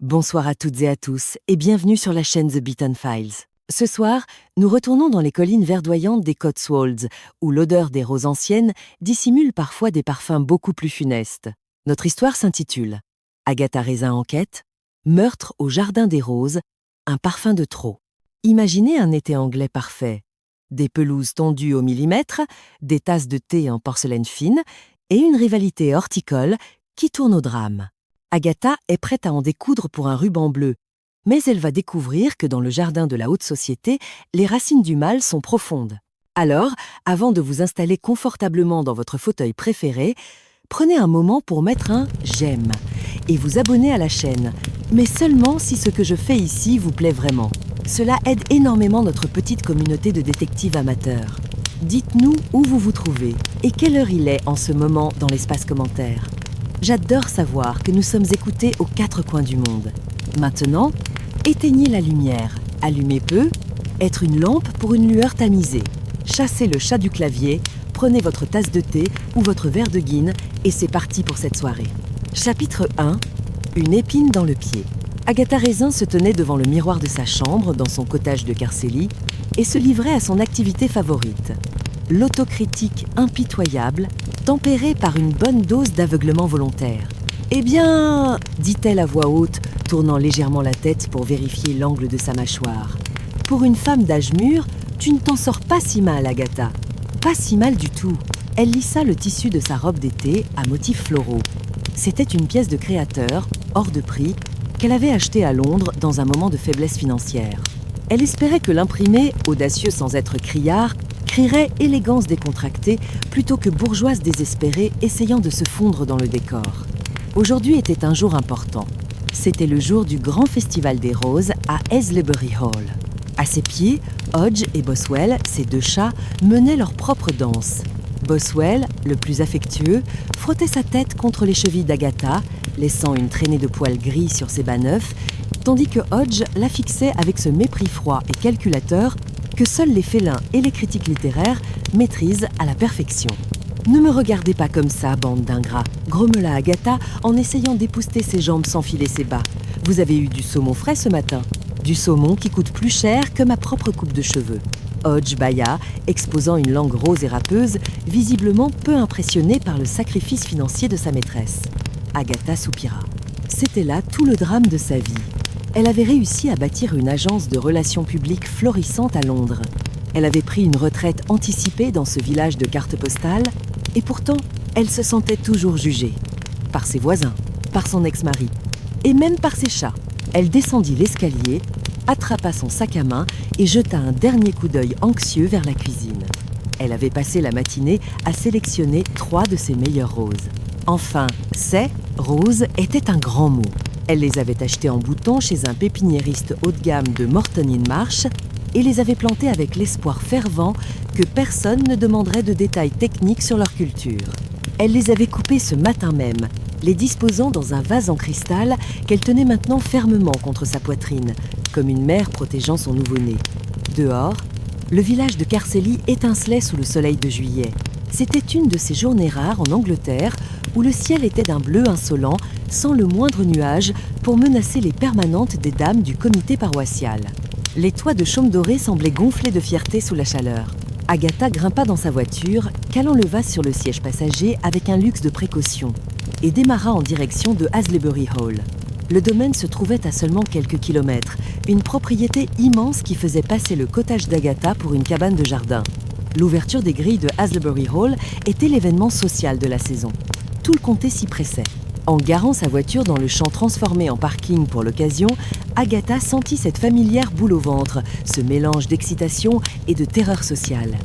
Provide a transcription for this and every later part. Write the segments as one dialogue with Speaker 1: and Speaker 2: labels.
Speaker 1: Bonsoir à toutes et à tous et bienvenue sur la chaîne The Beaton Files. Ce soir, nous retournons dans les collines verdoyantes des Cotswolds, où l'odeur des roses anciennes dissimule parfois des parfums beaucoup plus funestes. Notre histoire s'intitule Agatha Raisin enquête, meurtre au Jardin des Roses, un parfum de trop. Imaginez un été anglais parfait. Des pelouses tondues au millimètre, des tasses de thé en porcelaine fine et une rivalité horticole qui tourne au drame. Agatha est prête à en découdre pour un ruban bleu, mais elle va découvrir que dans le jardin de la haute société, les racines du mal sont profondes. Alors, avant de vous installer confortablement dans votre fauteuil préféré, prenez un moment pour mettre un « j'aime » et vous abonner à la chaîne, mais seulement si ce que je fais ici vous plaît vraiment. Cela aide énormément notre petite communauté de détectives amateurs. Dites-nous où vous vous trouvez et quelle heure il est en ce moment dans l'espace commentaire. J'adore savoir que nous sommes écoutés aux quatre coins du monde. Maintenant, éteignez la lumière, allumez peu, être une lampe pour une lueur tamisée. Chassez le chat du clavier, prenez votre tasse de thé ou votre verre de guine et c'est parti pour cette soirée. Chapitre 1. Une épine dans le pied. Agatha Raisin se tenait devant le miroir de sa chambre dans son cottage de Carceli et se livrait à son activité favorite. L'autocritique impitoyable, tempérée par une bonne dose d'aveuglement volontaire. « Eh bien !» dit-elle à voix haute, tournant légèrement la tête pour vérifier l'angle de sa mâchoire. « Pour une femme d'âge mûr, tu ne t'en sors pas si mal, Agatha. Pas si mal du tout. » Elle lissa le tissu de sa robe d'été à motifs floraux. C'était une pièce de créateur, hors de prix, qu'elle avait achetée à Londres dans un moment de faiblesse financière. Elle espérait que l'imprimé, audacieux sans être criard, crierait élégance décontractée plutôt que bourgeoise désespérée essayant de se fondre dans le décor. Aujourd'hui était un jour important. C'était le jour du grand festival des roses à Aylesbury Hall. À ses pieds, Hodge et Boswell, ses deux chats, menaient leur propre danse. Boswell, le plus affectueux, frottait sa tête contre les chevilles d'Agatha, laissant une traînée de poils gris sur ses bas neufs, tandis que Hodge la fixait avec ce mépris froid et calculateur que seuls les félins et les critiques littéraires maîtrisent à la perfection. « Ne me regardez pas comme ça, bande d'ingrats », grommela Agatha en essayant d'épousseter ses jambes sans filer ses bas. « Vous avez eu du saumon frais ce matin. Du saumon qui coûte plus cher que ma propre coupe de cheveux. » Hodge bâilla, exposant une langue rose et râpeuse, visiblement peu impressionné par le sacrifice financier de sa maîtresse. Agatha soupira. C'était là tout le drame de sa vie. Elle avait réussi à bâtir une agence de relations publiques florissante à Londres. Elle avait pris une retraite anticipée dans ce village de cartes postales, et pourtant, elle se sentait toujours jugée. Par ses voisins, par son ex-mari, et même par ses chats. Elle descendit l'escalier, attrapa son sac à main et jeta un dernier coup d'œil anxieux vers la cuisine. Elle avait passé la matinée à sélectionner 3 de ses meilleures roses. Enfin, ces roses était un grand mot. Elle les avait achetées en bouton chez un pépiniériste haut de gamme de Morton-in-Marsh et les avait plantées avec l'espoir fervent que personne ne demanderait de détails techniques sur leur culture. Elle les avait coupées ce matin même, les disposant dans un vase en cristal qu'elle tenait maintenant fermement contre sa poitrine, comme une mère protégeant son nouveau-né. Dehors, le village de Carceli étincelait sous le soleil de juillet. C'était une de ces journées rares en Angleterre où le ciel était d'un bleu insolent, sans le moindre nuage, pour menacer les permanentes des dames du comité paroissial. Les toits de chaume doré semblaient gonflés de fierté sous la chaleur. Agatha grimpa dans sa voiture, calant le vase sur le siège passager avec un luxe de précaution, et démarra en direction de Aylesbury Hall. Le domaine se trouvait à seulement quelques kilomètres, une propriété immense qui faisait passer le cottage d'Agatha pour une cabane de jardin. L'ouverture des grilles de Aylesbury Hall était l'événement social de la saison. Tout le comté s'y pressait. En garant sa voiture dans le champ transformé en parking pour l'occasion, Agatha sentit cette familière boule au ventre, ce mélange d'excitation et de terreur sociale.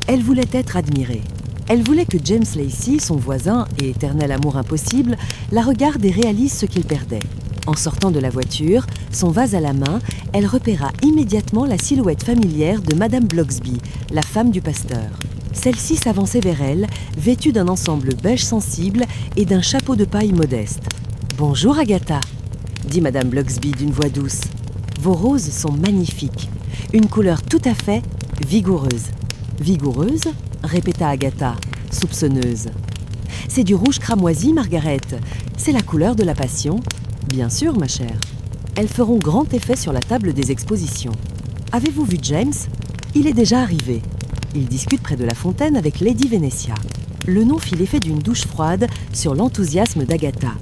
Speaker 1: Elle voulait être admirée. Elle voulait que James Lacey, son voisin et éternel amour impossible, la regarde et réalise ce qu'il perdait. En sortant de la voiture, son vase à la main, elle repéra immédiatement la silhouette familière de Madame Blocksby, la femme du pasteur. Celle-ci s'avançait vers elle, vêtue d'un ensemble beige sensible et d'un chapeau de paille modeste. « Bonjour Agatha », dit Madame Blocksby d'une voix douce. « Vos roses sont magnifiques, une couleur tout à fait vigoureuse. »« Vigoureuse ?» répéta Agatha, soupçonneuse. « C'est du rouge cramoisi, Margaret. C'est la couleur de la passion. »« Bien sûr, ma chère. » Elles feront grand effet sur la table des expositions. Avez-vous vu James? Il est déjà arrivé. Il discute près de la fontaine avec Lady Venetia. Le nom fit l'effet d'une douche froide sur l'enthousiasme d'Agatha.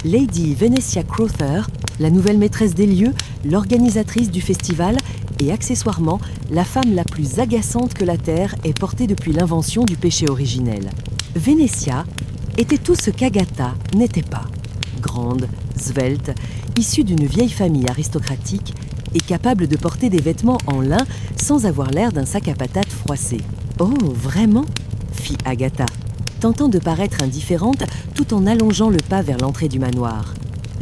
Speaker 1: Lady Venetia Crowther, la nouvelle maîtresse des lieux, l'organisatrice du festival et accessoirement la femme la plus agaçante que la Terre ait portée depuis l'invention du péché originel. Venetia était tout ce qu'Agatha n'était pas. Grande, svelte, issue d'une vieille famille aristocratique et capable de porter des vêtements en lin sans avoir l'air d'un sac à patates froissé. « Oh, vraiment ?» fit Agatha, tentant de paraître indifférente tout en allongeant le pas vers l'entrée du manoir.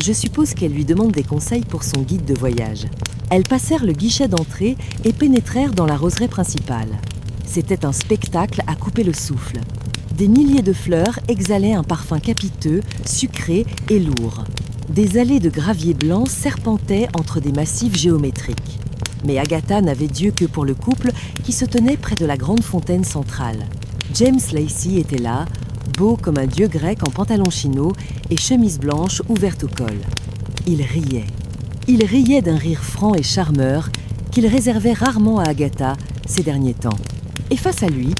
Speaker 1: Je suppose qu'elle lui demande des conseils pour son guide de voyage. Elles passèrent le guichet d'entrée et pénétrèrent dans la roseraie principale. C'était un spectacle à couper le souffle. Des milliers de fleurs exhalaient un parfum capiteux, sucré et lourd. Des allées de gravier blanc serpentaient entre des massifs géométriques. Mais Agatha n'avait d'yeux que pour le couple qui se tenait près de la grande fontaine centrale. James Lacey était là, beau comme un dieu grec en pantalon chino et chemise blanche ouverte au col. Il riait. Il riait d'un rire franc et charmeur qu'il réservait rarement à Agatha ces derniers temps. Et face à lui,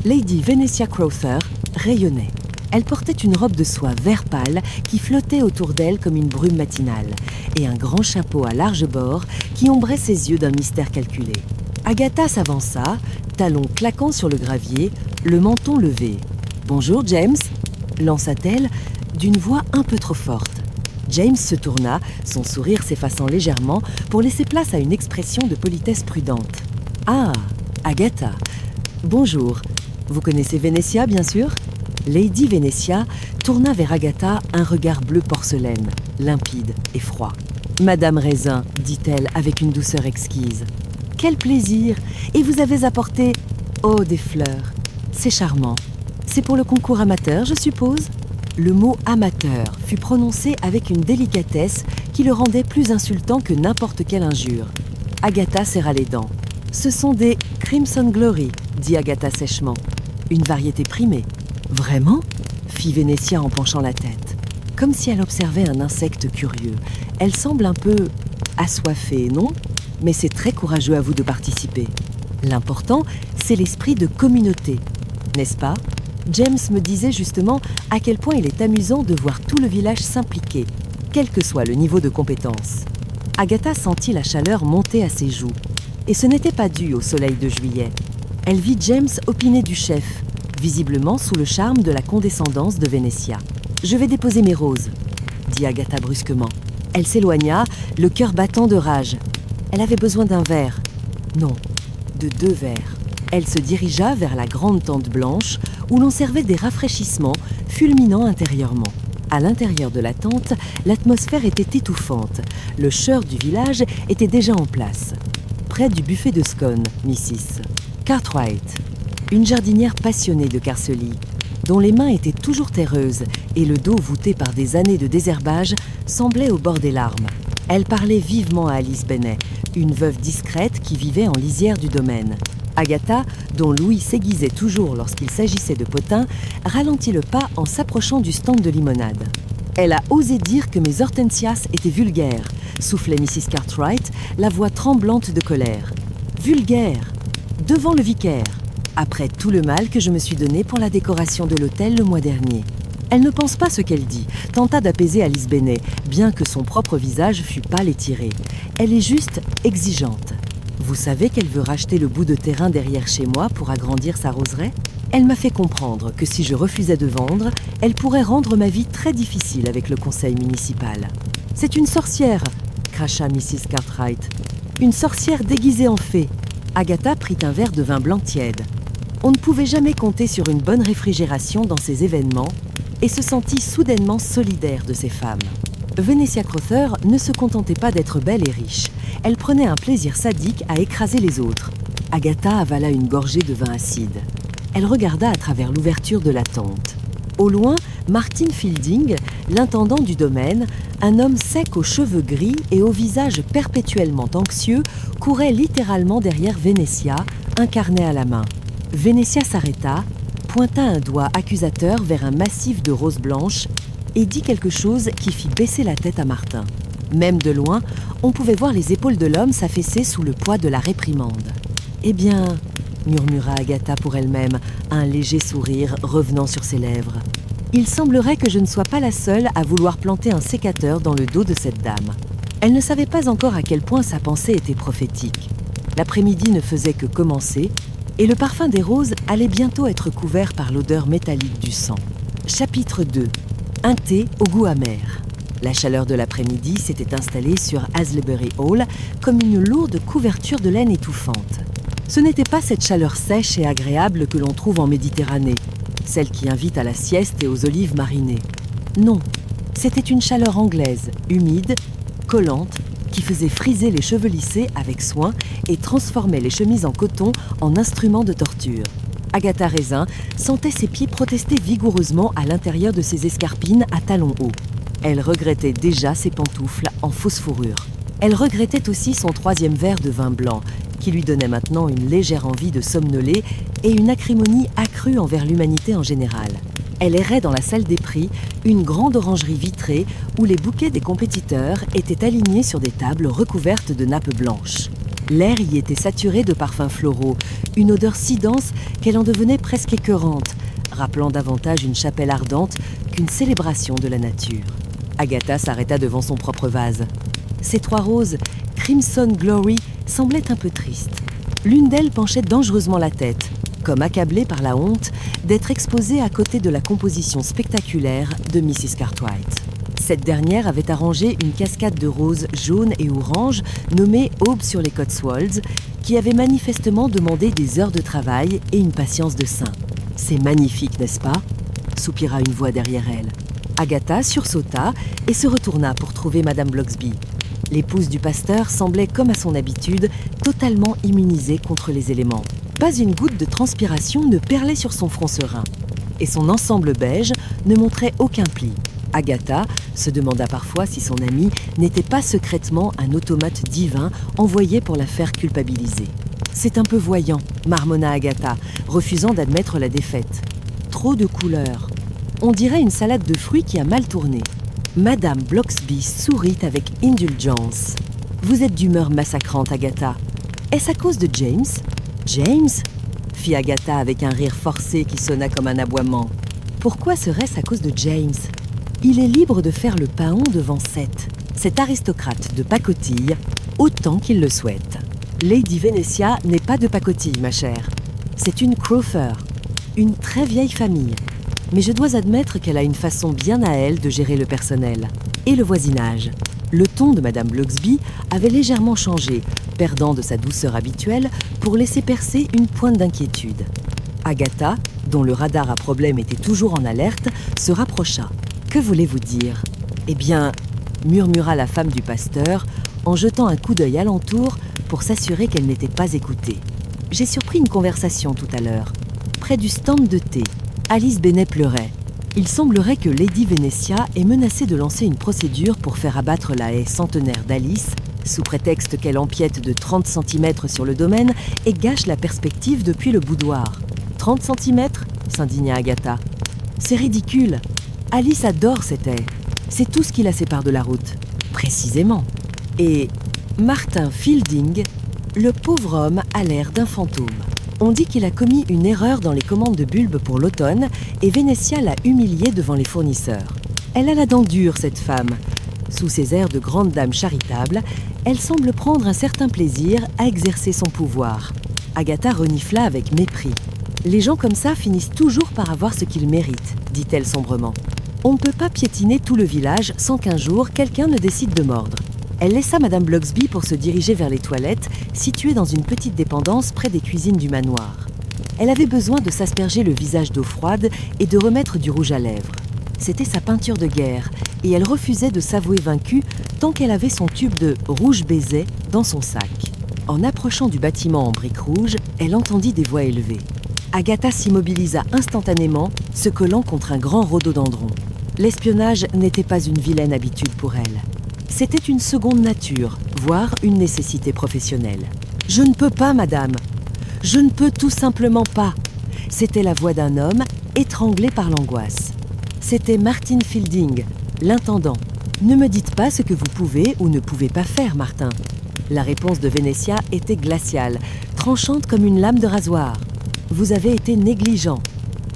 Speaker 1: Lady Venetia Crowther rayonnait. Elle portait une robe de soie vert pâle qui flottait autour d'elle comme une brume matinale et un grand chapeau à larges bords qui ombrait ses yeux d'un mystère calculé. Agatha s'avança, talons claquant sur le gravier, le menton levé. « Bonjour, James !» lança-t-elle d'une voix un peu trop forte. James se tourna, son sourire s'effaçant légèrement pour laisser place à une expression de politesse prudente. « Ah, Agatha. Bonjour. Vous connaissez Venetia, bien sûr ?» Lady Venetia tourna vers Agatha un regard bleu porcelaine, limpide et froid. « Madame Raisin, dit-elle avec une douceur exquise. « Quel plaisir! Et vous avez apporté... Oh, des fleurs. C'est charmant. C'est pour le concours amateur, je suppose ?» Le mot « amateur » fut prononcé avec une délicatesse qui le rendait plus insultant que n'importe quelle injure. Agatha serra les dents. « Ce sont des Crimson Glory, » dit Agatha sèchement. « Une variété primée. »« Vraiment ?» fit Venetia en penchant la tête. Comme si elle observait un insecte curieux. Elle semble un peu assoiffée, non ? Mais c'est très courageux à vous de participer. L'important, c'est l'esprit de communauté, n'est-ce pas ? James me disait justement à quel point il est amusant de voir tout le village s'impliquer, quel que soit le niveau de compétence. Agatha sentit la chaleur monter à ses joues. Et ce n'était pas dû au soleil de juillet. Elle vit James opiner du chef, visiblement sous le charme de la condescendance de Venetia. « Je vais déposer mes roses, » dit Agatha brusquement. Elle s'éloigna, le cœur battant de rage. Elle avait besoin d'un verre. Non, de 2 verres. Elle se dirigea vers la grande tente blanche où l'on servait des rafraîchissements fulminant intérieurement. À l'intérieur de la tente, l'atmosphère était étouffante. Le chœur du village était déjà en place. Près du buffet de scone, Mrs. Cartwright, une jardinière passionnée de Carceli, dont les mains étaient toujours terreuses et le dos voûté par des années de désherbage semblait au bord des larmes. Elle parlait vivement à Alice Bennet, une veuve discrète qui vivait en lisière du domaine. Agatha, dont Louis s'aiguisait toujours lorsqu'il s'agissait de potins, ralentit le pas en s'approchant du stand de limonade. « Elle a osé dire que mes hortensias étaient vulgaires », soufflait Mrs. Cartwright, la voix tremblante de colère. « Vulgaire ! Devant le vicaire ! Après tout le mal que je me suis donné pour la décoration de l'hôtel le mois dernier. » Elle ne pense pas ce qu'elle dit, tenta d'apaiser Alice Bennet, bien que son propre visage fût pâle et tiré. Elle est juste exigeante. Vous savez qu'elle veut racheter le bout de terrain derrière chez moi pour agrandir sa roseraie ? Elle m'a fait comprendre que si je refusais de vendre, elle pourrait rendre ma vie très difficile avec le conseil municipal. « C'est une sorcière !» cracha Mrs. Cartwright. « Une sorcière déguisée en fée !» Agatha prit un verre de vin blanc tiède. On ne pouvait jamais compter sur une bonne réfrigération dans ces événements et se sentit soudainement solidaire de ces femmes. Venetia Crowther ne se contentait pas d'être belle et riche. Elle prenait un plaisir sadique à écraser les autres. Agatha avala une gorgée de vin acide. Elle regarda à travers l'ouverture de la tente. Au loin, Martin Fielding, l'intendant du domaine, un homme sec aux cheveux gris et au visage perpétuellement anxieux, courait littéralement derrière Venetia, un carnet à la main. Venetia s'arrêta, pointa un doigt accusateur vers un massif de roses blanches et dit quelque chose qui fit baisser la tête à Martin. Même de loin, on pouvait voir les épaules de l'homme s'affaisser sous le poids de la réprimande. « Eh bien, » murmura Agatha pour elle-même, un léger sourire revenant sur ses lèvres. « Il semblerait que je ne sois pas la seule à vouloir planter un sécateur dans le dos de cette dame. » Elle ne savait pas encore à quel point sa pensée était prophétique. L'après-midi ne faisait que commencer, et le parfum des roses allait bientôt être couvert par l'odeur métallique du sang. Chapitre 2. Un thé au goût amer. La chaleur de l'après-midi s'était installée sur Aslebury Hall comme une lourde couverture de laine étouffante. Ce n'était pas cette chaleur sèche et agréable que l'on trouve en Méditerranée, celle qui invite à la sieste et aux olives marinées. Non, c'était une chaleur anglaise, humide, collante, qui faisait friser les cheveux lissés avec soin et transformait les chemises en coton en instruments de torture. Agatha Raisin sentait ses pieds protester vigoureusement à l'intérieur de ses escarpines à talons hauts. Elle regrettait déjà ses pantoufles en fausse fourrure. Elle regrettait aussi son 3e verre de vin blanc, qui lui donnait maintenant une légère envie de somnoler et une acrimonie accrue envers l'humanité en général. Elle errait dans la salle des prix, une grande orangerie vitrée où les bouquets des compétiteurs étaient alignés sur des tables recouvertes de nappes blanches. L'air y était saturé de parfums floraux, une odeur si dense qu'elle en devenait presque écœurante, rappelant davantage une chapelle ardente qu'une célébration de la nature. Agatha s'arrêta devant son propre vase. Ces 3 roses, Crimson Glory, semblaient un peu tristes. L'une d'elles penchait dangereusement la tête, comme accablée par la honte d'être exposée à côté de la composition spectaculaire de Mrs. Cartwright. Cette dernière avait arrangé une cascade de roses jaunes et oranges nommée Aube sur les Cotswolds, qui avait manifestement demandé des heures de travail et une patience de saint. « C'est magnifique, n'est-ce pas ?» soupira une voix derrière elle. Agatha sursauta et se retourna pour trouver Madame Blocksby. L'épouse du pasteur semblait, comme à son habitude, totalement immunisée contre les éléments. Pas une goutte de transpiration ne perlait sur son front serein. Et son ensemble beige ne montrait aucun pli. Agatha se demanda parfois si son amie n'était pas secrètement un automate divin envoyé pour la faire culpabiliser. « C'est un peu voyant », marmonna Agatha, refusant d'admettre la défaite. « Trop de couleurs. On dirait une salade de fruits qui a mal tourné. » Madame Blocksby sourit avec indulgence. « Vous êtes d'humeur massacrante, Agatha. Est-ce à cause de James ?»« James ?» fit Agatha avec un rire forcé qui sonna comme un aboiement. « Pourquoi serait-ce à cause de James ? Il est libre de faire le paon devant Seth, cet aristocrate de pacotille, autant qu'il le souhaite. Lady Venetia n'est pas de pacotille, ma chère. C'est une Crawford, une très vieille famille. Mais je dois admettre qu'elle a une façon bien à elle de gérer le personnel. Et le voisinage. Le ton de Madame Blocksby avait légèrement changé, perdant de sa douceur habituelle pour laisser percer une pointe d'inquiétude. Agatha, dont le radar à problème était toujours en alerte, se rapprocha. « Que voulez-vous dire ?»« Eh bien, » murmura la femme du pasteur, en jetant un coup d'œil alentour pour s'assurer qu'elle n'était pas écoutée. « J'ai surpris une conversation tout à l'heure. Près du stand de thé, Alice Bennet pleurait. Il semblerait que Lady Venetia ait menacé de lancer une procédure pour faire abattre la haie centenaire d'Alice, sous prétexte qu'elle empiète de 30 cm sur le domaine et gâche la perspective depuis le boudoir. « 30 cm ?» s'indigna Agatha. « C'est ridicule. Alice adore cette haie. C'est tout ce qui la sépare de la route. » Précisément. Et Martin Fielding, le pauvre homme a l'air d'un fantôme. On dit qu'il a commis une erreur dans les commandes de bulbes pour l'automne et Venetia l'a humilié devant les fournisseurs. Elle a la dent dure, cette femme. Sous ses airs de grande dame charitable, elle semble prendre un certain plaisir à exercer son pouvoir. Agatha renifla avec mépris. « Les gens comme ça finissent toujours par avoir ce qu'ils méritent », dit-elle sombrement. « On ne peut pas piétiner tout le village sans qu'un jour quelqu'un ne décide de mordre. » Elle laissa Madame Blocksby pour se diriger vers les toilettes, situées dans une petite dépendance près des cuisines du manoir. Elle avait besoin de s'asperger le visage d'eau froide et de remettre du rouge à lèvres. C'était sa peinture de guerre, et elle refusait de s'avouer vaincue tant qu'elle avait son tube de rouge baiser dans son sac. En approchant du bâtiment en briques rouges, elle entendit des voix élevées. Agatha s'immobilisa instantanément, se collant contre un grand rhododendron. L'espionnage n'était pas une vilaine habitude pour elle. C'était une seconde nature, voire une nécessité professionnelle. « Je ne peux pas, madame. Je ne peux tout simplement pas. » C'était la voix d'un homme étranglé par l'angoisse. C'était Martin Fielding, l'intendant. Ne me dites pas ce que vous pouvez ou ne pouvez pas faire, Martin. La réponse de Venetia était glaciale, tranchante comme une lame de rasoir. Vous avez été négligent.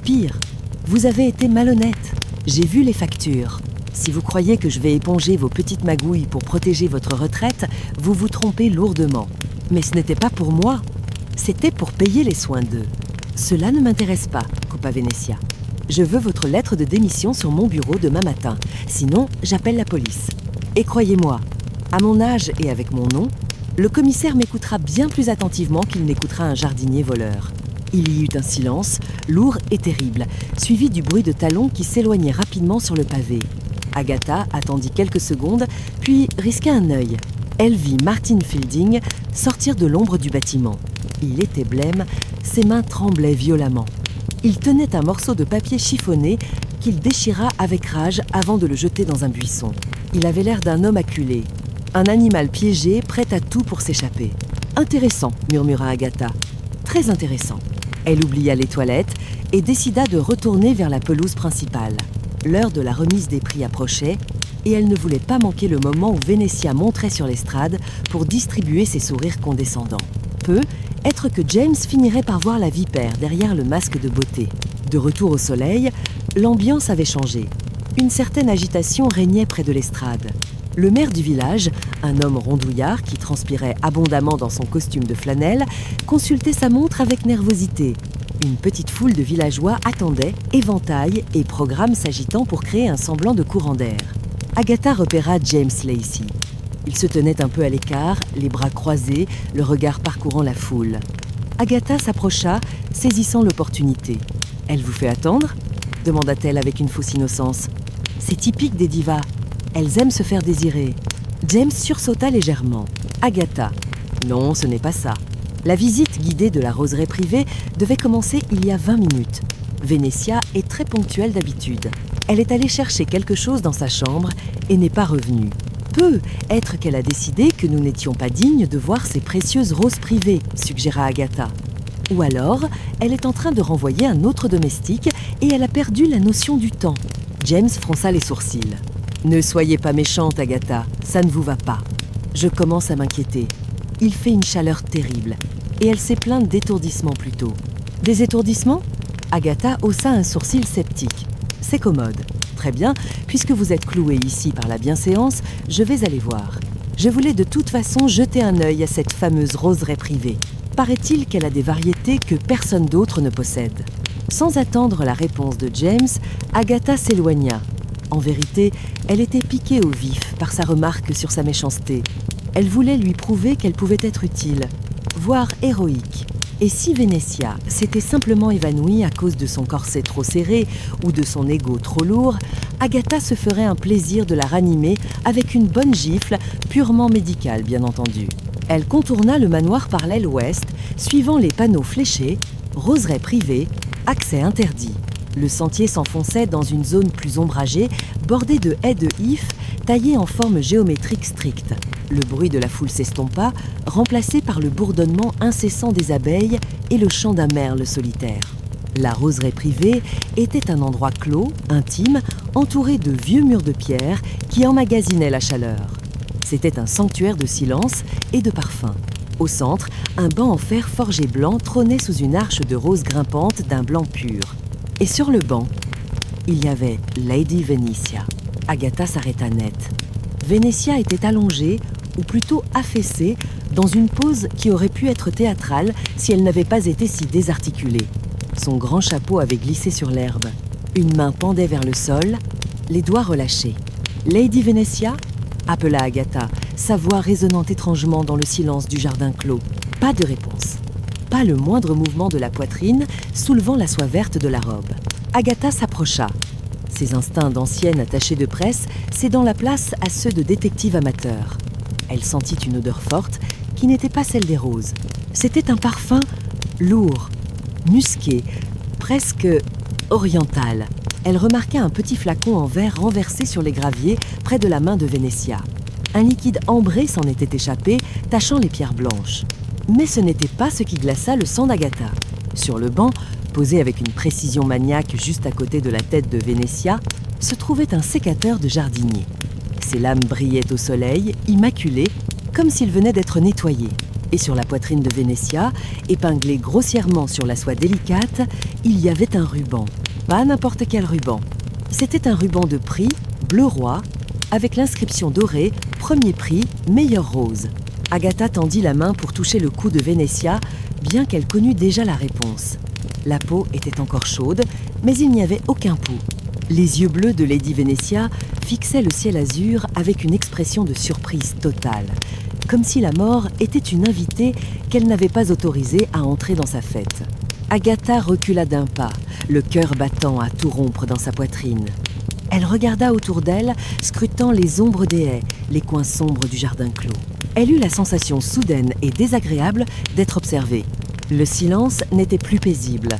Speaker 1: Pire, vous avez été malhonnête. J'ai vu les factures. Si vous croyez que je vais éponger vos petites magouilles pour protéger votre retraite, vous vous trompez lourdement. Mais ce n'était pas pour moi. C'était pour payer les soins d'eux. Cela ne m'intéresse pas, coupa Venetia. Je veux votre lettre de démission sur mon bureau demain matin. Sinon, j'appelle la police. Et croyez-moi, à mon âge et avec mon nom, le commissaire m'écoutera bien plus attentivement qu'il n'écoutera un jardinier voleur. Il y eut un silence, lourd et terrible, suivi du bruit de talons qui s'éloignaient rapidement sur le pavé. Agatha attendit quelques secondes, puis risqua un œil. Elle vit Martin Fielding sortir de l'ombre du bâtiment. Il était blême, ses mains tremblaient violemment. Il tenait un morceau de papier chiffonné qu'il déchira avec rage avant de le jeter dans un buisson. Il avait l'air d'un homme acculé, un animal piégé prêt à tout pour s'échapper. « Intéressant », murmura Agatha. « Très intéressant ». Elle oublia les toilettes et décida de retourner vers la pelouse principale. L'heure de la remise des prix approchait et elle ne voulait pas manquer le moment où Venetia monterait sur l'estrade pour distribuer ses sourires condescendants. Être que James finirait par voir la vipère derrière le masque de beauté. De retour au soleil, l'ambiance avait changé. Une certaine agitation régnait près de l'estrade. Le maire du village, un homme rondouillard qui transpirait abondamment dans son costume de flanelle, consultait sa montre avec nervosité. Une petite foule de villageois attendait, éventail et programme s'agitant pour créer un semblant de courant d'air. Agatha repéra James Lacey. Il se tenait un peu à l'écart, les bras croisés, le regard parcourant la foule. Agatha s'approcha, saisissant l'opportunité. « Elle vous fait attendre ?» demanda-t-elle avec une fausse innocence. « C'est typique des divas. Elles aiment se faire désirer. » James sursauta légèrement. « Agatha. » « Non, ce n'est pas ça. » La visite guidée de la roseraie privée devait commencer il y a 20 minutes. Venetia est très ponctuelle d'habitude. Elle est allée chercher quelque chose dans sa chambre et n'est pas revenue. Peut être qu'elle a décidé que nous n'étions pas dignes de voir ses précieuses roses privées, suggéra Agatha. Ou alors, elle est en train de renvoyer un autre domestique et elle a perdu la notion du temps. James fronça les sourcils. Ne soyez pas méchante, Agatha, ça ne vous va pas. Je commence à m'inquiéter. Il fait une chaleur terrible et elle s'est plainte d'étourdissements plutôt. Des étourdissements ? Agatha haussa un sourcil sceptique. C'est commode. Très bien, puisque vous êtes cloué ici par la bienséance, je vais aller voir. Je voulais de toute façon jeter un œil à cette fameuse roseraie privée. Paraît-il qu'elle a des variétés que personne d'autre ne possède. Sans attendre la réponse de James, Agatha s'éloigna. En vérité, elle était piquée au vif par sa remarque sur sa méchanceté. Elle voulait lui prouver qu'elle pouvait être utile, voire héroïque. Et si Venetia s'était simplement évanouie à cause de son corset trop serré ou de son ego trop lourd, Agatha se ferait un plaisir de la ranimer avec une bonne gifle, purement médicale bien entendu. Elle contourna le manoir par l'aile ouest, suivant les panneaux fléchés, roseraie privée, accès interdit. Le sentier s'enfonçait dans une zone plus ombragée, bordée de haies de ifs taillées en forme géométrique stricte. Le bruit de la foule s'estompa, remplacé par le bourdonnement incessant des abeilles et le chant d'un merle solitaire. La roseraie privée était un endroit clos, intime, entouré de vieux murs de pierre qui emmagasinaient la chaleur. C'était un sanctuaire de silence et de parfum. Au centre, un banc en fer forgé blanc trônait sous une arche de rose grimpante d'un blanc pur. Et sur le banc, il y avait Lady Venetia. Agatha s'arrêta net. Venetia était allongée, ou plutôt affaissée, dans une pose qui aurait pu être théâtrale si elle n'avait pas été si désarticulée. Son grand chapeau avait glissé sur l'herbe. Une main pendait vers le sol, les doigts relâchés. « Lady Venetia ?» appela Agatha, sa voix résonnant étrangement dans le silence du jardin clos. Pas de réponse. Pas le moindre mouvement de la poitrine, soulevant la soie verte de la robe. Agatha s'approcha. Ses instincts d'ancienne attachée de presse cédant la place à ceux de détective amateur. Elle sentit une odeur forte qui n'était pas celle des roses. C'était un parfum lourd, musqué, presque oriental. Elle remarqua un petit flacon en verre renversé sur les graviers près de la main de Venetia. Un liquide ambré s'en était échappé, tachant les pierres blanches. Mais ce n'était pas ce qui glaça le sang d'Agatha. Sur le banc, posé avec une précision maniaque juste à côté de la tête de Venetia, se trouvait un sécateur de jardinier. Ses lames brillaient au soleil, immaculées, comme s'il venait d'être nettoyé. Et sur la poitrine de Venetia, épinglé grossièrement sur la soie délicate, il y avait un ruban. Pas n'importe quel ruban. C'était un ruban de prix, bleu roi, avec l'inscription dorée « Premier prix, meilleure rose ». Agatha tendit la main pour toucher le cou de Venetia, bien qu'elle connût déjà la réponse. La peau était encore chaude, mais il n'y avait aucun pouls. Les yeux bleus de Lady Venetia fixaient le ciel azur avec une expression de surprise totale, comme si la mort était une invitée qu'elle n'avait pas autorisée à entrer dans sa fête. Agatha recula d'un pas, le cœur battant à tout rompre dans sa poitrine. Elle regarda autour d'elle, scrutant les ombres des haies, les coins sombres du jardin clos. Elle eut la sensation soudaine et désagréable d'être observée. Le silence n'était plus paisible.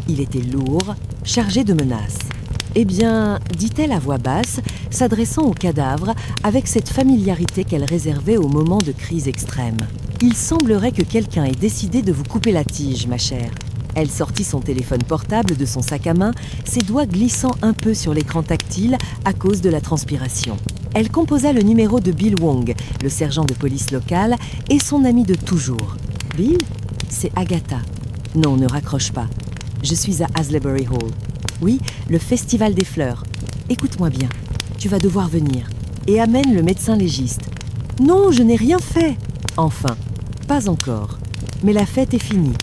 Speaker 1: Il était lourd, chargé de menaces. « Eh bien, dit-elle à voix basse, s'adressant au cadavre avec cette familiarité qu'elle réservait aux moments de crise extrême. « Il semblerait que quelqu'un ait décidé de vous couper la tige, ma chère. » Elle sortit son téléphone portable de son sac à main, ses doigts glissant un peu sur l'écran tactile à cause de la transpiration. Elle composa le numéro de Bill Wong, le sergent de police local, et son ami de toujours. « Bill, c'est Agatha. »« Non, ne raccroche pas. Je suis à Aslebury Hall. » « Oui, le festival des fleurs. Écoute-moi bien, tu vas devoir venir. Et amène le médecin légiste. »« Non, je n'ai rien fait. » »« Enfin, pas encore. Mais la fête est finie.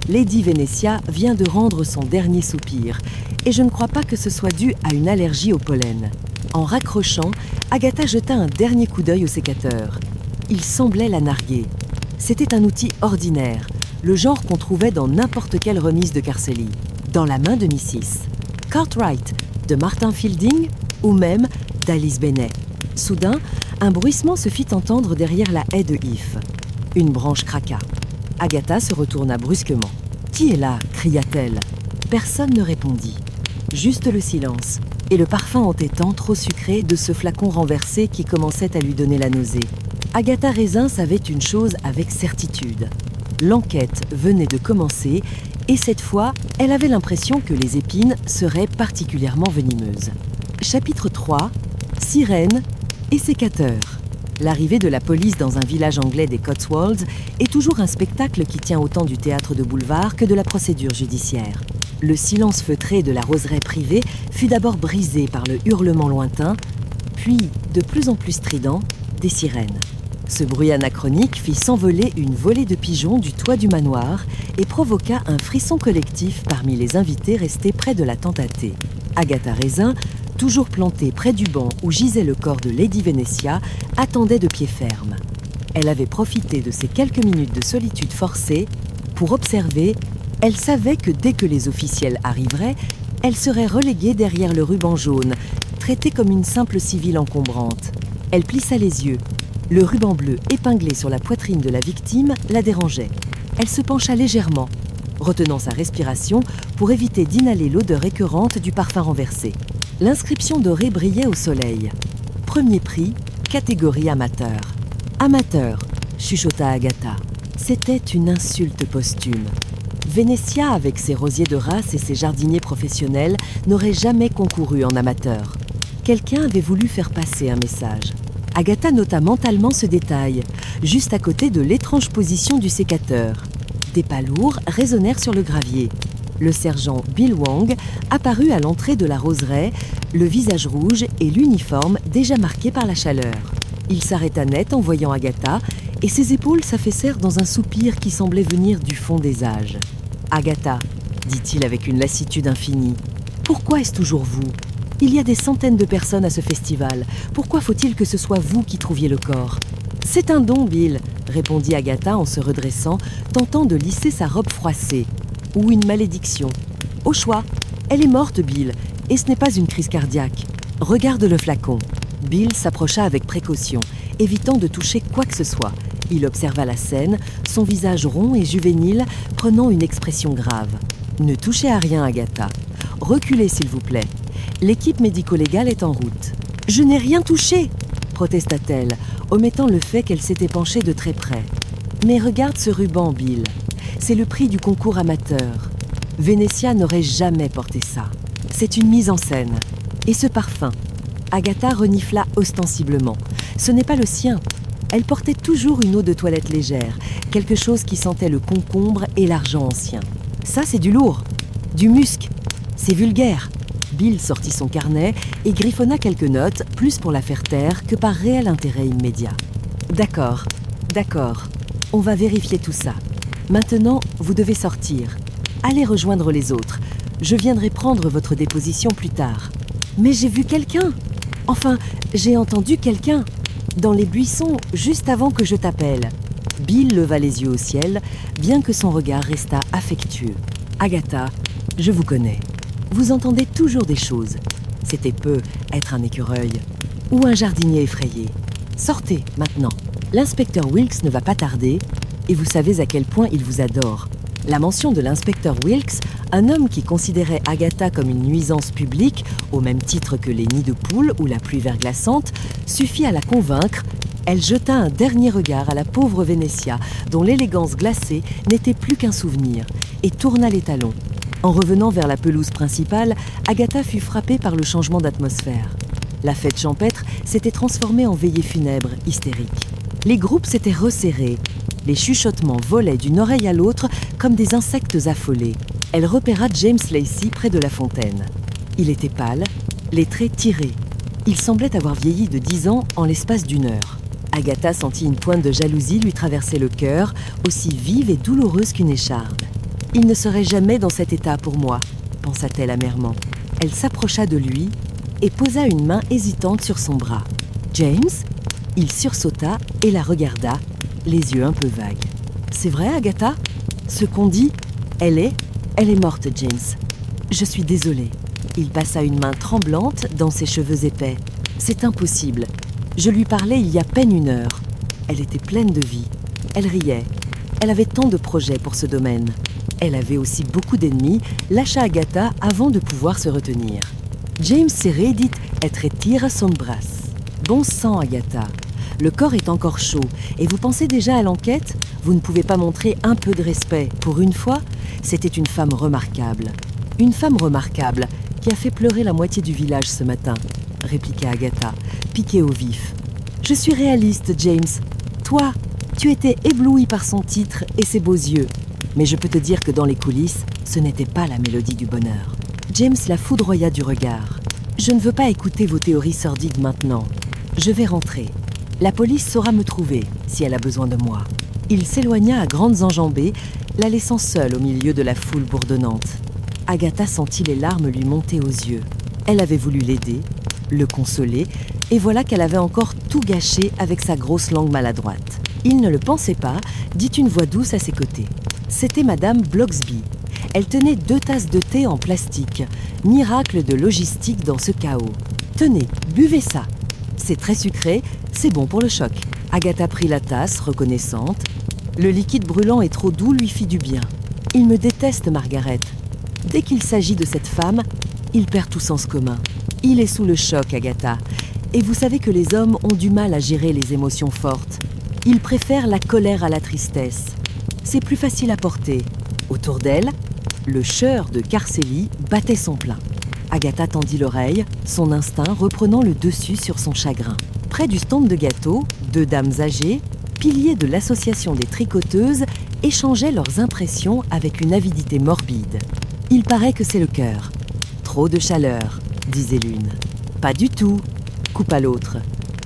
Speaker 1: Lady Venetia vient de rendre son dernier soupir, et je ne crois pas que ce soit dû à une allergie au pollen. » En raccrochant, Agatha jeta un dernier coup d'œil au sécateur. Il semblait la narguer. C'était un outil ordinaire, le genre qu'on trouvait dans n'importe quelle remise de Carceli, dans la main de Mrs. Cartwright, de Martin Fielding ou même d'Alice Bennet. Soudain, un bruissement se fit entendre derrière la haie de If. Une branche craqua. Agatha se retourna brusquement. « Qui est là » cria-t-elle. Personne ne répondit. Juste le silence et le parfum entêtant trop sucré de ce flacon renversé qui commençait à lui donner la nausée. Agatha Raisin savait une chose avec certitude. L'enquête venait de commencer et cette fois, elle avait l'impression que les épines seraient particulièrement venimeuses. Chapitre 3. Sirène et sécateur. L'arrivée de la police dans un village anglais des Cotswolds est toujours un spectacle qui tient autant du théâtre de boulevard que de la procédure judiciaire. Le silence feutré de la roseraie privée fut d'abord brisé par le hurlement lointain, puis, de plus en plus strident, des sirènes. Ce bruit anachronique fit s'envoler une volée de pigeons du toit du manoir et provoqua un frisson collectif parmi les invités restés près de la tente-à-thé. Agatha Raisin, toujours plantée près du banc où gisait le corps de Lady Venetia, attendait de pied ferme. Elle avait profité de ces quelques minutes de solitude forcée pour observer. Elle savait que dès que les officiels arriveraient, elle serait reléguée derrière le ruban jaune, traitée comme une simple civile encombrante. Elle plissa les yeux. Le ruban bleu épinglé sur la poitrine de la victime la dérangeait. Elle se pencha légèrement, retenant sa respiration pour éviter d'inhaler l'odeur écœurante du parfum renversé. L'inscription dorée brillait au soleil. Premier prix, catégorie amateur. Amateur, chuchota Agatha. C'était une insulte posthume. Venetia, avec ses rosiers de race et ses jardiniers professionnels, n'aurait jamais concouru en amateur. Quelqu'un avait voulu faire passer un message. Agatha nota mentalement ce détail, juste à côté de l'étrange position du sécateur. Des pas lourds résonnèrent sur le gravier. Le sergent Bill Wong apparut à l'entrée de la roseraie, le visage rouge et l'uniforme déjà marqués par la chaleur. Il s'arrêta net en voyant Agatha et ses épaules s'affaissèrent dans un soupir qui semblait venir du fond des âges. « Agatha, dit-il avec une lassitude infinie, pourquoi est-ce toujours vous ? Il y a des centaines de personnes à ce festival. Pourquoi faut-il que ce soit vous qui trouviez le corps ?»« C'est un don, Bill, » répondit Agatha en se redressant, tentant de lisser sa robe froissée. « Ou une malédiction. Au choix. Elle est morte, Bill, et ce n'est pas une crise cardiaque. Regarde le flacon. » Bill s'approcha avec précaution, évitant de toucher quoi que ce soit. Il observa la scène, son visage rond et juvénile prenant une expression grave. « Ne touchez à rien, Agatha. Reculez, s'il vous plaît. L'équipe médico-légale est en route. »« Je n'ai rien touché !» protesta-t-elle, omettant le fait qu'elle s'était penchée de très près. « Mais regarde ce ruban, Bill. C'est le prix du concours amateur. Venetia n'aurait jamais porté ça. C'est une mise en scène. Et ce parfum. Agatha renifla ostensiblement. Ce n'est pas le sien. Elle portait toujours une eau de toilette légère, quelque chose qui sentait le concombre et l'argent ancien. Ça, c'est du lourd, du musc. C'est vulgaire. Bill sortit son carnet et griffonna quelques notes, plus pour la faire taire que par réel intérêt immédiat. D'accord, on va vérifier tout ça. Maintenant, vous devez sortir. Allez rejoindre les autres. Je viendrai prendre votre déposition plus tard. Mais j'ai vu quelqu'un. Enfin, j'ai entendu quelqu'un. Dans les buissons, juste avant que je t'appelle. Bill leva les yeux au ciel, bien que son regard restât affectueux. Agatha, je vous connais. Vous entendez toujours des choses. C'était peu être un écureuil. Ou un jardinier effrayé. Sortez, maintenant. L'inspecteur Wilkes ne va pas tarder, et vous savez à quel point il vous adore. La mention de l'inspecteur Wilkes, un homme qui considérait Agatha comme une nuisance publique, au même titre que les nids de poules ou la pluie verglaçante, suffit à la convaincre. Elle jeta un dernier regard à la pauvre Vénétia, dont l'élégance glacée n'était plus qu'un souvenir, et tourna les talons. En revenant vers la pelouse principale, Agatha fut frappée par le changement d'atmosphère. La fête champêtre s'était transformée en veillée funèbre, hystérique. Les groupes s'étaient resserrés. Les chuchotements volaient d'une oreille à l'autre comme des insectes affolés. Elle repéra James Lacey près de la fontaine. Il était pâle, les traits tirés. Il semblait avoir vieilli de 10 ans en l'espace d'1 heure. Agatha sentit une pointe de jalousie lui traverser le cœur, aussi vive et douloureuse qu'une écharde. « Il ne serait jamais dans cet état pour moi », pensa-t-elle amèrement. Elle s'approcha de lui et posa une main hésitante sur son bras. « James ?» Il sursauta et la regarda, les yeux un peu vagues. « C'est vrai, Agatha ? Ce qu'on dit, elle est morte, James. Je suis désolée. » Il passa une main tremblante dans ses cheveux épais. « C'est impossible. Je lui parlais il y a à peine 1 heure. Elle était pleine de vie. Elle riait. Elle avait tant de projets pour ce domaine. Elle avait aussi beaucoup d'ennemis, lâcha Agatha avant de pouvoir se retenir. James s'est réédit être tire son bras. Bon sang, Agatha. Le corps est encore chaud et vous pensez déjà à l'enquête ? Vous ne pouvez pas montrer un peu de respect. Pour une fois, c'était une femme remarquable. Une femme remarquable qui a fait pleurer la moitié du village ce matin, répliqua Agatha, piquée au vif. Je suis réaliste, James. Toi, tu étais ébloui par son titre et ses beaux yeux. Mais je peux te dire que dans les coulisses, ce n'était pas la mélodie du bonheur. James la foudroya du regard. Je ne veux pas écouter vos théories sordides maintenant. Je vais rentrer. La police saura me trouver si elle a besoin de moi. Il s'éloigna à grandes enjambées, la laissant seule au milieu de la foule bourdonnante. Agatha sentit les larmes lui monter aux yeux. Elle avait voulu l'aider, le consoler, et voilà qu'elle avait encore tout gâché avec sa grosse langue maladroite. Il ne le pensait pas, dit une voix douce à ses côtés. C'était Madame Blocksby. Elle tenait 2 tasses de thé en plastique. Miracle de logistique dans ce chaos. Tenez, buvez ça. C'est très sucré, c'est bon pour le choc. Agatha prit la tasse, reconnaissante. Le liquide brûlant et trop doux lui fit du bien. Il me déteste, Margaret. Dès qu'il s'agit de cette femme, il perd tout sens commun. Il est sous le choc, Agatha. Et vous savez que les hommes ont du mal à gérer les émotions fortes. Ils préfèrent la colère à la tristesse. C'est plus facile à porter. Autour d'elle, le chœur de Carceli battait son plein. Agatha tendit l'oreille, son instinct reprenant le dessus sur son chagrin. Près du stand de gâteaux, 2 dames âgées, piliers de l'association des tricoteuses, échangeaient leurs impressions avec une avidité morbide. « Il paraît que c'est le cœur. Trop de chaleur, disait l'une. « Pas du tout, coupa l'autre.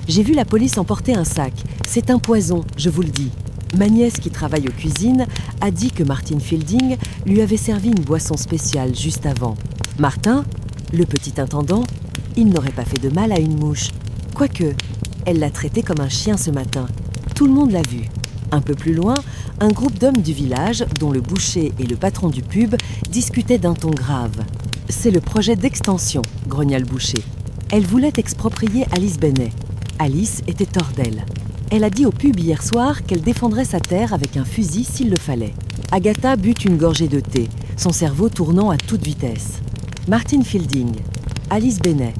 Speaker 1: J'ai vu la police emporter un sac. C'est un poison, je vous le dis. Ma nièce qui travaille aux cuisines a dit que Martin Fielding lui avait servi une boisson spéciale juste avant. Martin, le petit intendant, il n'aurait pas fait de mal à une mouche. Quoique, elle l'a traité comme un chien ce matin. Tout le monde l'a vu. Un peu plus loin, un groupe d'hommes du village, dont le boucher et le patron du pub, discutaient d'un ton grave. « C'est le projet d'extension », grogna le boucher. Elle voulait exproprier Alice Bennet. Alice était hors d'elle. Elle a dit au pub hier soir qu'elle défendrait sa terre avec un fusil s'il le fallait. Agatha but une gorgée de thé, son cerveau tournant à toute vitesse. Martin Fielding, Alice Bennet,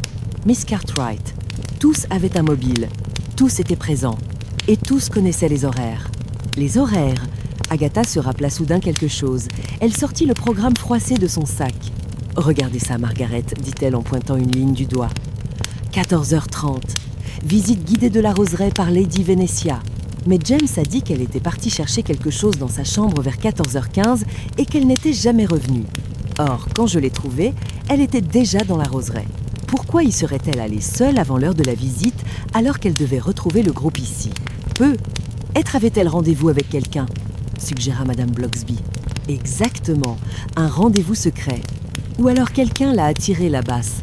Speaker 1: Miss Cartwright, tous avaient un mobile, tous étaient présents, et tous connaissaient les horaires. Les horaires. Agatha se rappela soudain quelque chose. Elle sortit le programme froissé de son sac. « Regardez ça, Margaret, dit-elle en pointant une ligne du doigt. 14h30. Visite guidée de la roseraie par Lady Venetia. Mais James a dit qu'elle était partie chercher quelque chose dans sa chambre vers 14h15 et qu'elle n'était jamais revenue. Or, quand je l'ai trouvée, elle était déjà dans la roseraie. Pourquoi y serait-elle allée seule avant l'heure de la visite alors qu'elle devait retrouver le groupe ici? Peut-être avait-elle rendez-vous avec quelqu'un, suggéra Madame Blocksby. Exactement, un rendez-vous secret. Ou alors quelqu'un l'a attirée la basse.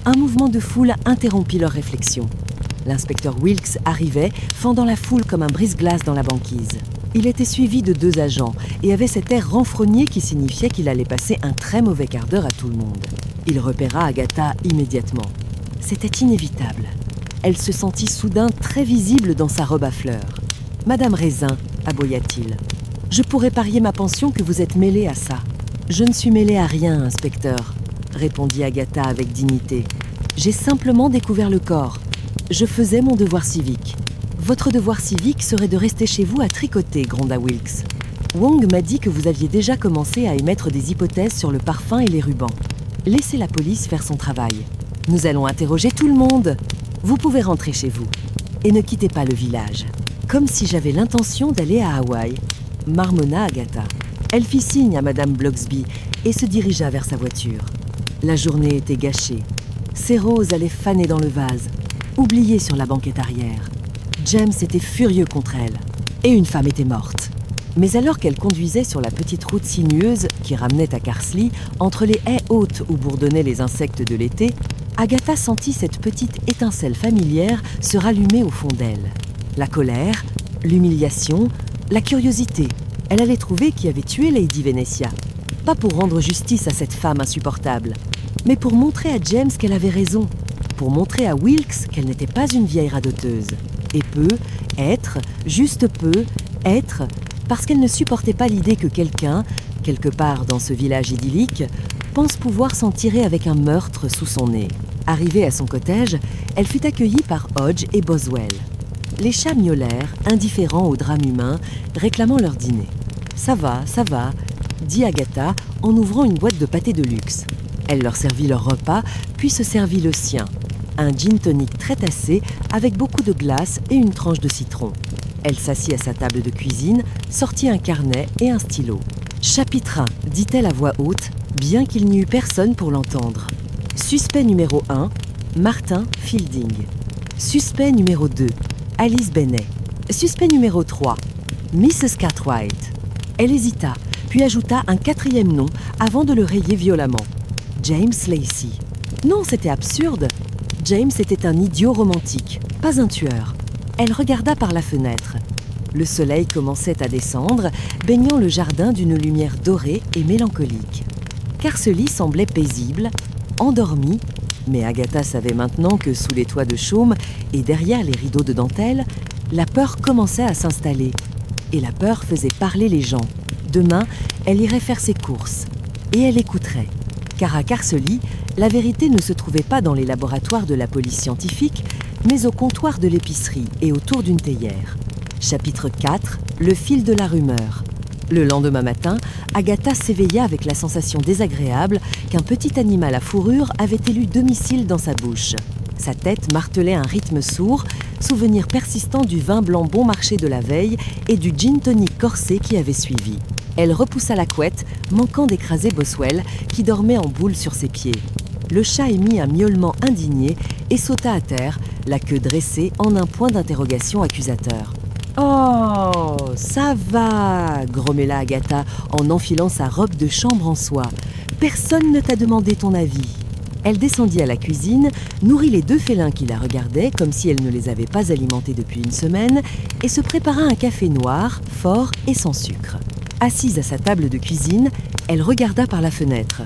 Speaker 1: Un mouvement de foule interrompit leur réflexion. L'inspecteur Wilkes arrivait, fendant la foule comme un brise-glace dans la banquise. Il était suivi de 2 agents et avait cet air renfrogné qui signifiait qu'il allait passer un très mauvais quart d'heure à tout le monde. Il repéra Agatha immédiatement. C'était inévitable. Elle se sentit soudain très visible dans sa robe à fleurs. « Madame Raisin », aboya-t-il, « je pourrais parier ma pension que vous êtes mêlée à ça. »« Je ne suis mêlée à rien, inspecteur », répondit Agatha avec dignité. « J'ai simplement découvert le corps. Je faisais mon devoir civique. » « Votre devoir civique serait de rester chez vous à tricoter, gronda Wilkes. Wong m'a dit que vous aviez déjà commencé à émettre des hypothèses sur le parfum et les rubans. Laissez la police faire son travail. Nous allons interroger tout le monde. Vous pouvez rentrer chez vous. Et ne quittez pas le village. Comme si j'avais l'intention d'aller à Hawaï, marmonna Agatha. Elle fit signe à Madame Blocksby et se dirigea vers sa voiture. La journée était gâchée. Ses roses allaient faner dans le vase, oubliées sur la banquette arrière. James était furieux contre elle. Et une femme était morte. Mais alors qu'elle conduisait sur la petite route sinueuse qui ramenait à Carsley, entre les haies hautes où bourdonnaient les insectes de l'été, Agatha sentit cette petite étincelle familière se rallumer au fond d'elle. La colère, l'humiliation, la curiosité. Elle allait trouver qui avait tué Lady Venetia. Pas pour rendre justice à cette femme insupportable, mais pour montrer à James qu'elle avait raison, pour montrer à Wilkes qu'elle n'était pas une vieille radoteuse. Et juste peu, être, parce qu'elle ne supportait pas l'idée que quelqu'un, quelque part dans ce village idyllique, pense pouvoir s'en tirer avec un meurtre sous son nez. Arrivée à son cottage, elle fut accueillie par Hodge et Boswell. Les chats miaulèrent, indifférents au drame humain, réclamant leur dîner. « Ça va, dit Agatha en ouvrant une boîte de pâté de luxe. Elle leur servit leur repas, puis se servit le sien. Un gin tonic très tassé avec beaucoup de glace et une tranche de citron. Elle s'assit à sa table de cuisine, sortit un carnet et un stylo. « Chapitre 1 », dit-elle à voix haute, bien qu'il n'y eut personne pour l'entendre. Suspect numéro 1, Martin Fielding. Suspect numéro 2, Alice Bennet. Suspect numéro 3, Mrs. Cartwright. Elle hésita, puis ajouta un 4e nom avant de le rayer violemment. James Lacey. Non, c'était absurde. James était un idiot romantique, pas un tueur. Elle regarda par la fenêtre. Le soleil commençait à descendre, baignant le jardin d'une lumière dorée et mélancolique. Carsley semblait paisible, endormie, mais Agatha savait maintenant que sous les toits de chaume et derrière les rideaux de dentelle, la peur commençait à s'installer. Et la peur faisait parler les gens. Demain, elle irait faire ses courses. Et elle écouterait. Car à Carsley, la vérité ne se trouvait pas dans les laboratoires de la police scientifique, mais au comptoir de l'épicerie et autour d'une théière. Chapitre 4, le fil de la rumeur. Le lendemain matin, Agatha s'éveilla avec la sensation désagréable qu'un petit animal à fourrure avait élu domicile dans sa bouche. Sa tête martelait un rythme sourd, souvenir persistant du vin blanc bon marché de la veille et du gin tonic corsé qui avait suivi. Elle repoussa la couette, manquant d'écraser Boswell, qui dormait en boule sur ses pieds. Le chat émit un miaulement indigné et sauta à terre, la queue dressée en un point d'interrogation accusateur. « Oh, ça va !» grommela Agatha en enfilant sa robe de chambre en soie. « Personne ne t'a demandé ton avis. » Elle descendit à la cuisine, nourrit les 2 félins qui la regardaient comme si elle ne les avait pas alimentés depuis une semaine et se prépara un café noir, fort et sans sucre. Assise à sa table de cuisine, elle regarda par la fenêtre.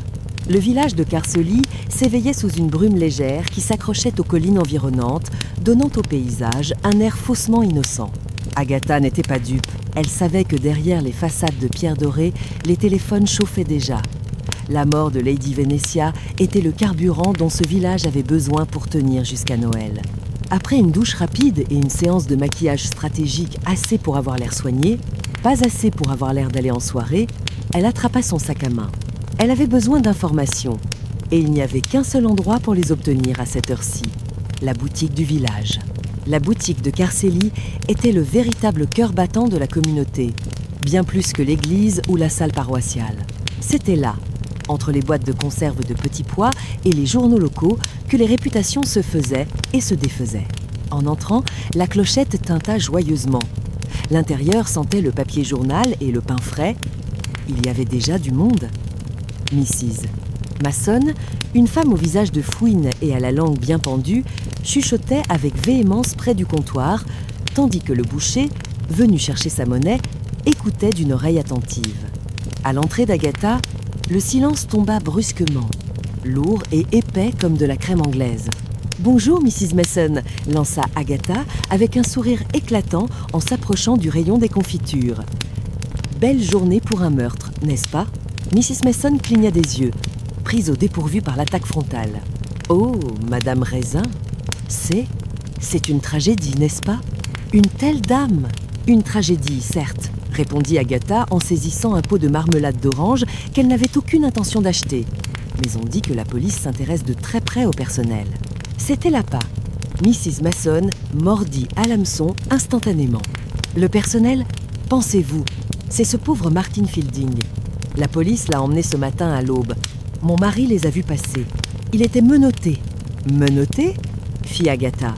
Speaker 1: Le village de Carsley s'éveillait sous une brume légère qui s'accrochait aux collines environnantes, donnant au paysage un air faussement innocent. Agatha n'était pas dupe. Elle savait que derrière les façades de pierre dorée, les téléphones chauffaient déjà. La mort de Lady Venetia était le carburant dont ce village avait besoin pour tenir jusqu'à Noël. Après une douche rapide et une séance de maquillage stratégique assez pour avoir l'air soigné, pas assez pour avoir l'air d'aller en soirée, elle attrapa son sac à main. Elle avait besoin d'informations, et il n'y avait qu'un seul endroit pour les obtenir à cette heure-ci. la boutique du village. La boutique de Carceli était le véritable cœur battant de la communauté, bien plus que l'église ou la salle paroissiale. C'était là, entre les boîtes de conserve de petits pois et les journaux locaux, que les réputations se faisaient et se défaisaient. En entrant, la clochette tinta joyeusement. L'intérieur sentait le papier journal et le pain frais. Il y avait déjà du monde. Mrs. Mason, une femme au visage de fouine et à la langue bien pendue, chuchotait avec véhémence près du comptoir, tandis que le boucher, venu chercher sa monnaie, écoutait d'une oreille attentive. À l'entrée d'Agatha, le silence tomba brusquement, lourd et épais comme de la crème anglaise. « Bonjour, Mrs. Mason », lança Agatha avec un sourire éclatant en s'approchant du rayon des confitures. « Belle journée pour un meurtre, n'est-ce pas ?» Mrs. Mason cligna des yeux, prise au dépourvu par l'attaque frontale. « Oh, Madame Raisin, c'est une tragédie, n'est-ce pas ? Une telle dame !»« Une tragédie, certes, » répondit Agatha en saisissant un pot de marmelade d'orange qu'elle n'avait aucune intention d'acheter. Mais on dit que la police s'intéresse de très près au personnel. C'était l'appât. Mrs. Mason mordit à l'hameçon instantanément. Le personnel, pensez-vous, c'est ce pauvre Martin Fielding. La police l'a emmené ce matin à l'aube. Mon mari les a vus passer. Il était menotté. Menotté ? Fit Agatha,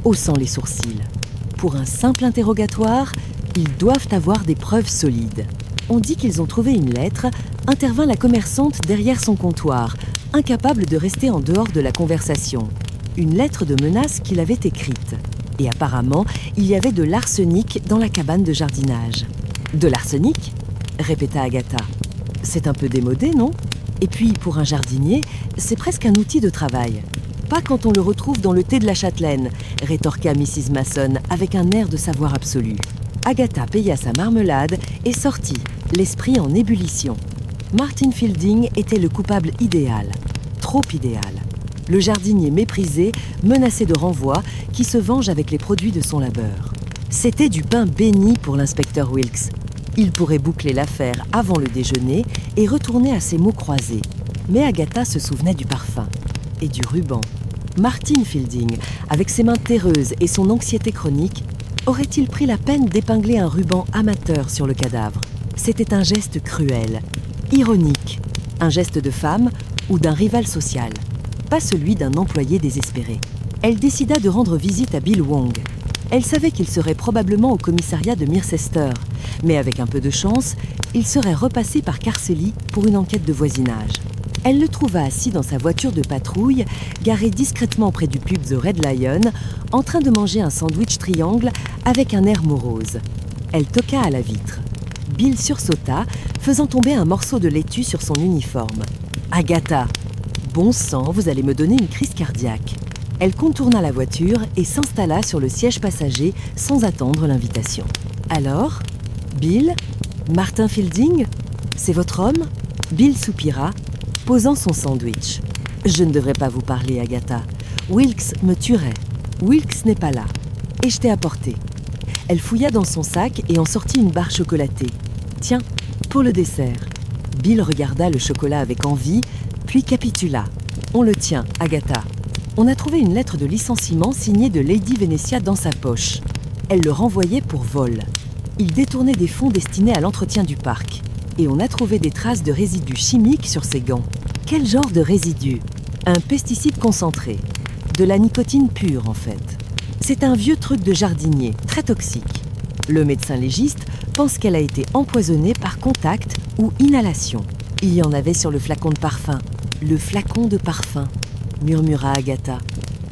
Speaker 1: haussant les sourcils. Pour un simple interrogatoire, ils doivent avoir des preuves solides. On dit qu'ils ont trouvé une lettre, intervint la commerçante derrière son comptoir, incapable de rester en dehors de la conversation. Une lettre de menace qu'il avait écrite. Et apparemment, il y avait de l'arsenic dans la cabane de jardinage. « De l'arsenic ?» répéta Agatha. « C'est un peu démodé, non ? Et puis, pour un jardinier, c'est presque un outil de travail. » « Pas quand on le retrouve dans le thé de la châtelaine », rétorqua Mrs. Mason avec un air de savoir absolu. Agatha paya sa marmelade et sortit, l'esprit en ébullition. Martin Fielding était le coupable idéal, trop idéal. Le jardinier méprisé, menacé de renvoi, qui se venge avec les produits de son labeur. C'était du pain béni pour l'inspecteur Wilkes. Il pourrait boucler l'affaire avant le déjeuner et retourner à ses mots croisés. Mais Agatha se souvenait du parfum et du ruban. Martin Fielding, avec ses mains terreuses et son anxiété chronique, aurait-il pris la peine d'épingler un ruban amateur sur le cadavre ? C'était un geste cruel, ironique, un geste de femme ou d'un rival social, pas celui d'un employé désespéré. Elle décida de rendre visite à Bill Wong. Elle savait qu'il serait probablement au commissariat de Mircester, mais avec un peu de chance, il serait repassé par Carceli pour une enquête de voisinage. Elle le trouva assis dans sa voiture de patrouille, garée discrètement près du pub The Red Lion, en train de manger un sandwich triangle avec un air morose. Elle toqua à la vitre. Bill sursauta, faisant tomber un morceau de laitue sur son uniforme. « Agatha, bon sang, vous allez me donner une crise cardiaque. » Elle contourna la voiture et s'installa sur le siège passager sans attendre l'invitation. « Alors, Bill, Martin Fielding, c'est votre homme ?» Bill soupira, posant son sandwich. « Je ne devrais pas vous parler, Agatha. Wilkes me tuerait. Wilkes n'est pas là. Et je t'ai apporté. » Elle fouilla dans son sac et en sortit une barre chocolatée. « Tiens, pour le dessert. » Bill regarda le chocolat avec envie, puis capitula. « On le tient, Agatha. » On a trouvé une lettre de licenciement signée de Lady Venetia dans sa poche. Elle le renvoyait pour vol. Il détournait des fonds destinés à l'entretien du parc. Et on a trouvé des traces de résidus chimiques sur ses gants. Quel genre de résidus ? Un pesticide concentré. De la nicotine pure, en fait. C'est un vieux truc de jardinier, très toxique. Le médecin légiste pense qu'elle a été empoisonnée par contact ou inhalation. Il y en avait sur le flacon de parfum. Le flacon de parfum, murmura Agatha.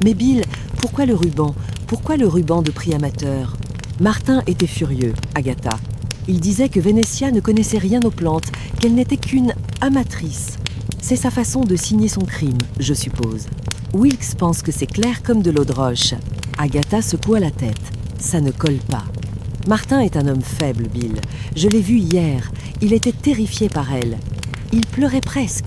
Speaker 1: Mais Bill, pourquoi le ruban ? Pourquoi le ruban de prix amateur ? Martin était furieux, Agatha. Il disait que Venetia ne connaissait rien aux plantes, qu'elle n'était qu'une amatrice. C'est sa façon de signer son crime, je suppose. Wilkes pense que c'est clair comme de l'eau de roche. Agatha secoua la tête. Ça ne colle pas. Martin est un homme faible, Bill. Je l'ai vu hier. Il était terrifié par elle. Il pleurait presque.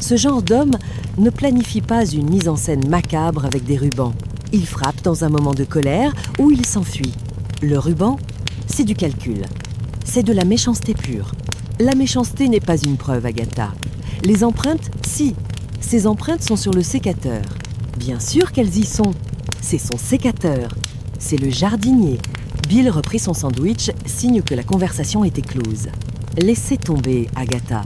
Speaker 1: Ce genre d'homme ne planifie pas une mise en scène macabre avec des rubans. Il frappe dans un moment de colère ou il s'enfuit. Le ruban, c'est du calcul. C'est de la méchanceté pure. La méchanceté n'est pas une preuve, Agatha. Les empreintes, si. Ces empreintes sont sur le sécateur. Bien sûr qu'elles y sont. C'est son sécateur. C'est le jardinier. Bill reprit son sandwich, signe que la conversation était close. Laissez tomber, Agatha.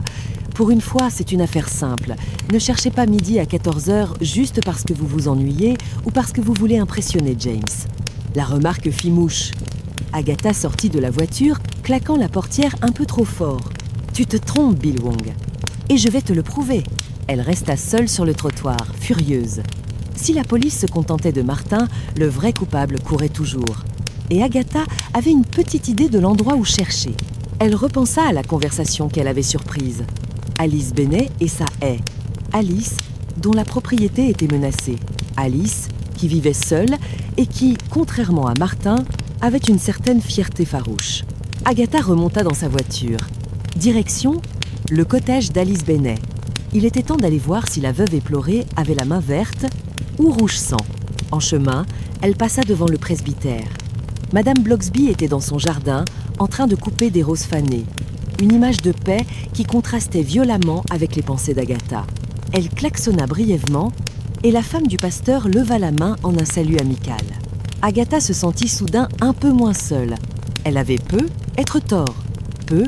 Speaker 1: Pour une fois, c'est une affaire simple. Ne cherchez pas midi à 14h juste parce que vous vous ennuyez ou parce que vous voulez impressionner James. La remarque fit mouche. Agatha sortit de la voiture, claquant la portière un peu trop fort. « Tu te trompes, Bill Wong. Et je vais te le prouver. » Elle resta seule sur le trottoir, furieuse. Si la police se contentait de Martin, le vrai coupable courait toujours. Et Agatha avait une petite idée de l'endroit où chercher. Elle repensa à la conversation qu'elle avait surprise. Alice Bennet et sa haie. Alice, dont la propriété était menacée. Alice, qui vivait seule et qui, contrairement à Martin, avait une certaine fierté farouche. Agatha remonta dans sa voiture. Direction, le cottage d'Alice Bennet. Il était temps d'aller voir si la veuve éplorée avait la main verte ou rouge sang. En chemin, elle passa devant le presbytère. Madame Bloxby était dans son jardin, en train de couper des roses fanées. Une image de paix qui contrastait violemment avec les pensées d'Agatha. Elle klaxonna brièvement et la femme du pasteur leva la main en un salut amical. Agatha se sentit soudain un peu moins seule. Elle avait peu être tort, peu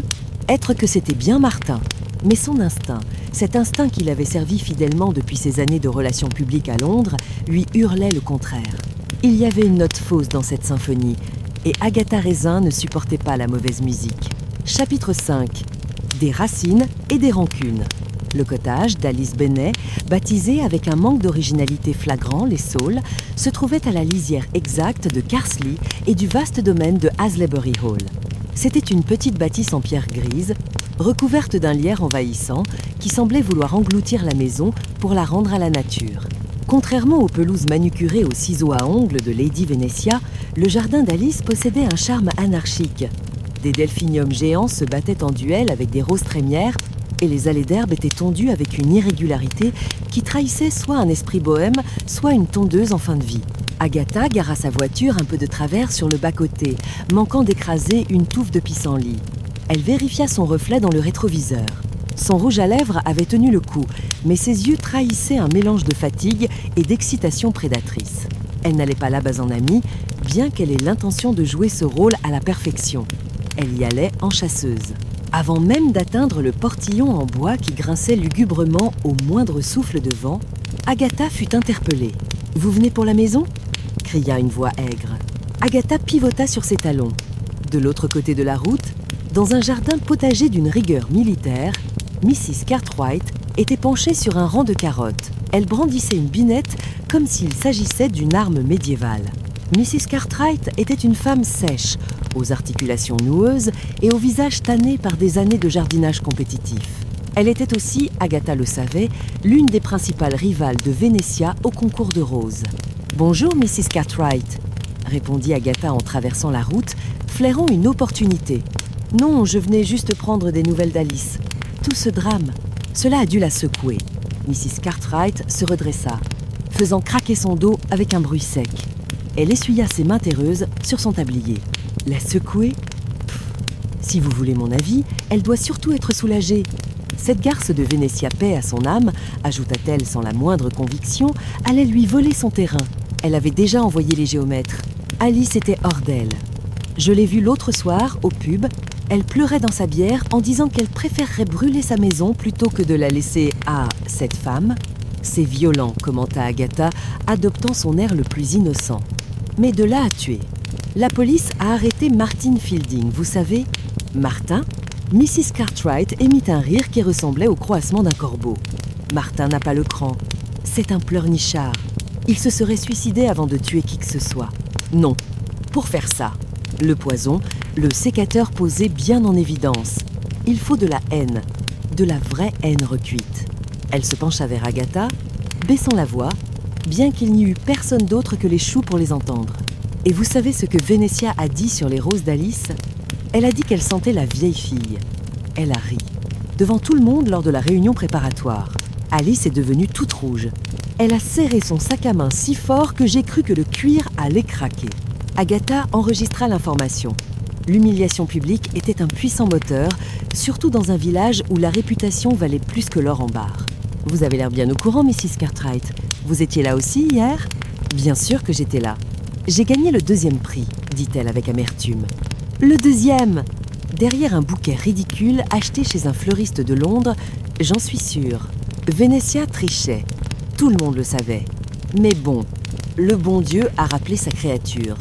Speaker 1: être que c'était bien Martin. Mais son instinct, cet instinct qui l'avait servi fidèlement depuis ses années de relations publiques à Londres, lui hurlait le contraire. Il y avait une note fausse dans cette symphonie, et Agatha Raisin ne supportait pas la mauvaise musique. Chapitre 5. Des racines et des rancunes. Le cottage d'Alice Bennet, baptisé avec un manque d'originalité flagrant, les Saules, se trouvait à la lisière exacte de Carsley et du vaste domaine de Haslebury Hall. C'était une petite bâtisse en pierre grise, recouverte d'un lierre envahissant qui semblait vouloir engloutir la maison pour la rendre à la nature. Contrairement aux pelouses manucurées aux ciseaux à ongles de Lady Venetia, le jardin d'Alice possédait un charme anarchique. Des delphiniums géants se battaient en duel avec des roses trémières et les allées d'herbe étaient tondues avec une irrégularité qui trahissait soit un esprit bohème, soit une tondeuse en fin de vie. Agatha gara sa voiture un peu de travers sur le bas-côté, manquant d'écraser une touffe de pissenlit. Elle vérifia son reflet dans le rétroviseur. Son rouge à lèvres avait tenu le coup, mais ses yeux trahissaient un mélange de fatigue et d'excitation prédatrice. Elle n'allait pas là-bas en amie, bien qu'elle ait l'intention de jouer ce rôle à la perfection. Elle y allait en chasseuse. Avant même d'atteindre le portillon en bois qui grinçait lugubrement au moindre souffle de vent, Agatha fut interpellée. « Vous venez pour la maison ?» cria une voix aigre. Agatha pivota sur ses talons. De l'autre côté de la route, dans un jardin potager d'une rigueur militaire, Mrs. Cartwright était penchée sur un rang de carottes. Elle brandissait une binette comme s'il s'agissait d'une arme médiévale. Mrs. Cartwright était une femme sèche, aux articulations noueuses et au visage tanné par des années de jardinage compétitif. Elle était aussi, Agatha le savait, l'une des principales rivales de Venetia au concours de roses. « Bonjour, Mrs. Cartwright », répondit Agatha en traversant la route, flairant une opportunité. « Non, je venais juste prendre des nouvelles d'Alice. Tout ce drame, cela a dû la secouer. » Mrs. Cartwright se redressa, faisant craquer son dos avec un bruit sec. Elle essuya ses mains terreuses sur son tablier. La secouer ? Si vous voulez mon avis, elle doit surtout être soulagée. Cette garce de Venetia paix à son âme, ajouta-t-elle sans la moindre conviction, allait lui voler son terrain. Elle avait déjà envoyé les géomètres. Alice était hors d'elle. Je l'ai vue l'autre soir, au pub. Elle pleurait dans sa bière en disant qu'elle préférerait brûler sa maison plutôt que de la laisser à cette femme. C'est violent, commenta Agatha, adoptant son air le plus innocent. Mais de là à tuer. La police a arrêté Martin Fielding, vous savez. Martin ? Mrs. Cartwright émit un rire qui ressemblait au croassement d'un corbeau. Martin n'a pas le cran. C'est un pleurnichard. Il se serait suicidé avant de tuer qui que ce soit. Non. Pour faire ça, le poison, le sécateur posé bien en évidence. Il faut de la haine, de la vraie haine recuite. Elle se pencha vers Agatha, baissant la voix, bien qu'il n'y eût personne d'autre que les choux pour les entendre. « Et vous savez ce que Venetia a dit sur les roses d'Alice ? Elle a dit qu'elle sentait la vieille fille. Elle a ri, devant tout le monde lors de la réunion préparatoire. Alice est devenue toute rouge. Elle a serré son sac à main si fort que j'ai cru que le cuir allait craquer. » Agatha enregistra l'information. L'humiliation publique était un puissant moteur, surtout dans un village où la réputation valait plus que l'or en barre. « Vous avez l'air bien au courant, Mrs. Cartwright. Vous étiez là aussi hier ?» Bien sûr que j'étais là. J'ai gagné le 2e prix, dit-elle avec amertume. Le 2e! Derrière un bouquet ridicule acheté chez un fleuriste de Londres, j'en suis sûre. Vénétia trichait. Tout le monde le savait. Mais bon, le bon Dieu a rappelé sa créature.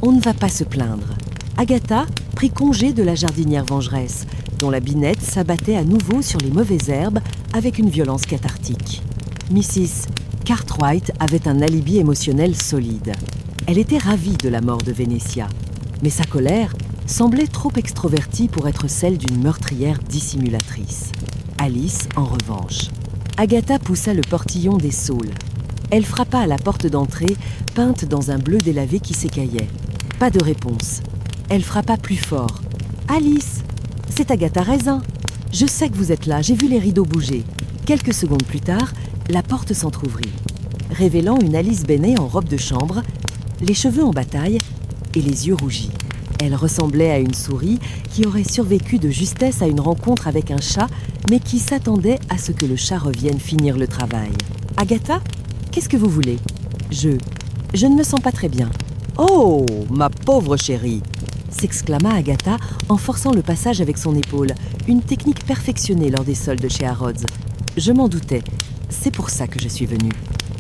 Speaker 1: On ne va pas se plaindre. Agatha prit congé de la jardinière vengeresse, dont la binette s'abattait à nouveau sur les mauvaises herbes avec une violence cathartique. Mrs. Cartwright avait un alibi émotionnel solide. Elle était ravie de la mort de Vénétia, mais sa colère semblait trop extrovertie pour être celle d'une meurtrière dissimulatrice. Alice, en revanche. Agatha poussa le portillon des saules. Elle frappa à la porte d'entrée, peinte dans un bleu délavé qui s'écaillait. Pas de réponse. Elle frappa plus fort. « Alice, c'est Agatha Raisin. Je sais que vous êtes là, j'ai vu les rideaux bouger. » Quelques secondes plus tard, la porte s'entr'ouvrit, révélant une Alice Bennet en robe de chambre, les cheveux en bataille et les yeux rougis. Elle ressemblait à une souris qui aurait survécu de justesse à une rencontre avec un chat, mais qui s'attendait à ce que le chat revienne finir le travail. « Agatha, qu'est-ce que vous voulez ? » Je ne me sens pas très bien. »« Oh, ma pauvre chérie !» s'exclama Agatha en forçant le passage avec son épaule, une technique perfectionnée lors des soldes chez Harrods. « Je m'en doutais. C'est pour ça que je suis venue.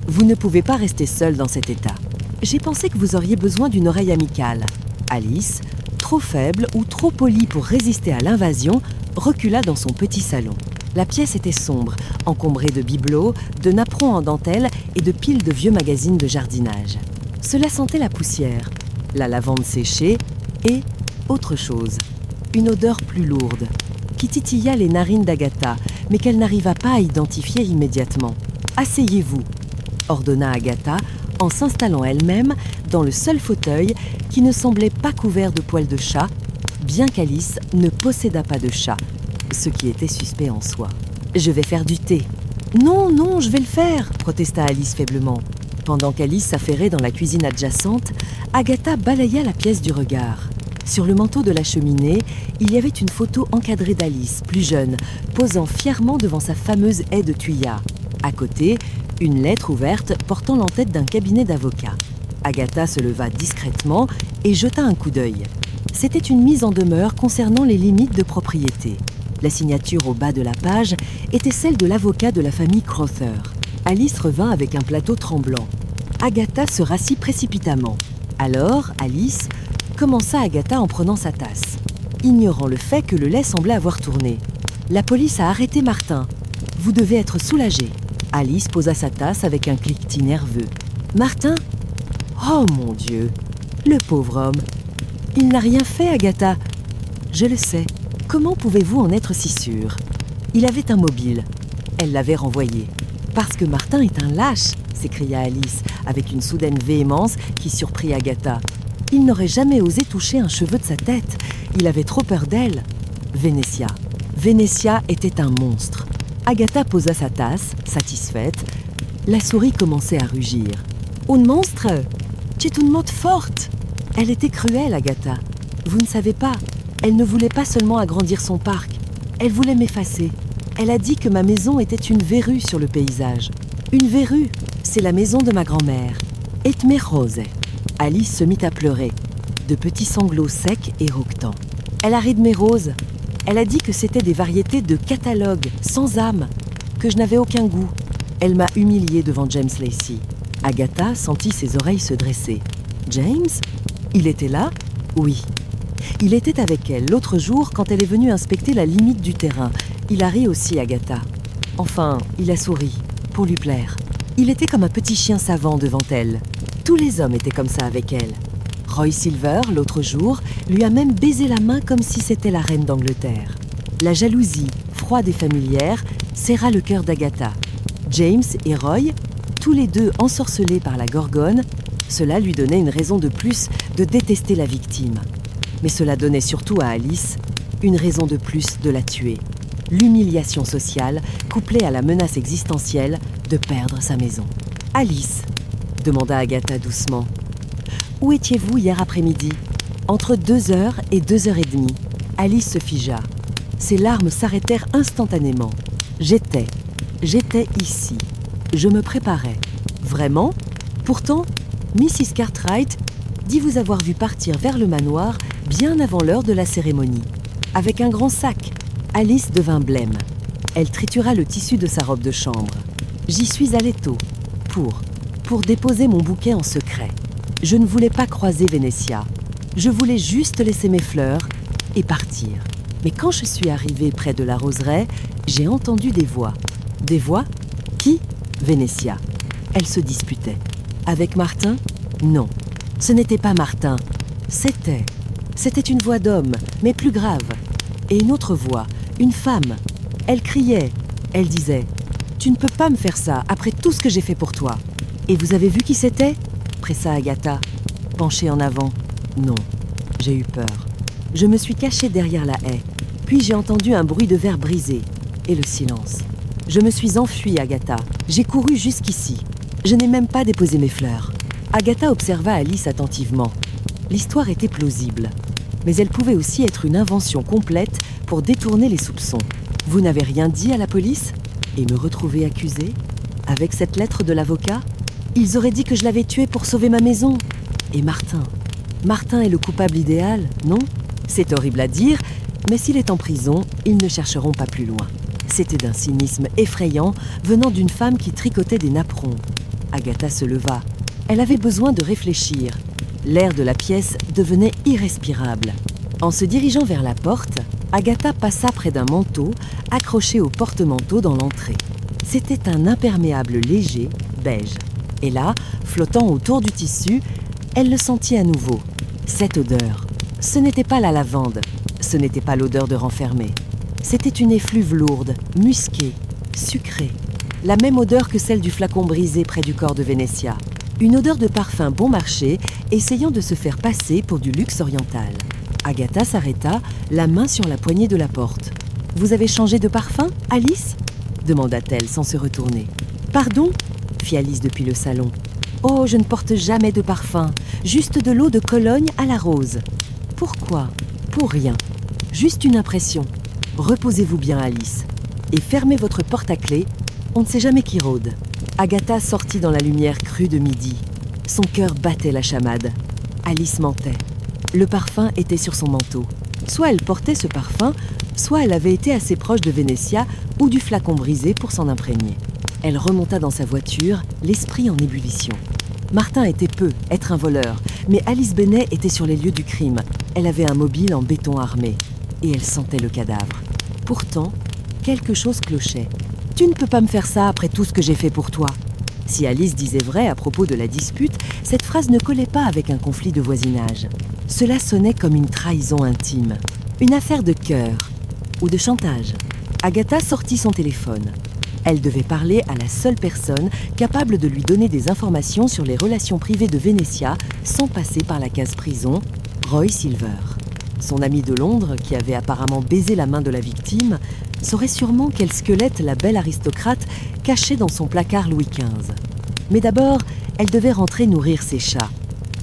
Speaker 1: Vous ne pouvez pas rester seule dans cet état. J'ai pensé que vous auriez besoin d'une oreille amicale. » Alice, trop faible ou trop polie pour résister à l'invasion, recula dans son petit salon. La pièce était sombre, encombrée de bibelots, de napperons en dentelle et de piles de vieux magazines de jardinage. Cela sentait la poussière, la lavande séchée et autre chose, une odeur plus lourde, qui titilla les narines d'Agatha, mais qu'elle n'arriva pas à identifier immédiatement. « Asseyez-vous », ordonna Agatha, en s'installant elle-même dans le seul fauteuil qui ne semblait pas couvert de poils de chat, bien qu'Alice ne possédât pas de chat, ce qui était suspect en soi. « Je vais faire du thé. »« Non, non, je vais le faire !» protesta Alice faiblement. Pendant qu'Alice s'affairait dans la cuisine adjacente, Agatha balaya la pièce du regard. Sur le manteau de la cheminée, il y avait une photo encadrée d'Alice, plus jeune, posant fièrement devant sa fameuse haie de thuya. À côté, une lettre ouverte portant l'entête d'un cabinet d'avocats. Agatha se leva discrètement et jeta un coup d'œil. C'était une mise en demeure concernant les limites de propriété. La signature au bas de la page était celle de l'avocat de la famille Crowther. Alice revint avec un plateau tremblant. Agatha se rassit précipitamment. Alors, Alice commença Agatha en prenant sa tasse, ignorant le fait que le lait semblait avoir tourné. « La police a arrêté Martin. Vous devez être soulagée. » Alice posa sa tasse avec un cliquetis nerveux. « Martin ? Oh mon Dieu ! Le pauvre homme. Il n'a rien fait, Agatha. Je le sais. Comment pouvez-vous en être si sûre ? Il avait un mobile. Elle l'avait renvoyé. Parce que Martin est un lâche, s'écria Alice, avec une soudaine véhémence qui surprit Agatha. Il n'aurait jamais osé toucher un cheveu de sa tête. Il avait trop peur d'elle. Vénétia. Vénétia était un monstre. Agatha posa sa tasse, satisfaite. La souris commençait à rugir. « Un monstre ? Tu es une motte forte !» Elle était cruelle, Agatha. Vous ne savez pas, elle ne voulait pas seulement agrandir son parc. Elle voulait m'effacer. Elle a dit que ma maison était une verrue sur le paysage. Une verrue, c'est la maison de ma grand-mère. Et me rose. Alice se mit à pleurer, de petits sanglots secs et roctants. Elle a ri de mes roses. Elle a dit que c'était des variétés de catalogue, sans âme, que je n'avais aucun goût. Elle m'a humiliée devant James Lacey. Agatha sentit ses oreilles se dresser. James ? Il était là ? Oui. Il était avec elle l'autre jour quand elle est venue inspecter la limite du terrain. Il a ri aussi, Agatha. Enfin, il a souri, pour lui plaire. Il était comme un petit chien savant devant elle. Tous les hommes étaient comme ça avec elle. Roy Silver, l'autre jour, lui a même baisé la main comme si c'était la reine d'Angleterre. La jalousie, froide et familière, serra le cœur d'Agatha. James et Roy, tous les deux ensorcelés par la gorgone, cela lui donnait une raison de plus de détester la victime. Mais cela donnait surtout à Alice une raison de plus de la tuer. L'humiliation sociale couplée à la menace existentielle de perdre sa maison. « Alice !» demanda Agatha doucement. « Où étiez-vous hier après-midi » Entre 2h et 2h30. Alice se figea. Ses larmes s'arrêtèrent instantanément. J'étais ici. Je me préparais. Vraiment ? Pourtant, Mrs. Cartwright dit vous avoir vu partir vers le manoir bien avant l'heure de la cérémonie. Avec un grand sac, Alice devint blême. Elle tritura le tissu de sa robe de chambre. J'y suis allée tôt, pour déposer mon bouquet en secret. Je ne voulais pas croiser Vénétia. Je voulais juste laisser mes fleurs et partir. Mais quand je suis arrivée près de la roseraie, j'ai entendu des voix. Des voix? Qui? Vénétia. Elle se disputait. Avec Martin? Non, ce n'était pas Martin. C'était une voix d'homme, mais plus grave. Et une autre voix, une femme. Elle criait, elle disait « Tu ne peux pas me faire ça après tout ce que j'ai fait pour toi. » Et vous avez vu qui c'était? Pressa Agatha, penchée en avant. Non, j'ai eu peur. Je me suis cachée derrière la haie. Puis j'ai entendu un bruit de verre brisé. Et le silence. Je me suis enfuie, Agatha. J'ai couru jusqu'ici. Je n'ai même pas déposé mes fleurs. Agatha observa Alice attentivement. L'histoire était plausible. Mais elle pouvait aussi être une invention complète pour détourner les soupçons. Vous n'avez rien dit à la police? Et me retrouver accusée? Avec cette lettre de l'avocat? Ils auraient dit que je l'avais tué pour sauver ma maison. Et Martin? Martin est le coupable idéal, non? C'est horrible à dire, mais s'il est en prison, ils ne chercheront pas plus loin. C'était d'un cynisme effrayant venant d'une femme qui tricotait des napperons. Agatha se leva. Elle avait besoin de réfléchir. L'air de la pièce devenait irrespirable. En se dirigeant vers la porte, Agatha passa près d'un manteau accroché au porte-manteau dans l'entrée. C'était un imperméable léger, beige. Et là, flottant autour du tissu, elle le sentit à nouveau. Cette odeur. Ce n'était pas la lavande. Ce n'était pas l'odeur de renfermé. C'était une effluve lourde, musquée, sucrée. La même odeur que celle du flacon brisé près du corps de Vénétia. Une odeur de parfum bon marché, essayant de se faire passer pour du luxe oriental. Agatha s'arrêta, la main sur la poignée de la porte. « Vous avez changé de parfum, Alice ?» demanda-t-elle sans se retourner. « Pardon ?» fit Alice depuis le salon. « Oh, je ne porte jamais de parfum, juste de l'eau de Cologne à la rose. »« Pourquoi ?»« Pour rien. Juste une impression. Reposez-vous bien, Alice. Et fermez votre porte à clé, on ne sait jamais qui rôde. » Agatha sortit dans la lumière crue de midi. Son cœur battait la chamade. Alice mentait. Le parfum était sur son manteau. Soit elle portait ce parfum, soit elle avait été assez proche de Vénétia ou du flacon brisé pour s'en imprégner. Elle remonta dans sa voiture, l'esprit en ébullition. Martin était peu, être un voleur, mais Alice Bennet était sur les lieux du crime. Elle avait un mobile en béton armé. Et elle sentait le cadavre. Pourtant, quelque chose clochait. « Tu ne peux pas me faire ça après tout ce que j'ai fait pour toi. » Si Alice disait vrai à propos de la dispute, cette phrase ne collait pas avec un conflit de voisinage. Cela sonnait comme une trahison intime, une affaire de cœur ou de chantage. Agatha sortit son téléphone. Elle devait parler à la seule personne capable de lui donner des informations sur les relations privées de Vénétia sans passer par la case prison, Roy Silver. Son ami de Londres, qui avait apparemment baisé la main de la victime, saurait sûrement quel squelette la belle aristocrate cachait dans son placard Louis XV. Mais d'abord, elle devait rentrer nourrir ses chats.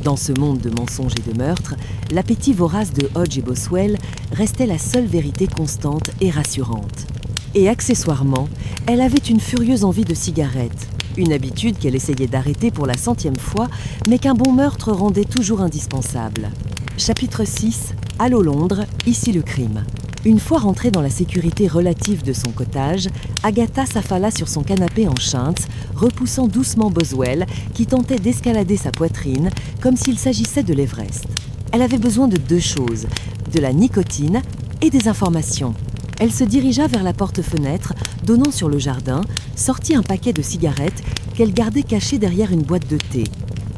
Speaker 1: Dans ce monde de mensonges et de meurtres, l'appétit vorace de Hodge et Boswell restait la seule vérité constante et rassurante. Et accessoirement, elle avait une furieuse envie de cigarette, une habitude qu'elle essayait d'arrêter pour la 100e fois, mais qu'un bon meurtre rendait toujours indispensable. Chapitre 6. Allô Londres, ici le crime. Une fois rentrée dans la sécurité relative de son cottage, Agatha s'affala sur son canapé en chintz, repoussant doucement Boswell, qui tentait d'escalader sa poitrine comme s'il s'agissait de l'Everest. Elle avait besoin de 2 choses, de la nicotine et des informations. Elle se dirigea vers la porte-fenêtre, donnant sur le jardin, sortit un paquet de cigarettes qu'elle gardait caché derrière une boîte de thé.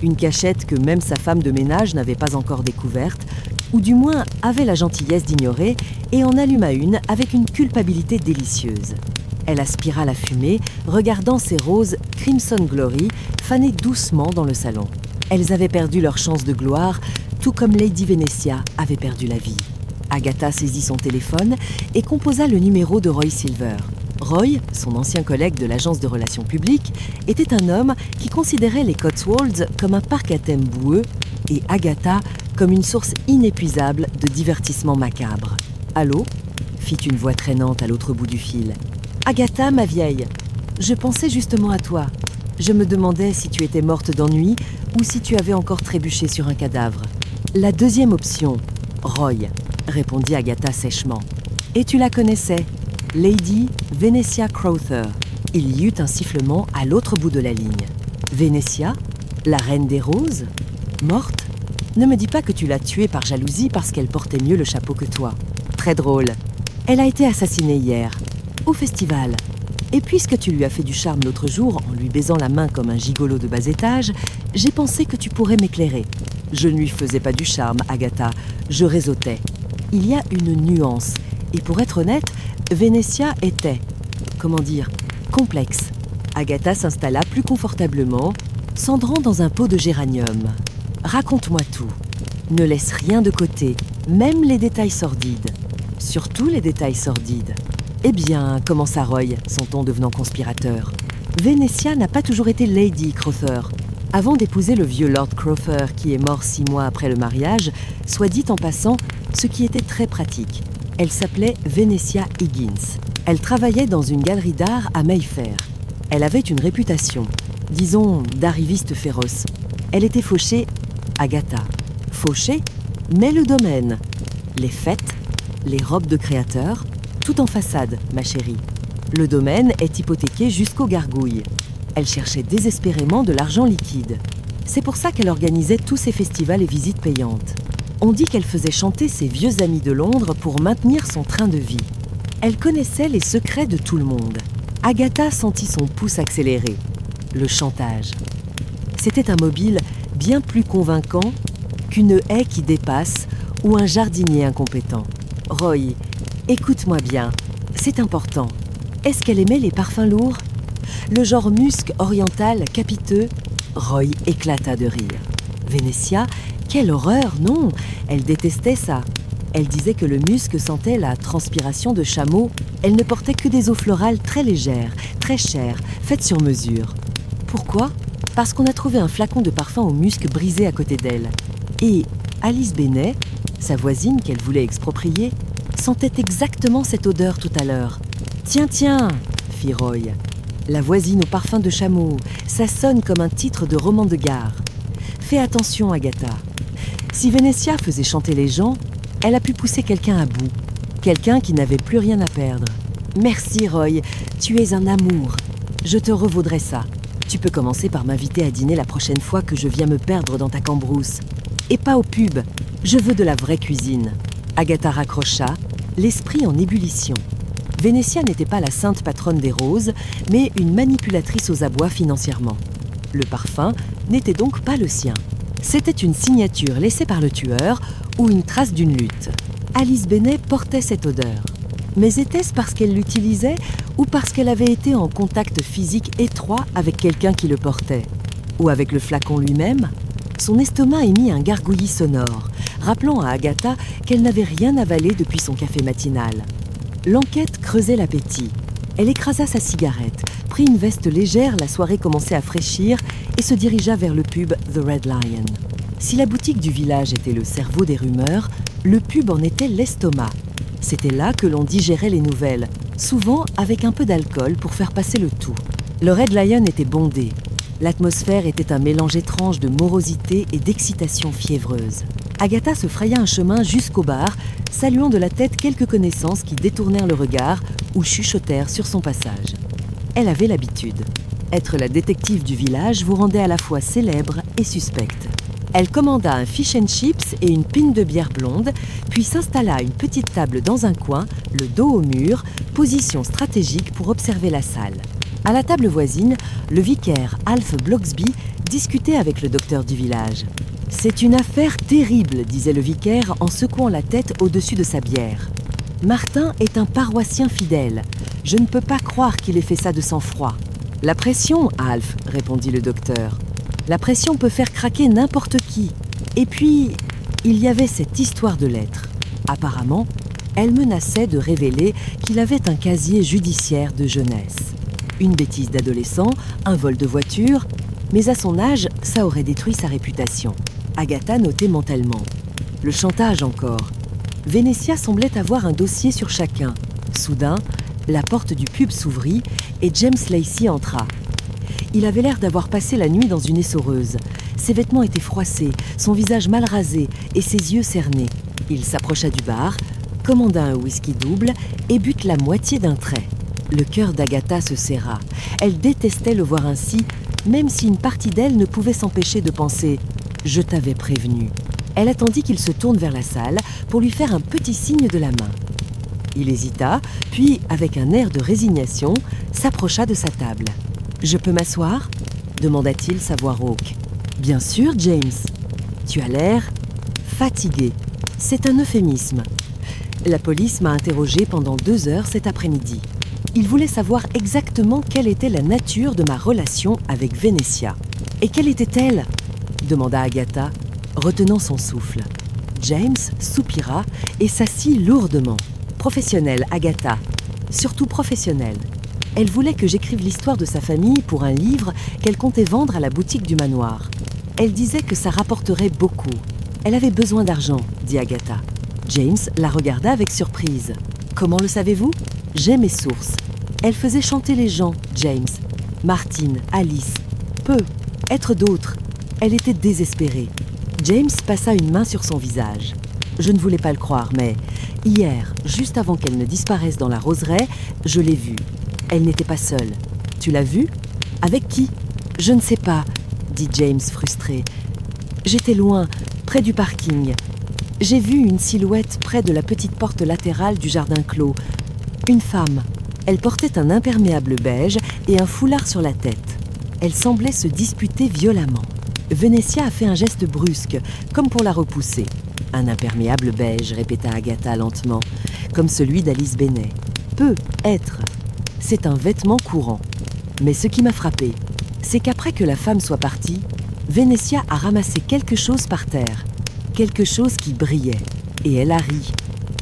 Speaker 1: Une cachette que même sa femme de ménage n'avait pas encore découverte, ou du moins avait la gentillesse d'ignorer, et en alluma une avec une culpabilité délicieuse. Elle aspira la fumée, regardant ses roses Crimson Glory faner doucement dans le salon. Elles avaient perdu leur chance de gloire, tout comme Lady Vénétia avait perdu la vie. Agatha saisit son téléphone et composa le numéro de Roy Silver. Roy, son ancien collègue de l'agence de relations publiques, était un homme qui considérait les Cotswolds comme un parc à thème boueux et Agatha comme une source inépuisable de divertissements macabres. « Allô ?» fit une voix traînante à l'autre bout du fil. « Agatha, ma vieille, je pensais justement à toi. Je me demandais si tu étais morte d'ennui ou si tu avais encore trébuché sur un cadavre. La deuxième option, Roy, répondit Agatha sèchement. Et tu la connaissais, Lady Venetia Crowther. Il y eut un sifflement à l'autre bout de la ligne. Venetia, la reine des roses, morte? Ne me dis pas que tu l'as tuée par jalousie parce qu'elle portait mieux le chapeau que toi. Très drôle. Elle a été assassinée hier, au festival. Et puisque tu lui as fait du charme l'autre jour en lui baisant la main comme un gigolo de bas étage, j'ai pensé que tu pourrais m'éclairer. Je ne lui faisais pas du charme, Agatha, je réseautais. Il y a une nuance, et pour être honnête, Venetia était, comment dire, complexe. Agatha s'installa plus confortablement, s'endrant dans un pot de géranium. Raconte-moi tout. Ne laisse rien de côté, même les détails sordides. Surtout les détails sordides. Eh bien, commença Roy, son ton devenant conspirateur. Venetia n'a pas toujours été Lady Crowther. Avant d'épouser le vieux Lord Crowther qui est mort 6 mois après le mariage, soit dit en passant, ce qui était très pratique. Elle s'appelait Venetia Higgins. Elle travaillait dans une galerie d'art à Mayfair. Elle avait une réputation, disons, d'arriviste féroce. Elle était fauchée, Agatha. Fauchée, mais le domaine. Les fêtes, les robes de créateurs, tout en façade, ma chérie. Le domaine est hypothéqué jusqu'aux gargouilles. Elle cherchait désespérément de l'argent liquide. C'est pour ça qu'elle organisait tous ses festivals et visites payantes. On dit qu'elle faisait chanter ses vieux amis de Londres pour maintenir son train de vie. Elle connaissait les secrets de tout le monde. Agatha sentit son pouce accélérer. Le chantage. C'était un mobile bien plus convaincant qu'une haie qui dépasse ou un jardinier incompétent. Roy, écoute-moi bien, c'est important. Est-ce qu'elle aimait les parfums lourds? Le genre musc oriental capiteux? Roy éclata de rire. Venetia, quelle horreur, non! Elle détestait ça. Elle disait que le musc sentait la transpiration de chameau. Elle ne portait que des eaux florales très légères, très chères, faites sur mesure. Pourquoi? Parce qu'on a trouvé un flacon de parfum au musc brisé à côté d'elle. Et Alice Bennet, sa voisine qu'elle voulait exproprier, sentait exactement cette odeur tout à l'heure. « Tiens, tiens !» fit Roy. « La voisine au parfum de chameau, ça sonne comme un titre de roman de gare. Fais attention, Agatha. Si Venetia faisait chanter les gens, elle a pu pousser quelqu'un à bout. Quelqu'un qui n'avait plus rien à perdre. Merci, Roy, tu es un amour. Je te revaudrai ça. Tu peux commencer par m'inviter à dîner la prochaine fois que je viens me perdre dans ta cambrousse. Et pas au pub, je veux de la vraie cuisine. » Agatha raccrocha, l'esprit en ébullition. Venetia n'était pas la sainte patronne des roses, mais une manipulatrice aux abois financièrement. Le parfum n'était donc pas le sien. C'était une signature laissée par le tueur ou une trace d'une lutte. Alice Bennet portait cette odeur. Mais était-ce parce qu'elle l'utilisait ou parce qu'elle avait été en contact physique étroit avec quelqu'un qui le portait? Ou avec le flacon lui-même? Son estomac émit un gargouillis sonore, rappelant à Agatha qu'elle n'avait rien avalé depuis son café matinal. L'enquête creusait l'appétit. Elle écrasa sa cigarette, prit une veste légère, la soirée commençait à fraîchir, et se dirigea vers le pub The Red Lion. Si la boutique du village était le cerveau des rumeurs, le pub en était l'estomac. C'était là que l'on digérait les nouvelles, souvent avec un peu d'alcool pour faire passer le tout. Le Red Lion était bondé. L'atmosphère était un mélange étrange de morosité et d'excitation fiévreuse. Agatha se fraya un chemin jusqu'au bar, saluant de la tête quelques connaissances qui détournèrent le regard ou chuchotèrent sur son passage. Elle avait l'habitude. Être la détective du village vous rendait à la fois célèbre et suspecte. Elle commanda un fish and chips et une pinte de bière blonde, puis s'installa à une petite table dans un coin, le dos au mur, position stratégique pour observer la salle. À la table voisine, le vicaire Alf Bloxby discutait avec le docteur du village. « C'est une affaire terrible, disait le vicaire en secouant la tête au-dessus de sa bière. Martin est un paroissien fidèle. Je ne peux pas croire qu'il ait fait ça de sang-froid. La pression, Alf, répondit le docteur. La pression peut faire craquer n'importe qui. Et puis, il y avait cette histoire de lettres. Apparemment, elle menaçait de révéler qu'il avait un casier judiciaire de jeunesse. Une bêtise d'adolescent, un vol de voiture, mais à son âge, ça aurait détruit sa réputation. Agatha notait mentalement. Le chantage encore. Venetia semblait avoir un dossier sur chacun. Soudain, la porte du pub s'ouvrit et James Lacey entra. Il avait l'air d'avoir passé la nuit dans une essoreuse. Ses vêtements étaient froissés, son visage mal rasé et ses yeux cernés. Il s'approcha du bar, commanda un whisky double et but la moitié d'un trait. Le cœur d'Agatha se serra. Elle détestait le voir ainsi, même si une partie d'elle ne pouvait s'empêcher de penser « Je t'avais prévenu ». Elle attendit qu'il se tourne vers la salle pour lui faire un petit signe de la main. Il hésita, puis, avec un air de résignation, s'approcha de sa table. « Je peux m'asseoir » demanda-t-il sa voix rauque. « Bien sûr, James. Tu as l'air fatigué. C'est un euphémisme. La police m'a interrogé pendant 2 heures cet après-midi. Il voulait savoir exactement quelle était la nature de ma relation avec Vénétia. Et quelle était-elle ? Demanda Agatha, retenant son souffle. James soupira et s'assit lourdement. Professionnelle, Agatha. Surtout professionnelle. Elle voulait que j'écrive l'histoire de sa famille pour un livre qu'elle comptait vendre à la boutique du manoir. Elle disait que ça rapporterait beaucoup. Elle avait besoin d'argent, dit Agatha. James la regarda avec surprise. Comment le savez-vous ? J'ai mes sources. Elle faisait chanter les gens, James. Martine, Alice. Peu, être d'autres. Elle était désespérée. James passa une main sur son visage. Je ne voulais pas le croire, mais hier, juste avant qu'elle ne disparaisse dans la roseraie, je l'ai vue. Elle n'était pas seule. Tu l'as vue ? Avec qui ? Je ne sais pas, dit James frustré. J'étais loin, près du parking. J'ai vu une silhouette près de la petite porte latérale du jardin clos. Une femme. Elle portait un imperméable beige et un foulard sur la tête. Elle semblait se disputer violemment. Vénétia a fait un geste brusque, comme pour la repousser. Un imperméable beige, répéta Agatha lentement, comme celui d'Alice Bennet. Peut être. C'est un vêtement courant. Mais ce qui m'a frappé, c'est qu'après que la femme soit partie, Vénétia a ramassé quelque chose par terre. Quelque chose qui brillait. Et elle a ri.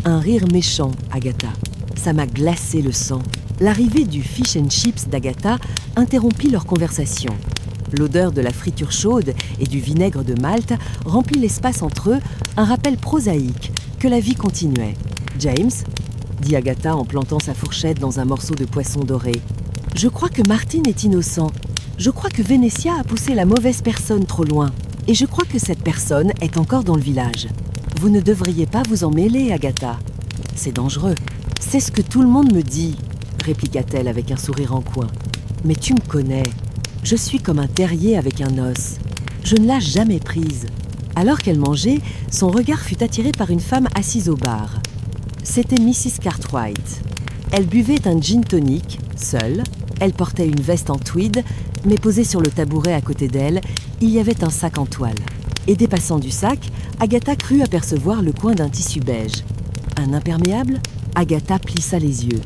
Speaker 1: Un rire méchant, Agatha. Ça m'a glacé le sang. L'arrivée du fish and chips d'Agatha interrompit leur conversation. L'odeur de la friture chaude et du vinaigre de Malte remplit l'espace entre eux, un rappel prosaïque que la vie continuait. « James ?» dit Agatha en plantant sa fourchette dans un morceau de poisson doré. « Je crois que Martin est innocent. Je crois que Vénétia a poussé la mauvaise personne trop loin. Et je crois que cette personne est encore dans le village. Vous ne devriez pas vous en mêler, Agatha. C'est dangereux. » « C'est ce que tout le monde me dit, » répliqua-t-elle avec un sourire en coin. « Mais tu me connais. Je suis comme un terrier avec un os. Je ne lâche jamais prise. » Alors qu'elle mangeait, son regard fut attiré par une femme assise au bar. C'était Mrs. Cartwright. Elle buvait un gin tonic, seule. Elle portait une veste en tweed, mais posée sur le tabouret à côté d'elle, il y avait un sac en toile. Et dépassant du sac, Agatha crut apercevoir le coin d'un tissu beige. Un imperméable ? Agatha plissa les yeux.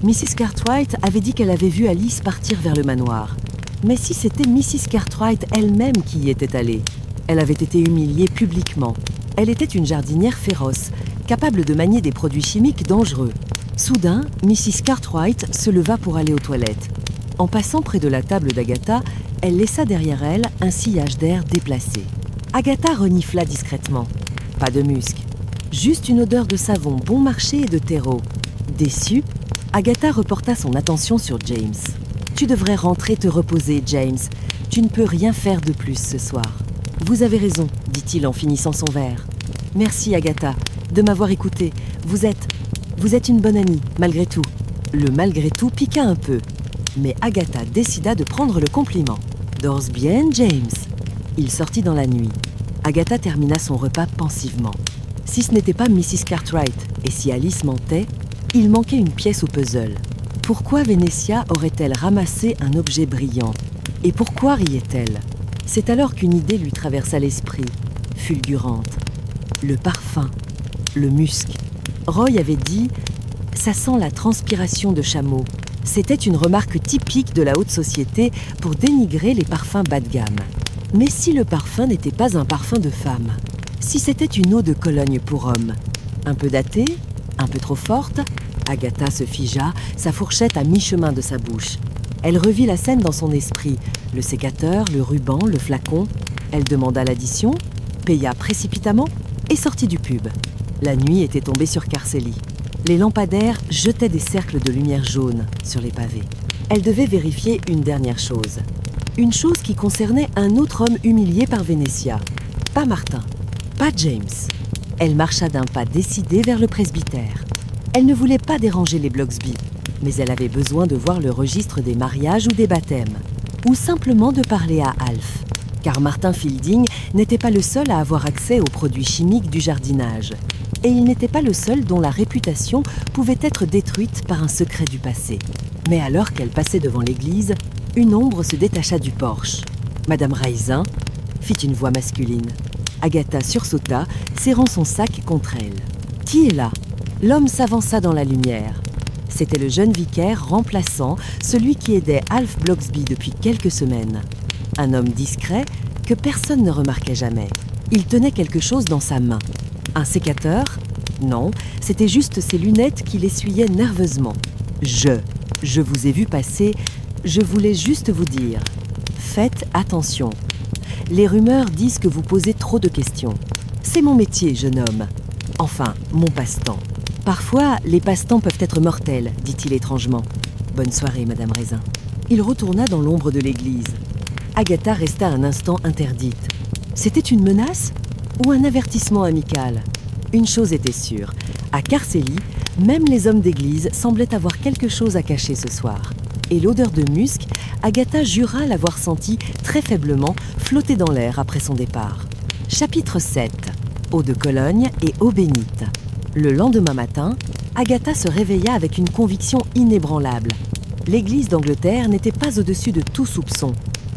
Speaker 1: Mrs. Cartwright avait dit qu'elle avait vu Alice partir vers le manoir. Mais si c'était Mrs. Cartwright elle-même qui y était allée ? Elle avait été humiliée publiquement. Elle était une jardinière féroce, capable de manier des produits chimiques dangereux. Soudain, Mrs. Cartwright se leva pour aller aux toilettes. En passant près de la table d'Agatha, elle laissa derrière elle un sillage d'air déplacé. Agatha renifla discrètement. Pas de musc. Juste une odeur de savon bon marché et de terreau. Déçue, Agatha reporta son attention sur James. « Tu devrais rentrer te reposer, James. Tu ne peux rien faire de plus ce soir. »« Vous avez raison, » dit-il en finissant son verre. « Merci, Agatha, de m'avoir écoutée. Vous êtes une bonne amie, malgré tout. » Le malgré tout piqua un peu. Mais Agatha décida de prendre le compliment. « Dors bien, James ?» Il sortit dans la nuit. Agatha termina son repas pensivement. Si ce n'était pas Mrs. Cartwright, et si Alice mentait, il manquait une pièce au puzzle. Pourquoi Vénétia aurait-elle ramassé un objet brillant ? Et pourquoi riait-elle ? C'est alors qu'une idée lui traversa l'esprit, fulgurante. Le parfum, le musc. Roy avait dit « ça sent la transpiration de chameau ». C'était une remarque typique de la haute société pour dénigrer les parfums bas de gamme. Mais si le parfum n'était pas un parfum de femme ? Si c'était une eau de Cologne pour homme, un peu datée, un peu trop forte, Agatha se figea, sa fourchette à mi-chemin de sa bouche. Elle revit la scène dans son esprit, le sécateur, le ruban, le flacon. Elle demanda l'addition, paya précipitamment et sortit du pub. La nuit était tombée sur Carceli. Les lampadaires jetaient des cercles de lumière jaune sur les pavés. Elle devait vérifier une dernière chose. Une chose qui concernait un autre homme humilié par Vénétia. Pas Martin, pas James. Elle marcha d'un pas décidé vers le presbytère. Elle ne voulait pas déranger les Blocksby, mais elle avait besoin de voir le registre des mariages ou des baptêmes, ou simplement de parler à Alf, car Martin Fielding n'était pas le seul à avoir accès aux produits chimiques du jardinage, et il n'était pas le seul dont la réputation pouvait être détruite par un secret du passé. Mais alors qu'elle passait devant l'église, une ombre se détacha du porche. Madame Raisin fit une voix masculine. Agatha sursauta, serrant son sac contre elle. « Qui est là ?» L'homme s'avança dans la lumière. C'était le jeune vicaire remplaçant, celui qui aidait Alf Blocksby depuis quelques semaines. Un homme discret que personne ne remarquait jamais. Il tenait quelque chose dans sa main. Un sécateur ? Non, c'était juste ses lunettes qu'il essuyait nerveusement. Je vous ai vu passer, je voulais juste vous dire. Faites attention. Les rumeurs disent que vous posez trop de questions. C'est mon métier, jeune homme. Enfin, mon passe-temps. Parfois, les passe-temps peuvent être mortels, dit-il étrangement. Bonne soirée, Madame Raisin. Il retourna dans l'ombre de l'église. Agatha resta un instant interdite. C'était une menace ou un avertissement amical ? Une chose était sûre, à Carcélie, même les hommes d'église semblaient avoir quelque chose à cacher ce soir. Et l'odeur de musc, Agatha jura l'avoir sentie très faiblement flotter dans l'air après son départ. Chapitre 7. Eau de Cologne et eau bénite. Le lendemain matin, Agatha se réveilla avec une conviction inébranlable. L'Église d'Angleterre n'était pas au-dessus de tout soupçon,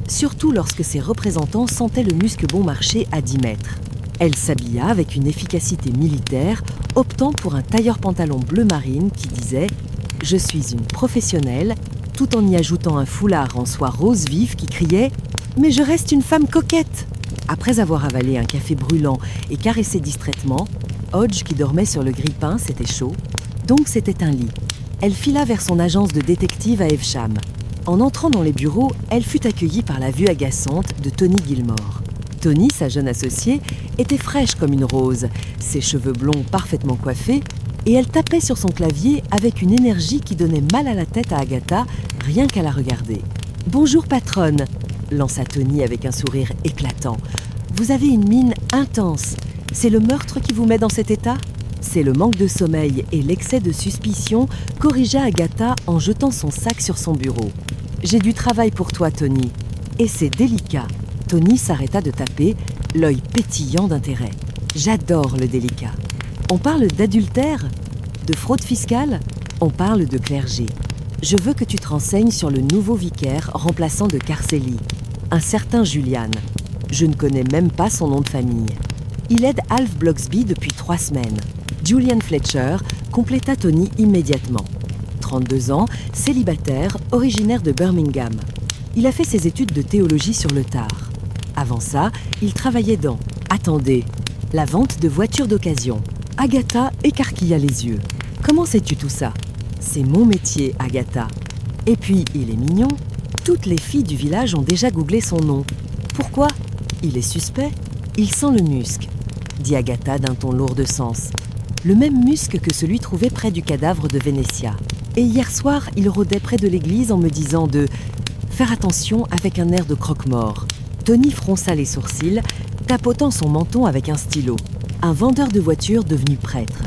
Speaker 1: surtout lorsque ses représentants sentaient le musc bon marché à 10 mètres. Elle s'habilla avec une efficacité militaire, optant pour un tailleur-pantalon bleu marine qui disait « Je suis une professionnelle », tout en y ajoutant un foulard en soie rose vif qui criait « Mais je reste une femme coquette !» Après avoir avalé un café brûlant et caressé distraitement, Hodge, qui dormait sur le grille-pain, c'était chaud, donc c'était un lit. Elle fila vers son agence de détective à Evesham. En entrant dans les bureaux, elle fut accueillie par la vue agaçante de Tony Gilmore. Tony, sa jeune associée, était fraîche comme une rose, ses cheveux blonds parfaitement coiffés, et elle tapait sur son clavier avec une énergie qui donnait mal à la tête à Agatha, rien qu'à la regarder. « Bonjour patronne !» lança Tony avec un sourire éclatant. « Vous avez une mine intense. C'est le meurtre qui vous met dans cet état ?» C'est le manque de sommeil et l'excès de suspicion, corrigea Agatha en jetant son sac sur son bureau. « J'ai du travail pour toi, Tony. Et c'est délicat. » Tony s'arrêta de taper, l'œil pétillant d'intérêt. « J'adore le délicat. On parle d'adultère, de fraude fiscale, on parle de clergé. Je veux que tu te renseignes sur le nouveau vicaire remplaçant de Carcélie, un certain Julian. Je ne connais même pas son nom de famille. Il aide Alf Blocksby depuis 3 semaines. Julian Fletcher compléta Tony immédiatement. 32 ans, célibataire, originaire de Birmingham. Il a fait ses études de théologie sur le tard. Avant ça, il travaillait dans, attendez, la vente de voitures d'occasion. Agatha écarquilla les yeux. Comment sais-tu tout ça ? C'est mon métier, Agatha. Et puis, il est mignon. Toutes les filles du village ont déjà googlé son nom. Pourquoi ? Il est suspect. Il sent le musc, dit Agatha d'un ton lourd de sens. Le même musc que celui trouvé près du cadavre de Vénétia. Et hier soir, il rôdait près de l'église en me disant de faire attention avec un air de croque-mort. Tony fronça les sourcils, tapotant son menton avec un stylo. Un vendeur de voitures devenu prêtre.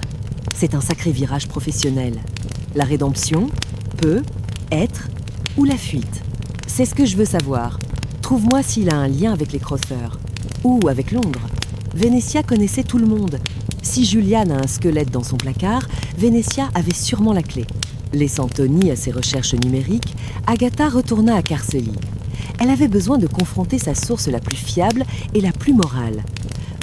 Speaker 1: C'est un sacré virage professionnel. La rédemption, peut, être, ou la fuite. C'est ce que je veux savoir. Trouve-moi s'il a un lien avec les Crosseurs. Ou avec Londres. Vénétia connaissait tout le monde. Si Julian a un squelette dans son placard, Vénétia avait sûrement la clé. Laissant Tony à ses recherches numériques, Agatha retourna à Carcélie. Elle avait besoin de confronter sa source la plus fiable et la plus morale,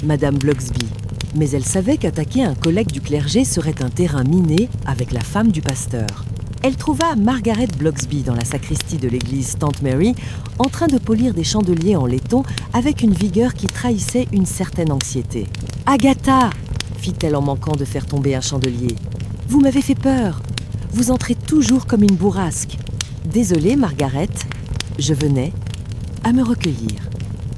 Speaker 1: Madame Blocksby. Mais elle savait qu'attaquer un collègue du clergé serait un terrain miné avec la femme du pasteur. Elle trouva Margaret Blocksby dans la sacristie de l'église Tante Mary, en train de polir des chandeliers en laiton avec une vigueur qui trahissait une certaine anxiété. « Agatha !» fit-elle en manquant de faire tomber un chandelier. « Vous m'avez fait peur. Vous entrez toujours comme une bourrasque. Désolée, Margaret, je venais à me recueillir. »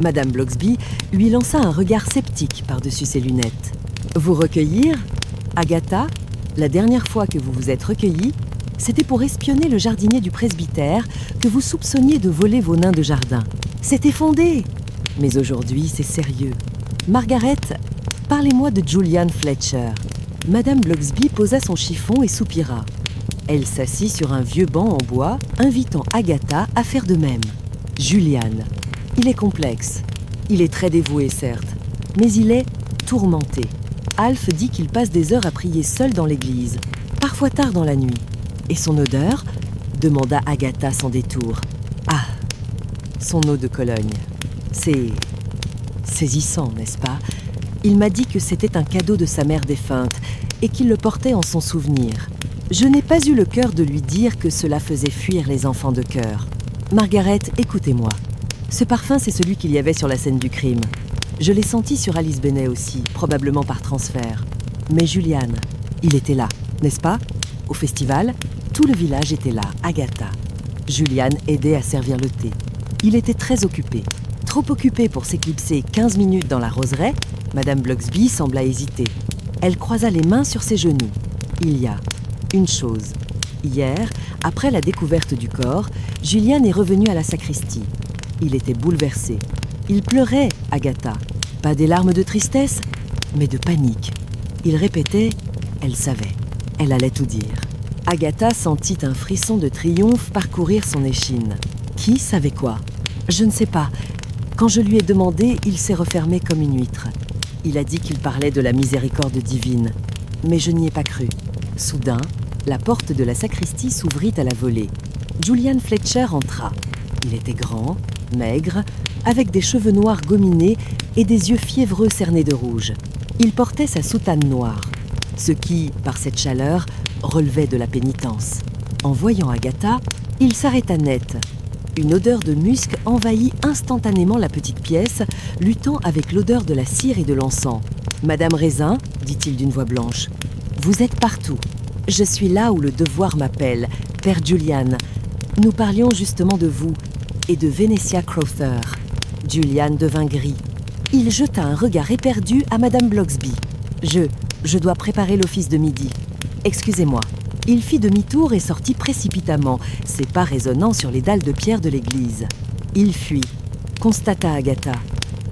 Speaker 1: Madame Blocksby lui lança un regard sceptique par-dessus ses lunettes. « Vous recueillir ? Agatha, la dernière fois que vous vous êtes recueillie, c'était pour espionner le jardinier du presbytère que vous soupçonniez de voler vos nains de jardin. C'était fondé. Mais aujourd'hui, c'est sérieux. Margaret, parlez-moi de Julian Fletcher. Madame Blocksby posa son chiffon et soupira. Elle s'assit sur un vieux banc en bois, invitant Agatha à faire de même. Julian, il est complexe. Il est très dévoué, certes, mais il est tourmenté. Alf dit qu'il passe des heures à prier seul dans l'église, parfois tard dans la nuit. Et son odeur ? Demanda Agatha sans détour. Ah, son eau de Cologne. C'est saisissant, n'est-ce pas ? Il m'a dit que c'était un cadeau de sa mère défunte et qu'il le portait en son souvenir. Je n'ai pas eu le cœur de lui dire que cela faisait fuir les enfants de cœur. Margaret, écoutez-moi. Ce parfum, c'est celui qu'il y avait sur la scène du crime. Je l'ai senti sur Alice Bennet aussi, probablement par transfert. Mais Julian, il était là, n'est-ce pas ? Au festival, tout le village était là, Agatha. Julian aidait à servir le thé. Il était très occupé. Trop occupé pour s'éclipser 15 minutes dans la roseraie, Madame Blocksby sembla hésiter. Elle croisa les mains sur ses genoux. Il y a une chose. Hier, après la découverte du corps, Julian est revenu à la sacristie. Il était bouleversé. Il pleurait, Agatha. Pas des larmes de tristesse, mais de panique. Il répétait, elle savait. Elle allait tout dire. Agatha sentit un frisson de triomphe parcourir son échine. Qui savait quoi ? Je ne sais pas. Quand je lui ai demandé, il s'est refermé comme une huître. Il a dit qu'il parlait de la miséricorde divine. Mais je n'y ai pas cru. Soudain, la porte de la sacristie s'ouvrit à la volée. Julian Fletcher entra. Il était grand, maigre, avec des cheveux noirs gominés et des yeux fiévreux cernés de rouge. Il portait sa soutane noire, ce qui, par cette chaleur, relevait de la pénitence. En voyant Agatha, il s'arrêta net. Une odeur de musc envahit instantanément la petite pièce, luttant avec l'odeur de la cire et de l'encens. « Madame Raisin, dit-il d'une voix blanche, vous êtes partout. Je suis là où le devoir m'appelle, Père Julian. Nous parlions justement de vous et de Venetia Crowther. » Julian devint gris. Il jeta un regard éperdu à Madame Blocksby. Je dois préparer l'office de midi. Excusez-moi. Il fit demi-tour et sortit précipitamment, ses pas résonnant sur les dalles de pierre de l'église. Il fuit, constata Agatha.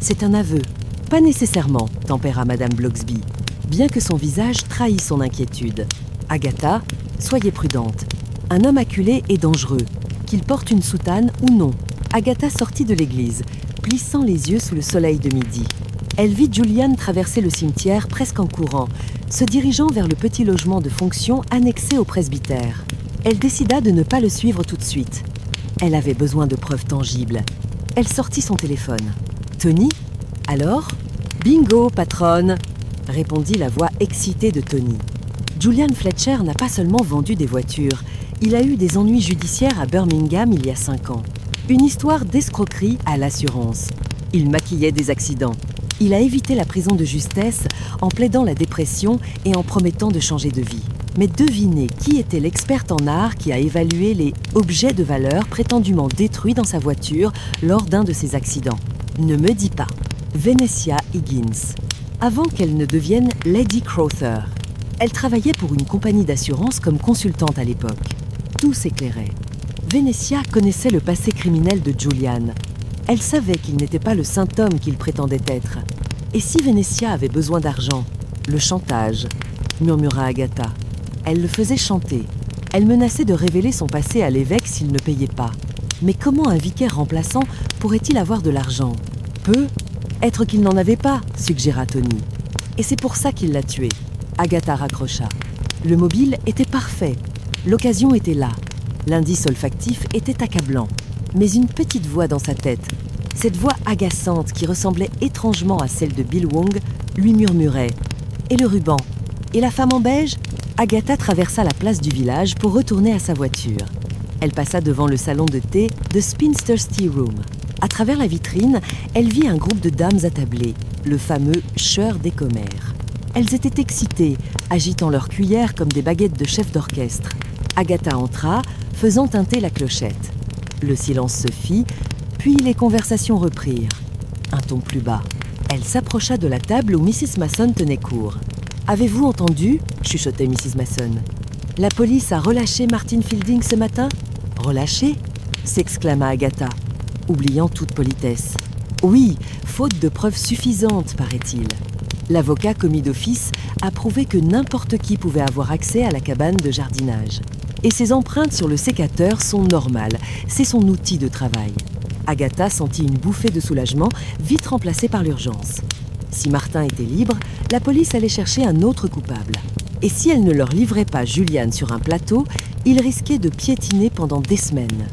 Speaker 1: C'est un aveu. Pas nécessairement, tempéra Madame Blocksby, bien que son visage trahît son inquiétude. Agatha, soyez prudente. Un homme acculé est dangereux, qu'il porte une soutane ou non. Agatha sortit de l'église, plissant les yeux sous le soleil de midi. Elle vit Julian traverser le cimetière presque en courant, se dirigeant vers le petit logement de fonction annexé au presbytère. Elle décida de ne pas le suivre tout de suite. Elle avait besoin de preuves tangibles. Elle sortit son téléphone. « Tony ? Alors ? » ?»« Bingo, patronne !» répondit la voix excitée de Tony. Julian Fletcher n'a pas seulement vendu des voitures, il a eu des ennuis judiciaires à Birmingham il y a 5 ans. Une histoire d'escroquerie à l'assurance. Il maquillait des accidents. Il a évité la prison de justesse en plaidant la dépression et en promettant de changer de vie. Mais devinez qui était l'experte en art qui a évalué les objets de valeur prétendument détruits dans sa voiture lors d'un de ses accidents. Ne me dis pas. Venetia Higgins. Avant qu'elle ne devienne Lady Crowther. Elle travaillait pour une compagnie d'assurance comme consultante à l'époque. Tout s'éclairait. Venetia connaissait le passé criminel de Julian. Elle savait qu'il n'était pas le saint homme qu'il prétendait être. Et si Venetia avait besoin d'argent ? Le chantage, murmura Agatha. Elle le faisait chanter. Elle menaçait de révéler son passé à l'évêque s'il ne payait pas. Mais comment un vicaire remplaçant pourrait-il avoir de l'argent ? Peu ? Être qu'il n'en avait pas, suggéra Tony. Et c'est pour ça qu'il l'a tué. Agatha raccrocha. Le mobile était parfait. L'occasion était là. L'indice olfactif était accablant. Mais une petite voix dans sa tête, cette voix agaçante qui ressemblait étrangement à celle de Bill Wong, lui murmurait « Et le ruban ? Et la femme en beige ?» Agatha traversa la place du village pour retourner à sa voiture. Elle passa devant le salon de thé de Spinster's Tea Room. À travers la vitrine, elle vit un groupe de dames attablées, le fameux chœur des commères. Elles étaient excitées, agitant leurs cuillères comme des baguettes de chef d'orchestre. Agatha entra, faisant tinter la clochette. Le silence se fit, puis les conversations reprirent. Un ton plus bas. Elle s'approcha de la table où Mrs. Mason tenait cours. « Avez-vous entendu ?» chuchotait Mrs. Mason. « La police a relâché Martin Fielding ce matin ?»« Relâché ?» s'exclama Agatha. « oubliant toute politesse. Oui, faute de preuves suffisantes, paraît-il. L'avocat commis d'office a prouvé que n'importe qui pouvait avoir accès à la cabane de jardinage. Et ses empreintes sur le sécateur sont normales, c'est son outil de travail. Agatha sentit une bouffée de soulagement, vite remplacée par l'urgence. Si Martin était libre, la police allait chercher un autre coupable. Et si elle ne leur livrait pas Julian sur un plateau, ils risquaient de piétiner pendant des semaines.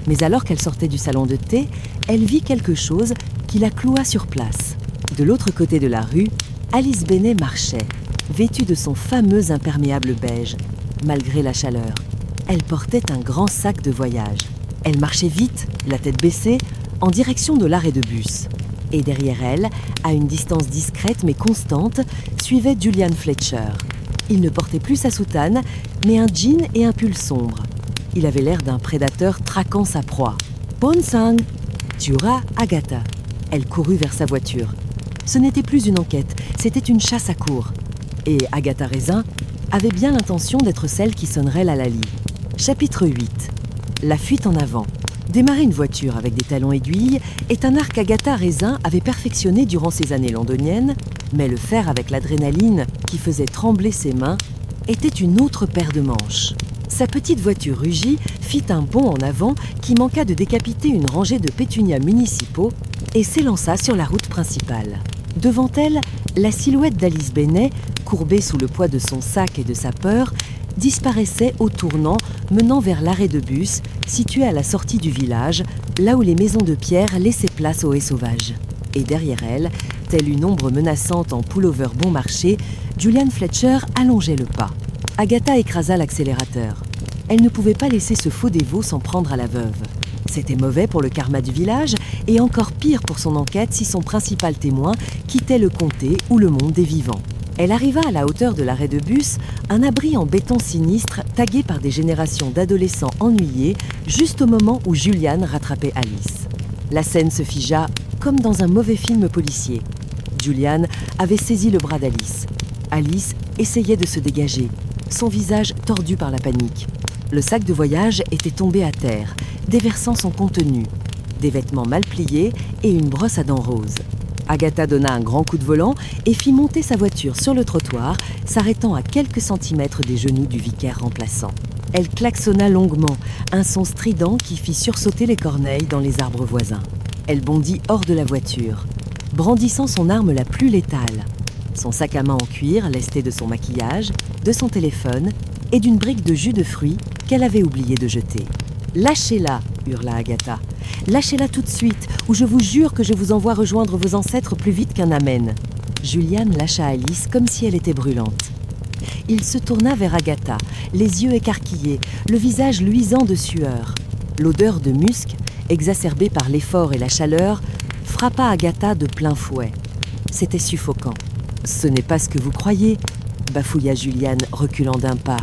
Speaker 1: Mais alors qu'elle sortait du salon de thé, elle vit quelque chose qui la cloua sur place. De l'autre côté de la rue, Alice Bennet marchait, vêtue de son fameux imperméable beige, malgré la chaleur. Elle portait un grand sac de voyage. Elle marchait vite, la tête baissée, en direction de l'arrêt de bus. Et derrière elle, à une distance discrète mais constante, suivait Julian Fletcher. Il ne portait plus sa soutane, mais un jean et un pull sombre. Il avait l'air d'un prédateur traquant sa proie. « Bonne sang !» Tuera Agatha. Elle courut vers sa voiture. Ce n'était plus une enquête, c'était une chasse à courre. Et Agatha Raisin avait bien l'intention d'être celle qui sonnerait la Lali. Chapitre 8. La fuite en avant. Démarrer une voiture avec des talons aiguilles est un art qu'Agatha Raisin avait perfectionné durant ses années londoniennes, mais le faire avec l'adrénaline qui faisait trembler ses mains était une autre paire de manches. Sa petite voiture rugit fit un bond en avant qui manqua de décapiter une rangée de pétunias municipaux et s'élança sur la route principale. Devant elle, la silhouette d'Alice Bennet, courbée sous le poids de son sac et de sa peur, disparaissait au tournant menant vers l'arrêt de bus situé à la sortie du village, là où les maisons de pierre laissaient place aux haies sauvages. Et derrière elle, telle une ombre menaçante en pullover bon marché, Julian Fletcher allongeait le pas. Agatha écrasa l'accélérateur. Elle ne pouvait pas laisser ce faux dévot s'en prendre à la veuve. C'était mauvais pour le karma du village et encore pire pour son enquête si son principal témoin quittait le comté ou le monde des vivants. Elle arriva à la hauteur de l'arrêt de bus, un abri en béton sinistre tagué par des générations d'adolescents ennuyés, juste au moment où Julian rattrapait Alice. La scène se figea comme dans un mauvais film policier. Julian avait saisi le bras d'Alice. Alice essayait de se dégager, son visage tordu par la panique. Le sac de voyage était tombé à terre, déversant son contenu, des vêtements mal pliés et une brosse à dents rose. Agatha donna un grand coup de volant et fit monter sa voiture sur le trottoir, s'arrêtant à quelques centimètres des genoux du vicaire remplaçant. Elle klaxonna longuement, un son strident qui fit sursauter les corneilles dans les arbres voisins. Elle bondit hors de la voiture, brandissant son arme la plus létale. Son sac à main en cuir, lesté de son maquillage, de son téléphone et d'une brique de jus de fruits qu'elle avait oublié de jeter. « Lâchez-la !» hurla Agatha. « Lâchez-la tout de suite, ou je vous jure que je vous envoie rejoindre vos ancêtres plus vite qu'un amen. » Julian lâcha Alice comme si elle était brûlante. Il se tourna vers Agatha, les yeux écarquillés, le visage luisant de sueur. L'odeur de musc, exacerbée par l'effort et la chaleur, frappa Agatha de plein fouet. C'était suffocant. « Ce n'est pas ce que vous croyez », bafouilla Julian, reculant d'un pas.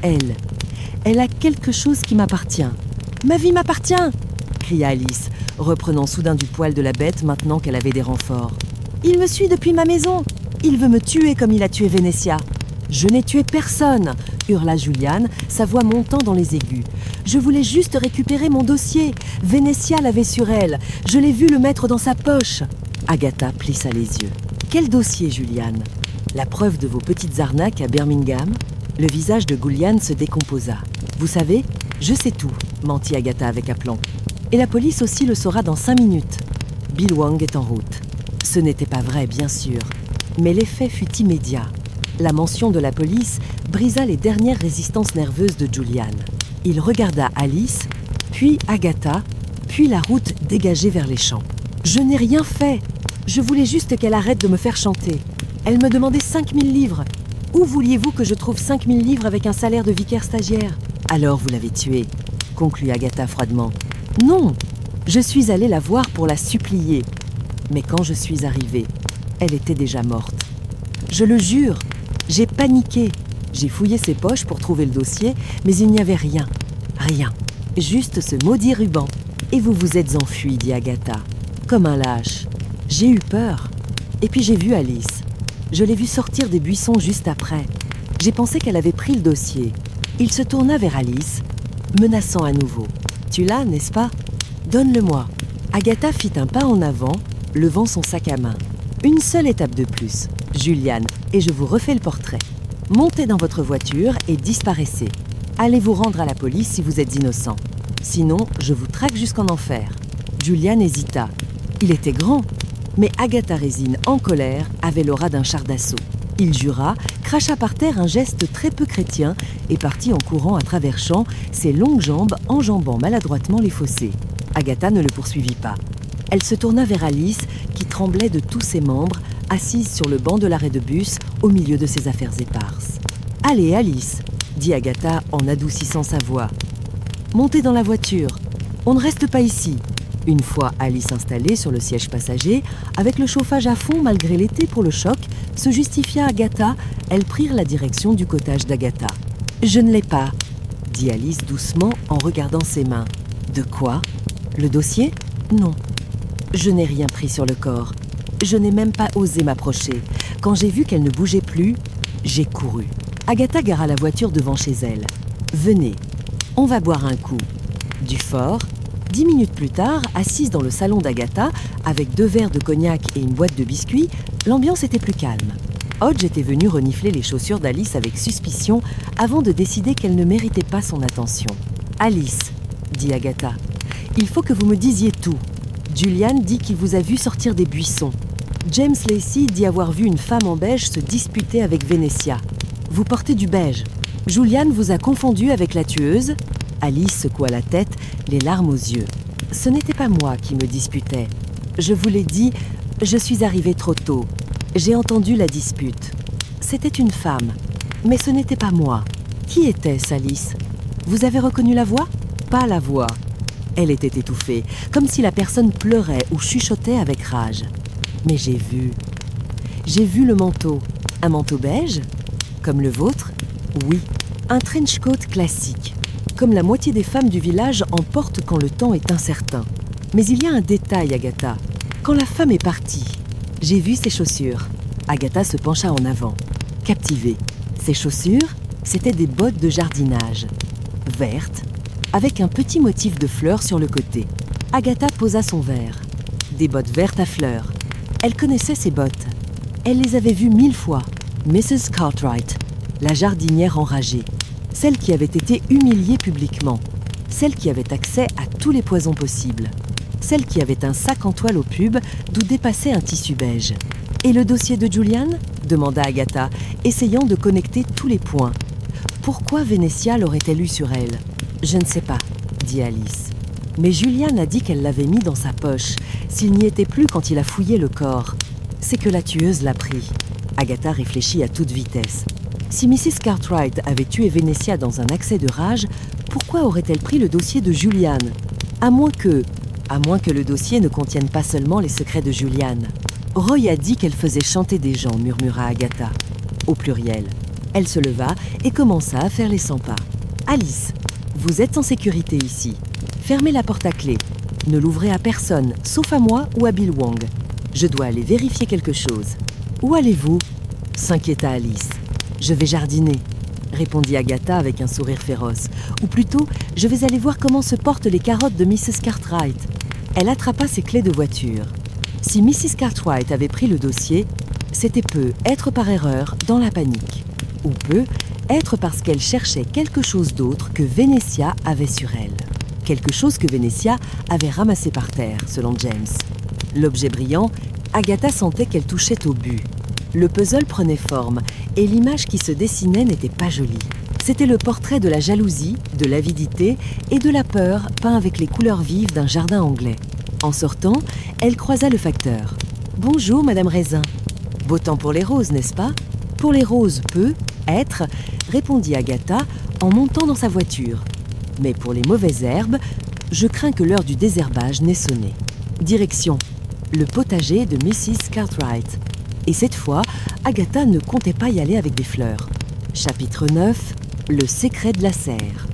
Speaker 1: « Elle a quelque chose qui m'appartient. »« Ma vie m'appartient !» cria Alice, reprenant soudain du poil de la bête maintenant qu'elle avait des renforts. « Il me suit depuis ma maison. Il veut me tuer comme il a tué Vénétia. »« Je n'ai tué personne !» hurla Julian, sa voix montant dans les aigus. « Je voulais juste récupérer mon dossier. Vénétia l'avait sur elle. Je l'ai vu le mettre dans sa poche. » Agatha plissa les yeux. « Quel dossier, Julian ? La preuve de vos petites arnaques à Birmingham ?» Le visage de Julian se décomposa. « Vous savez, je sais tout, » mentit Agatha avec aplomb. « Et la police aussi le saura dans 5 minutes. Bill Wang est en route. » Ce n'était pas vrai, bien sûr, mais l'effet fut immédiat. La mention de la police brisa les dernières résistances nerveuses de Julian. Il regarda Alice, puis Agatha, puis la route dégagée vers les champs. « Je n'ai rien fait. Je voulais juste qu'elle arrête de me faire chanter. Elle me demandait 5000 livres. Où vouliez-vous que je trouve 5000 livres avec un salaire de vicaire stagiaire ? Alors vous l'avez tuée, conclut Agatha froidement. Non, je suis allée la voir pour la supplier. Mais quand je suis arrivée, elle était déjà morte. Je le jure, j'ai paniqué. J'ai fouillé ses poches pour trouver le dossier, mais il n'y avait rien. Rien. Juste ce maudit ruban. Et vous vous êtes enfui, dit Agatha. Comme un lâche. J'ai eu peur. Et puis j'ai vu Alice. Je l'ai vue sortir des buissons juste après. J'ai pensé qu'elle avait pris le dossier. Il se tourna vers Alice, menaçant à nouveau. « Tu l'as, n'est-ce pas ? Donne-le-moi. » Agatha fit un pas en avant, levant son sac à main. Une seule étape de plus, Julian, et je vous refais le portrait. Montez dans votre voiture et disparaissez. Allez vous rendre à la police si vous êtes innocent. Sinon, je vous traque jusqu'en enfer. Julian hésita. Il était grand, mais Agatha Résine, en colère, avait l'aura d'un char d'assaut. Il jura, cracha par terre un geste très peu chrétien et partit en courant à travers champs, ses longues jambes enjambant maladroitement les fossés. Agatha ne le poursuivit pas. Elle se tourna vers Alice, qui tremblait de tous ses membres, assise sur le banc de l'arrêt de bus, au milieu de ses affaires éparses. « Allez, Alice !» dit Agatha en adoucissant sa voix. « Montez dans la voiture. On ne reste pas ici. » Une fois Alice installée sur le siège passager, avec le chauffage à fond malgré l'été pour le choc, se justifia Agatha, elles prirent la direction du cottage d'Agatha. « Je ne l'ai pas, » dit Alice doucement en regardant ses mains. « De quoi ? Le dossier ? Non. Je n'ai rien pris sur le corps. Je n'ai même pas osé m'approcher. Quand j'ai vu qu'elle ne bougeait plus, j'ai couru. » Agatha gara la voiture devant chez elle. « Venez, on va boire un coup. » Du fort. 10 minutes plus tard, assise dans le salon d'Agatha, avec 2 verres de cognac et une boîte de biscuits, l'ambiance était plus calme. Hodge était venu renifler les chaussures d'Alice avec suspicion avant de décider qu'elle ne méritait pas son attention. « Alice, » dit Agatha, « il faut que vous me disiez tout. Julian dit qu'il vous a vu sortir des buissons. James Lacey dit avoir vu une femme en beige se disputer avec Vénétia. Vous portez du beige. Julian vous a confondu avec la tueuse ?» Alice secoua la tête, les larmes aux yeux. « Ce n'était pas moi qui me disputais. Je vous l'ai dit, je suis arrivée trop tôt. J'ai entendu la dispute. C'était une femme, mais ce n'était pas moi. Qui était-ce, Alice ? Vous avez reconnu la voix ? Pas la voix. Elle était étouffée, comme si la personne pleurait ou chuchotait avec rage. Mais j'ai vu. J'ai vu le manteau. Un manteau beige ? Comme le vôtre ? Oui. Un trench coat classique. Comme la moitié des femmes du village en portent quand le temps est incertain. Mais il y a un détail, Agatha. Quand la femme est partie, j'ai vu ses chaussures. Agatha se pencha en avant, captivée. Ses chaussures, c'étaient des bottes de jardinage, vertes, avec un petit motif de fleurs sur le côté. Agatha posa son verre. Des bottes vertes à fleurs. Elle connaissait ces bottes. Elle les avait vues 1000 fois. Mrs. Cartwright, la jardinière enragée. Celle qui avait été humiliée publiquement. Celle qui avait accès à tous les poisons possibles. Celle qui avait un sac en toile au pub d'où dépassait un tissu beige. « Et le dossier de Julian ?» demanda Agatha, essayant de connecter tous les points. Pourquoi Vénétia l'aurait-elle eu sur elle ? Je ne sais pas, dit Alice. Mais Julian a dit qu'elle l'avait mis dans sa poche, s'il n'y était plus quand il a fouillé le corps. C'est que la tueuse l'a pris. Agatha réfléchit à toute vitesse. Si Mrs. Cartwright avait tué Vénétia dans un accès de rage, pourquoi aurait-elle pris le dossier de Julian ? À moins que le dossier ne contienne pas seulement les secrets de Julian. Roy a dit qu'elle faisait chanter des gens, murmura Agatha. Au pluriel. Elle se leva et commença à faire les 100 pas. Alice, vous êtes en sécurité ici. Fermez la porte à clé. Ne l'ouvrez à personne, sauf à moi ou à Bill Wong. Je dois aller vérifier quelque chose. Où allez-vous ? S'inquiéta Alice. Je vais jardiner, répondit Agatha avec un sourire féroce. Ou plutôt, je vais aller voir comment se portent les carottes de Mrs. Cartwright. Elle attrapa ses clés de voiture. Si Mrs. Cartwright avait pris le dossier, c'était peu être par erreur dans la panique. Ou peu être parce qu'elle cherchait quelque chose d'autre que Vénétia avait sur elle. Quelque chose que Vénétia avait ramassé par terre, selon James. L'objet brillant, Agatha sentait qu'elle touchait au but. Le puzzle prenait forme, et l'image qui se dessinait n'était pas jolie. C'était le portrait de la jalousie, de l'avidité et de la peur peint avec les couleurs vives d'un jardin anglais. En sortant, elle croisa le facteur. « Bonjour, Madame Raisin. »« Beau temps pour les roses, n'est-ce pas ?»« Pour les roses, peu, être, » répondit Agatha en montant dans sa voiture. « Mais pour les mauvaises herbes, je crains que l'heure du désherbage n'ait sonné. » Direction, le potager de Mrs. Cartwright. Et cette fois, Agatha ne comptait pas y aller avec des fleurs. Chapitre 9, le secret de la serre.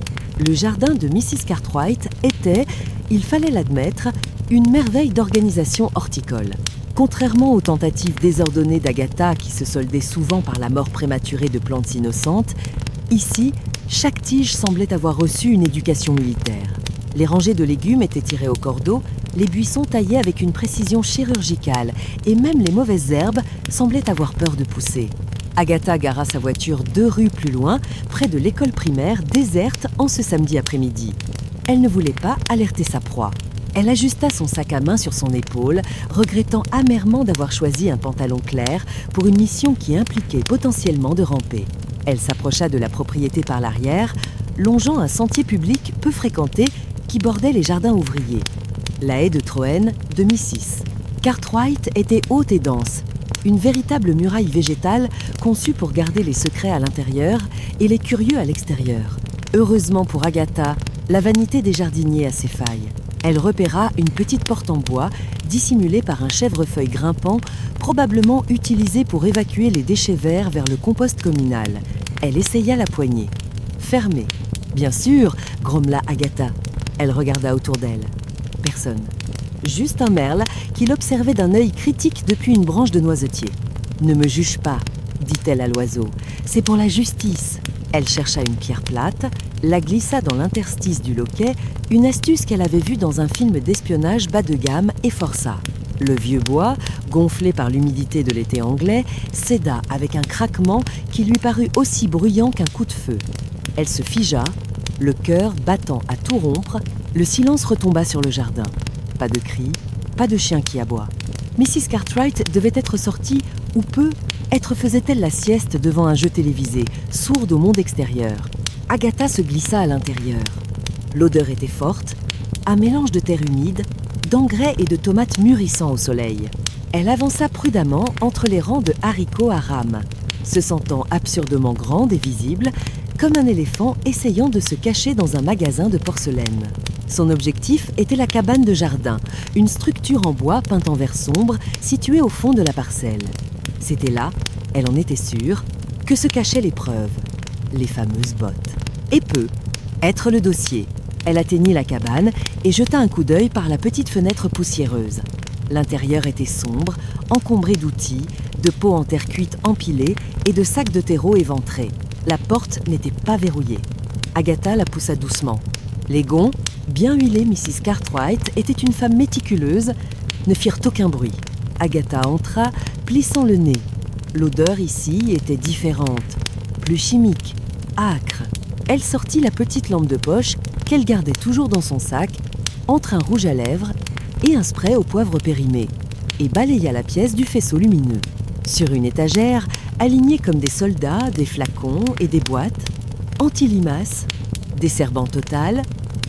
Speaker 1: Le jardin de Mrs. Cartwright était, il fallait l'admettre, une merveille d'organisation horticole. Contrairement aux tentatives désordonnées d'Agatha qui se soldaient souvent par la mort prématurée de plantes innocentes, ici, chaque tige semblait avoir reçu une éducation militaire. Les rangées de légumes étaient tirées au cordeau, Les buissons taillaient avec une précision chirurgicale et même les mauvaises herbes semblaient avoir peur de pousser. Agatha gara sa voiture 2 rues plus loin, près de l'école primaire déserte en ce samedi après-midi. Elle ne voulait pas alerter sa proie. Elle ajusta son sac à main sur son épaule, regrettant amèrement d'avoir choisi un pantalon clair pour une mission qui impliquait potentiellement de ramper. Elle s'approcha de la propriété par l'arrière, longeant un sentier public peu fréquenté qui bordait les jardins ouvriers. La haie de Troène, demi-6. Cartwright était haute et dense, une véritable muraille végétale conçue pour garder les secrets à l'intérieur et les curieux à l'extérieur. Heureusement pour Agatha, la vanité des jardiniers a ses failles. Elle repéra une petite porte en bois dissimulée par un chèvrefeuille grimpant, probablement utilisé pour évacuer les déchets verts vers le compost communal. Elle essaya la poignée. Fermée. Bien sûr, grommela Agatha. Elle regarda autour d'elle. Personne. Juste un merle qui l'observait d'un œil critique depuis une branche de noisetier. « Ne me juge pas », dit-elle à l'oiseau. « C'est pour la justice. » Elle chercha une pierre plate, la glissa dans l'interstice du loquet, une astuce qu'elle avait vue dans un film d'espionnage bas de gamme et força. Le vieux bois, gonflé par l'humidité de l'été anglais, céda avec un craquement qui lui parut aussi bruyant qu'un coup de feu. Elle se figea, le cœur battant à tout rompre, le silence retomba sur le jardin. Pas de cris, pas de chien qui aboie. Mrs. Cartwright devait être sortie, ou peu, être faisait-elle la sieste devant un jeu télévisé, sourde au monde extérieur. Agatha se glissa à l'intérieur. L'odeur était forte, un mélange de terre humide, d'engrais et de tomates mûrissant au soleil. Elle avança prudemment entre les rangs de haricots à rames, se sentant absurdement grande et visible, comme un éléphant essayant de se cacher dans un magasin de porcelaine. Son objectif était la cabane de jardin, une structure en bois peinte en vert sombre située au fond de la parcelle. C'était là, elle en était sûre, que se cachait l'épreuve, les fameuses bottes. Et peu, être le dossier. Elle atteignit la cabane et jeta un coup d'œil par la petite fenêtre poussiéreuse. L'intérieur était sombre, encombré d'outils, de pots en terre cuite empilés et de sacs de terreau éventrés. La porte n'était pas verrouillée. Agatha la poussa doucement. Les gonds, bien huilés Mrs. Cartwright, était une femme méticuleuse, ne firent aucun bruit. Agatha entra, plissant le nez. L'odeur ici était différente, plus chimique, âcre. Elle sortit la petite lampe de poche qu'elle gardait toujours dans son sac, entre un rouge à lèvres et un spray au poivre périmé, et balaya la pièce du faisceau lumineux. Sur une étagère, alignés comme des soldats, des flacons et des boîtes, anti-limaces, desherbant total,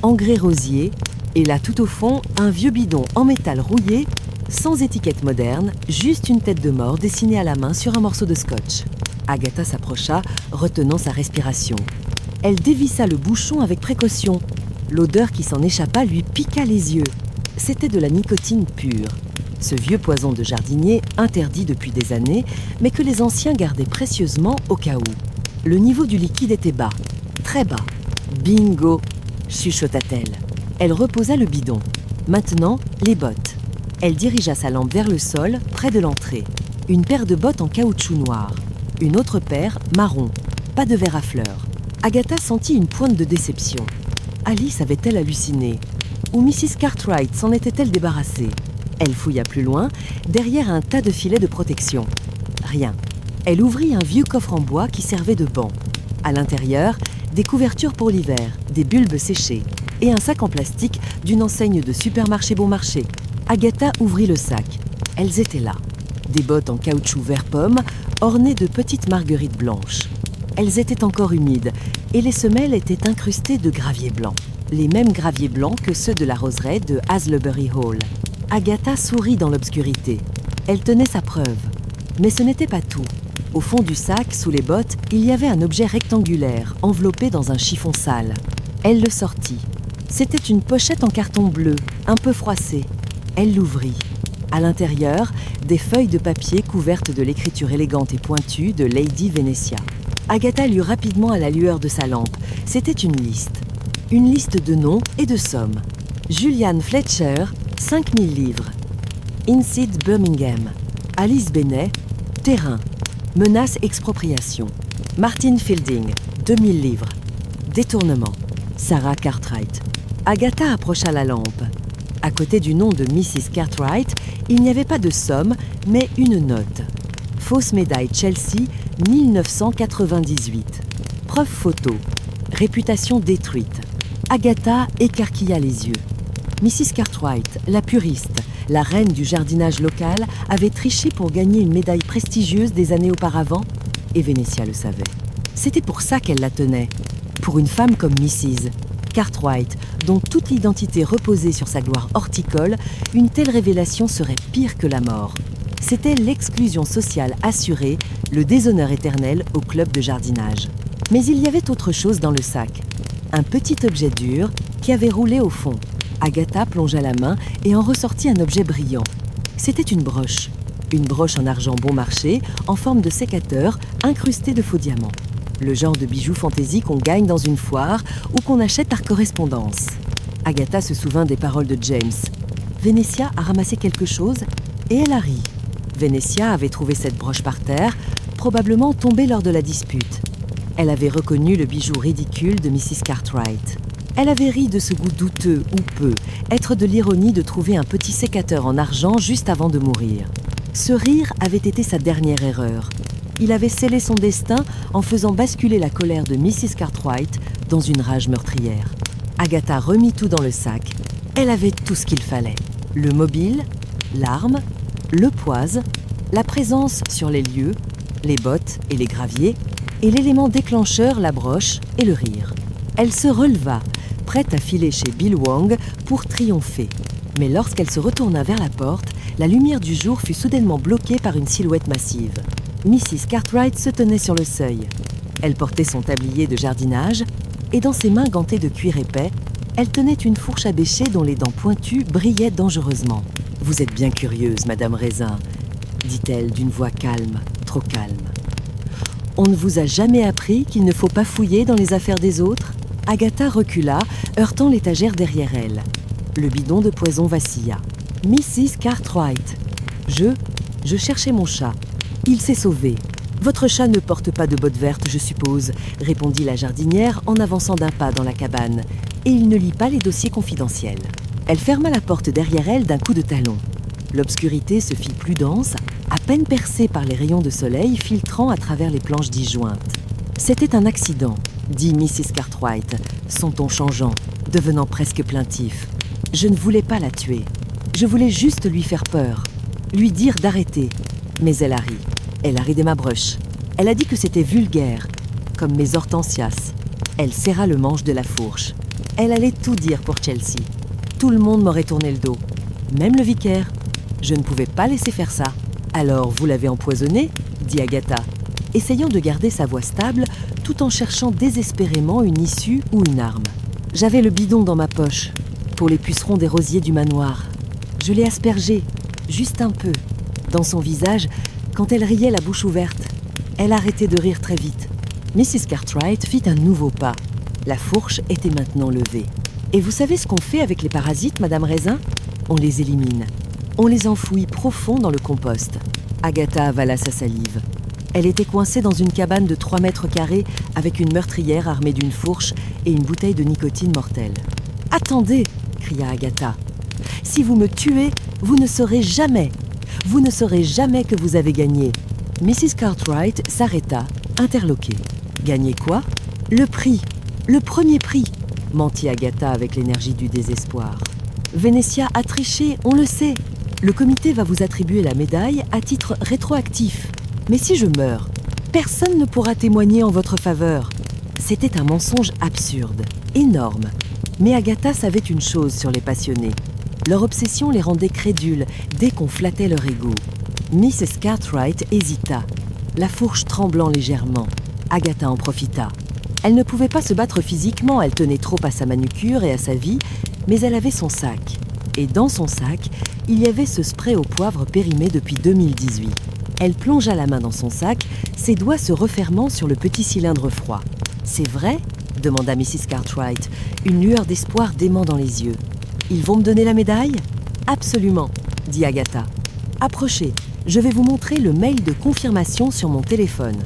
Speaker 1: engrais rosier, et là tout au fond, un vieux bidon en métal rouillé, sans étiquette moderne, juste une tête de mort dessinée à la main sur un morceau de scotch. Agatha s'approcha, retenant sa respiration. Elle dévissa le bouchon avec précaution. L'odeur qui s'en échappa lui piqua les yeux. C'était de la nicotine pure. Ce vieux poison de jardinier, interdit depuis des années, mais que les anciens gardaient précieusement au cas où. Le niveau du liquide était bas, très bas. « Bingo !» chuchota-t-elle. Elle reposa le bidon. Maintenant, les bottes. Elle dirigea sa lampe vers le sol, près de l'entrée. Une paire de bottes en caoutchouc noir. Une autre paire, marron. Pas de verre à fleurs. Agatha sentit une pointe de déception. Alice avait-elle halluciné? Ou Mrs. Cartwright s'en était-elle débarrassée? Elle fouilla plus loin, derrière un tas de filets de protection. Rien. Elle ouvrit un vieux coffre en bois qui servait de banc. À l'intérieur, des couvertures pour l'hiver, des bulbes séchés et un sac en plastique d'une enseigne de supermarché bon marché. Agatha ouvrit le sac. Elles étaient là. Des bottes en caoutchouc vert pomme, ornées de petites marguerites blanches. Elles étaient encore humides et les semelles étaient incrustées de gravier blanc. Les mêmes graviers blancs que ceux de la roseraie de Haslebury Hall. Agatha sourit dans l'obscurité. Elle tenait sa preuve. Mais ce n'était pas tout. Au fond du sac, sous les bottes, il y avait un objet rectangulaire, enveloppé dans un chiffon sale. Elle le sortit. C'était une pochette en carton bleu, un peu froissée. Elle l'ouvrit. À l'intérieur, des feuilles de papier couvertes de l'écriture élégante et pointue de Lady Venetia. Agatha lut rapidement à la lueur de sa lampe. C'était une liste. Une liste de noms et de sommes. Julian Fletcher, 5000 livres. Inseed Birmingham. Alice Bennet, terrain. Menace expropriation. Martin Fielding, 2000 livres. Détournement. Sarah Cartwright. Agatha approcha la lampe. À côté du nom de Mrs. Cartwright, il n'y avait pas de somme, mais une note. Fausse médaille Chelsea, 1998. Preuve photo. Réputation détruite. Agatha écarquilla les yeux. Mrs. Cartwright, la puriste, la reine du jardinage local, avait triché pour gagner une médaille prestigieuse des années auparavant, et Vénétia le savait. C'était pour ça qu'elle la tenait. Pour une femme comme Mrs. Cartwright, dont toute l'identité reposait sur sa gloire horticole, une telle révélation serait pire que la mort. C'était l'exclusion sociale assurée, le déshonneur éternel au club de jardinage. Mais il y avait autre chose dans le sac. Un petit objet dur qui avait roulé au fond. Agatha plongea la main et en ressortit un objet brillant. C'était une broche. Une broche en argent bon marché, en forme de sécateur, incrustée de faux diamants. Le genre de bijoux fantaisie qu'on gagne dans une foire ou qu'on achète par correspondance. Agatha se souvint des paroles de James. Vénétia a ramassé quelque chose et elle a ri. Vénétia avait trouvé cette broche par terre, probablement tombée lors de la dispute. Elle avait reconnu le bijou ridicule de Mrs. Cartwright. Elle avait ri de ce goût douteux ou peu, être de l'ironie de trouver un petit sécateur en argent juste avant de mourir. Ce rire avait été sa dernière erreur. Il avait scellé son destin en faisant basculer la colère de Mrs. Cartwright dans une rage meurtrière. Agatha remit tout dans le sac. Elle avait tout ce qu'il fallait. Le mobile, l'arme, le poise, la présence sur les lieux, les bottes et les graviers, et l'élément déclencheur, la broche et le rire. Elle se releva, prête à filer chez Bill Wang pour triompher. Mais lorsqu'elle se retourna vers la porte, la lumière du jour fut soudainement bloquée par une silhouette massive. Mrs. Cartwright se tenait sur le seuil. Elle portait son tablier de jardinage et dans ses mains gantées de cuir épais, elle tenait une fourche à bêcher dont les dents pointues brillaient dangereusement. « Vous êtes bien curieuse, Madame Raisin, » dit-elle d'une voix calme, trop calme. « On ne vous a jamais appris qu'il ne faut pas fouiller dans les affaires des autres ?» Agatha recula, heurtant l'étagère derrière elle. Le bidon de poison vacilla. « Mrs. Cartwright, je cherchais mon chat. Il s'est sauvé. Votre chat ne porte pas de bottes vertes, je suppose, répondit la jardinière en avançant d'un pas dans la cabane. Et il ne lit pas les dossiers confidentiels. Elle ferma la porte derrière elle d'un coup de talon. L'obscurité se fit plus dense, à peine percée par les rayons de soleil filtrant à travers les planches disjointes. C'était un accident, dit Mrs. Cartwright, son ton changeant, devenant presque plaintif. Je ne voulais pas la tuer. Je voulais juste lui faire peur, lui dire d'arrêter. Mais elle a ri. Elle a ridé ma broche. Elle a dit que c'était vulgaire, comme mes hortensias. Elle serra le manche de la fourche. Elle allait tout dire pour Chelsea. Tout le monde m'aurait tourné le dos, même le vicaire. Je ne pouvais pas laisser faire ça. Alors vous l'avez empoisonné, dit Agatha, essayant de garder sa voix stable tout en cherchant désespérément une issue ou une arme. J'avais le bidon dans ma poche, pour les pucerons des rosiers du manoir. Je l'ai aspergé, juste un peu, dans son visage, quand elle riait la bouche ouverte. Elle arrêtait de rire très vite. Mrs. Cartwright fit un nouveau pas. La fourche était maintenant levée. Et vous savez ce qu'on fait avec les parasites, Madame Raisin ? On les élimine. On les enfouit profond dans le compost. Agatha avala sa salive. Elle était coincée dans une cabane de 3 mètres carrés avec une meurtrière armée d'une fourche et une bouteille de nicotine mortelle. « Attendez !» cria Agatha. « Si vous me tuez, vous ne saurez jamais. Vous ne saurez jamais que vous avez gagné. » Mrs. Cartwright s'arrêta, interloquée. « Gagner quoi ? Le prix. Le premier prix !» mentit Agatha avec l'énergie du désespoir. « Vénétia a triché, on le sait. Le comité va vous attribuer la médaille à titre rétroactif. Mais si je meurs, personne ne pourra témoigner en votre faveur. » C'était un mensonge absurde, énorme. Mais Agatha savait une chose sur les passionnés. Leur obsession les rendait crédules dès qu'on flattait leur ego. Mrs. Cartwright hésita, la fourche tremblant légèrement. Agatha en profita. Elle ne pouvait pas se battre physiquement, elle tenait trop à sa manucure et à sa vie, mais elle avait son sac. Et dans son sac, il y avait ce spray au poivre périmé depuis 2018. Elle plongea la main dans son sac, ses doigts se refermant sur le petit cylindre froid. « C'est vrai ?» demanda Mrs. Cartwright, une lueur d'espoir démant dans les yeux. « Ils vont me donner la médaille ?»« Absolument !» dit Agatha. « Approchez, je vais vous montrer le mail de confirmation sur mon téléphone. »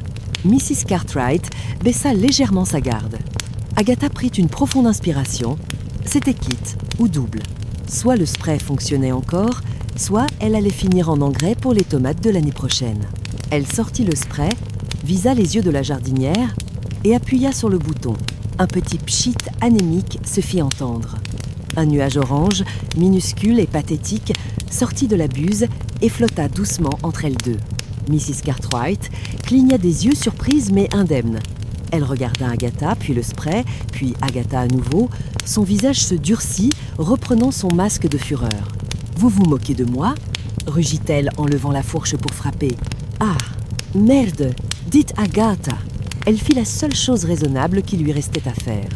Speaker 1: Mrs. Cartwright baissa légèrement sa garde. Agatha prit une profonde inspiration. C'était quitte ou double. Soit le spray fonctionnait encore, soit elle allait finir en engrais pour les tomates de l'année prochaine. Elle sortit le spray, visa les yeux de la jardinière et appuya sur le bouton. Un petit pchit anémique se fit entendre. Un nuage orange, minuscule et pathétique, sortit de la buse et flotta doucement entre elles deux. Mrs. Cartwright cligna des yeux surprise mais indemne. Elle regarda Agatha, puis le spray, puis Agatha à nouveau. Son visage se durcit, reprenant son masque de fureur. « Vous vous moquez de moi ?» rugit-elle en levant la fourche pour frapper. « Ah, merde, dites Agatha !» Elle fit la seule chose raisonnable qui lui restait à faire.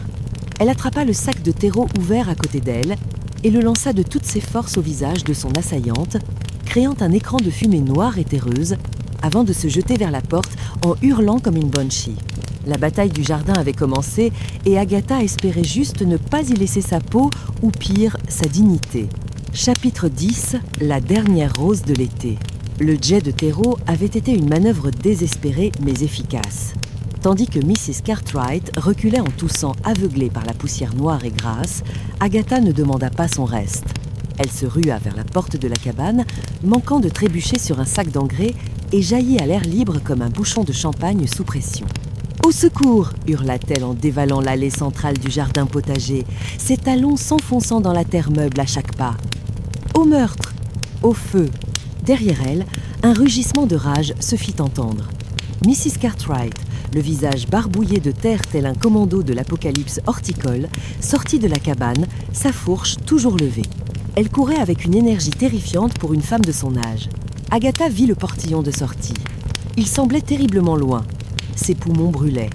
Speaker 1: Elle attrapa le sac de terreau ouvert à côté d'elle et le lança de toutes ses forces au visage de son assaillante, créant un écran de fumée noire et terreuse avant de se jeter vers la porte en hurlant comme une banshee. La bataille du jardin avait commencé et Agatha espérait juste ne pas y laisser sa peau ou pire, sa dignité. Chapitre 10, la dernière rose de l'été. Le jet de terreau avait été une manœuvre désespérée mais efficace. Tandis que Mrs. Cartwright reculait en toussant, aveuglée par la poussière noire et grasse, Agatha ne demanda pas son reste. Elle se rua vers la porte de la cabane, manquant de trébucher sur un sac d'engrais et jaillit à l'air libre comme un bouchon de champagne sous pression. « Au secours !» hurla-t-elle en dévalant l'allée centrale du jardin potager, ses talons s'enfonçant dans la terre meuble à chaque pas. « Au meurtre !» « Au feu !» Derrière elle, un rugissement de rage se fit entendre. Mrs. Cartwright, le visage barbouillé de terre tel un commando de l'apocalypse horticole, sortit de la cabane, sa fourche toujours levée. Elle courait avec une énergie terrifiante pour une femme de son âge. Agatha vit le portillon de sortie. Il semblait terriblement loin. Ses poumons brûlaient.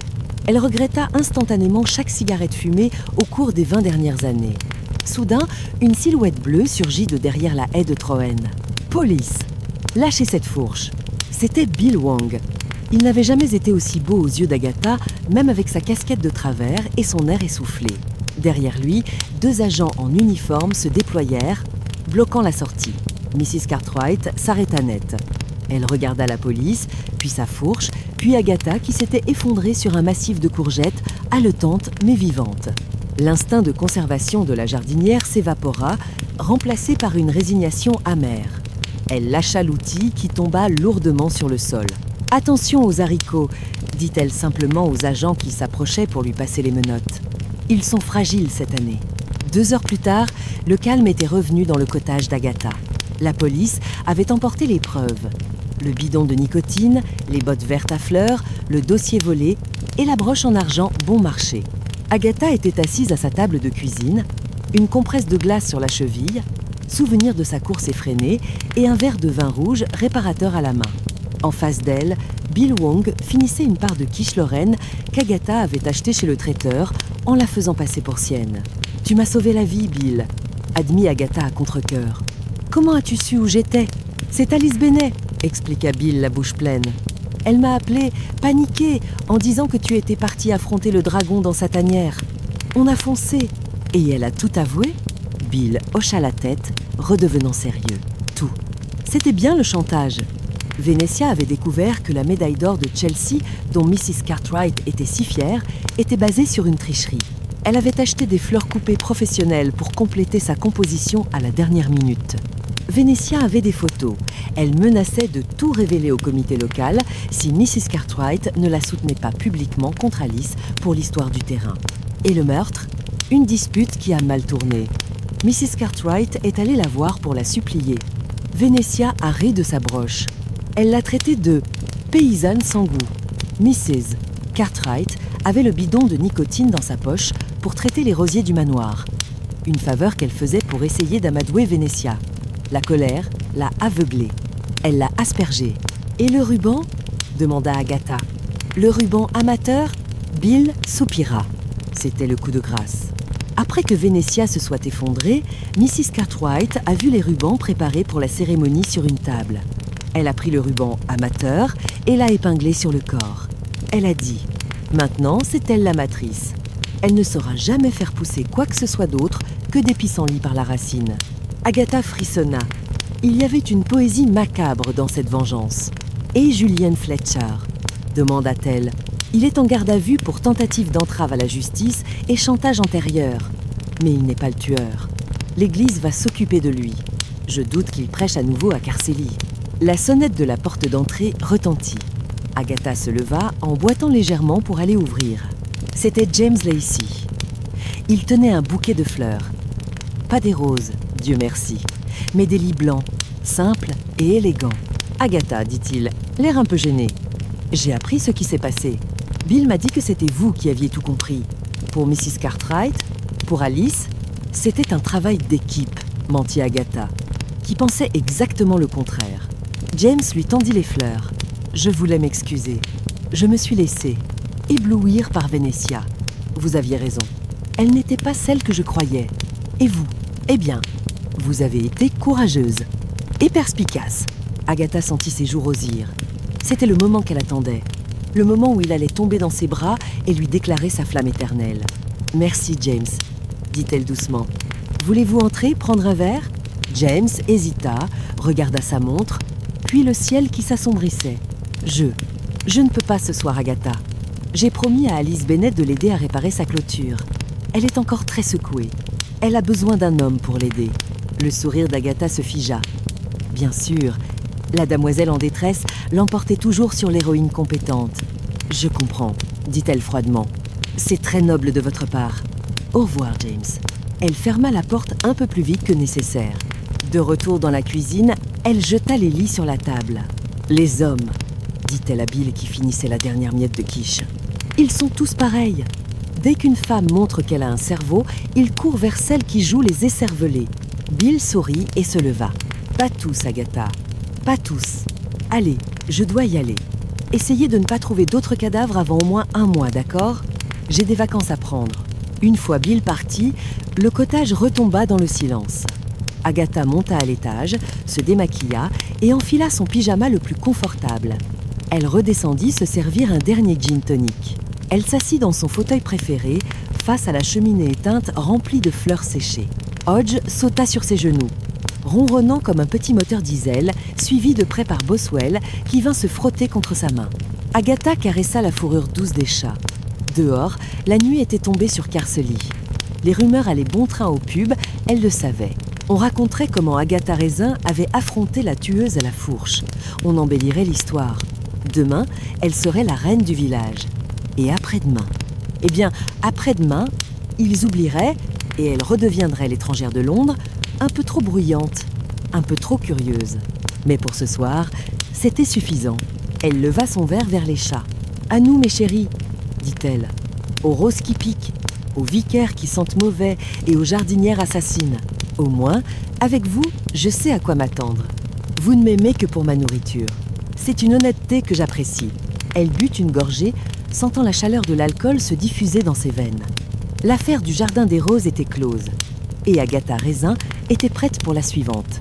Speaker 1: Elle regretta instantanément chaque cigarette fumée au cours des 20 dernières années. Soudain, une silhouette bleue surgit de derrière la haie de Troen. « Police ! Lâchez cette fourche !» C'était Bill Wang. Il n'avait jamais été aussi beau aux yeux d'Agatha, même avec sa casquette de travers et son air essoufflé. Derrière lui, 2 agents en uniforme se déployèrent, bloquant la sortie. Mrs. Cartwright s'arrêta net. Elle regarda la police, puis sa fourche, puis Agatha qui s'était effondrée sur un massif de courgettes, haletante mais vivante. L'instinct de conservation de la jardinière s'évapora, remplacé par une résignation amère. Elle lâcha l'outil qui tomba lourdement sur le sol. « Attention aux haricots !» dit-elle simplement aux agents qui s'approchaient pour lui passer les menottes. « Ils sont fragiles cette année. » 2 heures plus tard, le calme était revenu dans le cottage d'Agatha. La police avait emporté les preuves. Le bidon de nicotine, les bottes vertes à fleurs, le dossier volé et la broche en argent bon marché. Agatha était assise à sa table de cuisine, une compresse de glace sur la cheville, souvenir de sa course effrénée et un verre de vin rouge réparateur à la main. En face d'elle, Bill Wang finissait une part de quiche lorraine qu'Agatha avait achetée chez le traiteur en la faisant passer pour sienne. « Tu m'as sauvé la vie, Bill », admit Agatha à contre-cœur. « Comment as-tu su où j'étais ? C'est Alice Bennet », expliqua Bill la bouche pleine. « Elle m'a appelé, paniquée, en disant que tu étais parti affronter le dragon dans sa tanière. On a foncé. Et elle a tout avoué ?» Bill hocha la tête, redevenant sérieux. Tout. C'était bien le chantage. Vénétia avait découvert que la médaille d'or de Chelsea, dont Mrs. Cartwright était si fière, était basée sur une tricherie. Elle avait acheté des fleurs coupées professionnelles pour compléter sa composition à la dernière minute. Vénétia avait des photos. Elle menaçait de tout révéler au comité local si Mrs. Cartwright ne la soutenait pas publiquement contre Alice pour l'histoire du terrain. Et le meurtre ? Une dispute qui a mal tourné. Mrs. Cartwright est allée la voir pour la supplier. Vénétia a ri de sa broche. Elle l'a traitée de « paysanne sans goût ». Mrs. Cartwright avait le bidon de nicotine dans sa poche pour traiter les rosiers du manoir. Une faveur qu'elle faisait pour essayer d'amadouer Vénétia. La colère l'a aveuglée. Elle l'a aspergée. « Et le ruban ?» demanda Agatha. « Le ruban amateur ?» Bill soupira. C'était le coup de grâce. Après que Vénétia se soit effondrée, Mrs. Cartwright a vu les rubans préparés pour la cérémonie sur une table. Elle a pris le ruban amateur et l'a épinglé sur le corps. Elle a dit « Maintenant, c'est elle la matrice. Elle ne saura jamais faire pousser quoi que ce soit d'autre que des pissenlits par la racine. » Agatha frissonna. Il y avait une poésie macabre dans cette vengeance. « Et Julian Fletcher ?» demanda-t-elle. « Il est en garde à vue pour tentative d'entrave à la justice et chantage antérieur. Mais il n'est pas le tueur. » L'Église va s'occuper de lui. Je doute qu'il prêche à nouveau à Carcélie. La sonnette de la porte d'entrée retentit. Agatha se leva en boitant légèrement pour aller ouvrir. C'était James Lacey. Il tenait un bouquet de fleurs. Pas des roses, Dieu merci, mais des lys blancs, simples et élégants. « Agatha, dit-il, l'air un peu gêné. J'ai appris ce qui s'est passé. Bill m'a dit que c'était vous qui aviez tout compris. Pour Mrs. Cartwright, pour Alice, c'était un travail d'équipe, mentit Agatha, qui pensait exactement le contraire. James lui tendit les fleurs. Je voulais m'excuser. Je me suis laissée éblouir par Vénétia. Vous aviez raison. Elle n'était pas celle que je croyais. Et vous? Eh bien, vous avez été courageuse et perspicace. Agatha sentit ses joues rosir. C'était le moment qu'elle attendait. Le moment où il allait tomber dans ses bras et lui déclarer sa flamme éternelle. « Merci, James », dit-elle doucement. « Voulez-vous entrer, prendre un verre ?» James hésita, regarda sa montre, puis le ciel qui s'assombrissait. « Je ne peux pas ce soir, Agatha. J'ai promis à Alice Bennet de l'aider à réparer sa clôture. Elle est encore très secouée. Elle a besoin d'un homme pour l'aider. » Le sourire d'Agatha se figea. Bien sûr, la demoiselle en détresse l'emportait toujours sur l'héroïne compétente. « Je comprends, » dit-elle froidement. « C'est très noble de votre part. Au revoir, James. » Elle ferma la porte un peu plus vite que nécessaire. De retour dans la cuisine, elle jeta les lits sur la table. « Les hommes, » dit-elle à Bill qui finissait la dernière miette de quiche. « Ils sont tous pareils. Dès qu'une femme montre qu'elle a un cerveau, il court vers celle qui joue les écervelés. » Bill sourit et se leva. « Pas tous, Agatha. Pas tous. Allez, je dois y aller. Essayez de ne pas trouver d'autres cadavres avant au moins 1 mois, d'accord? J'ai des vacances à prendre. » Une fois Bill parti, le cottage retomba dans le silence. Agatha monta à l'étage, se démaquilla et enfila son pyjama le plus confortable. Elle redescendit se servir un dernier gin tonic. Elle s'assit dans son fauteuil préféré, face à la cheminée éteinte remplie de fleurs séchées. Hodge sauta sur ses genoux, ronronnant comme un petit moteur diesel, suivi de près par Boswell, qui vint se frotter contre sa main. Agatha caressa la fourrure douce des chats. Dehors, la nuit était tombée sur Carcélie. Les rumeurs allaient bon train au pub, elle le savait. On raconterait comment Agatha Raisin avait affronté la tueuse à la fourche. On embellirait l'histoire. Demain, elle serait la reine du village. Et après-demain? Eh bien, après-demain, ils oublieraient, et elle redeviendrait l'étrangère de Londres, un peu trop bruyante, un peu trop curieuse. Mais pour ce soir, c'était suffisant. Elle leva son verre vers les chats. « À nous, mes chéris !» dit-elle. « Aux roses qui piquent, aux vicaires qui sentent mauvais et aux jardinières assassines. Au moins, avec vous, je sais à quoi m'attendre. Vous ne m'aimez que pour ma nourriture. C'est une honnêteté que j'apprécie. » Elle but une gorgée, sentant la chaleur de l'alcool se diffuser dans ses veines. L'affaire du Jardin des Roses était close. Et Agatha Raisin était prête pour la suivante.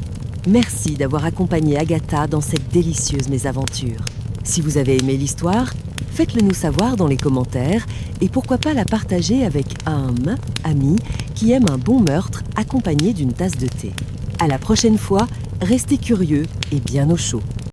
Speaker 1: Merci d'avoir accompagné Agatha dans cette délicieuse mésaventure. Si vous avez aimé l'histoire, faites-le nous savoir dans les commentaires et pourquoi pas la partager avec un ami qui aime un bon meurtre accompagné d'une tasse de thé. À la prochaine fois, restez curieux et bien au chaud.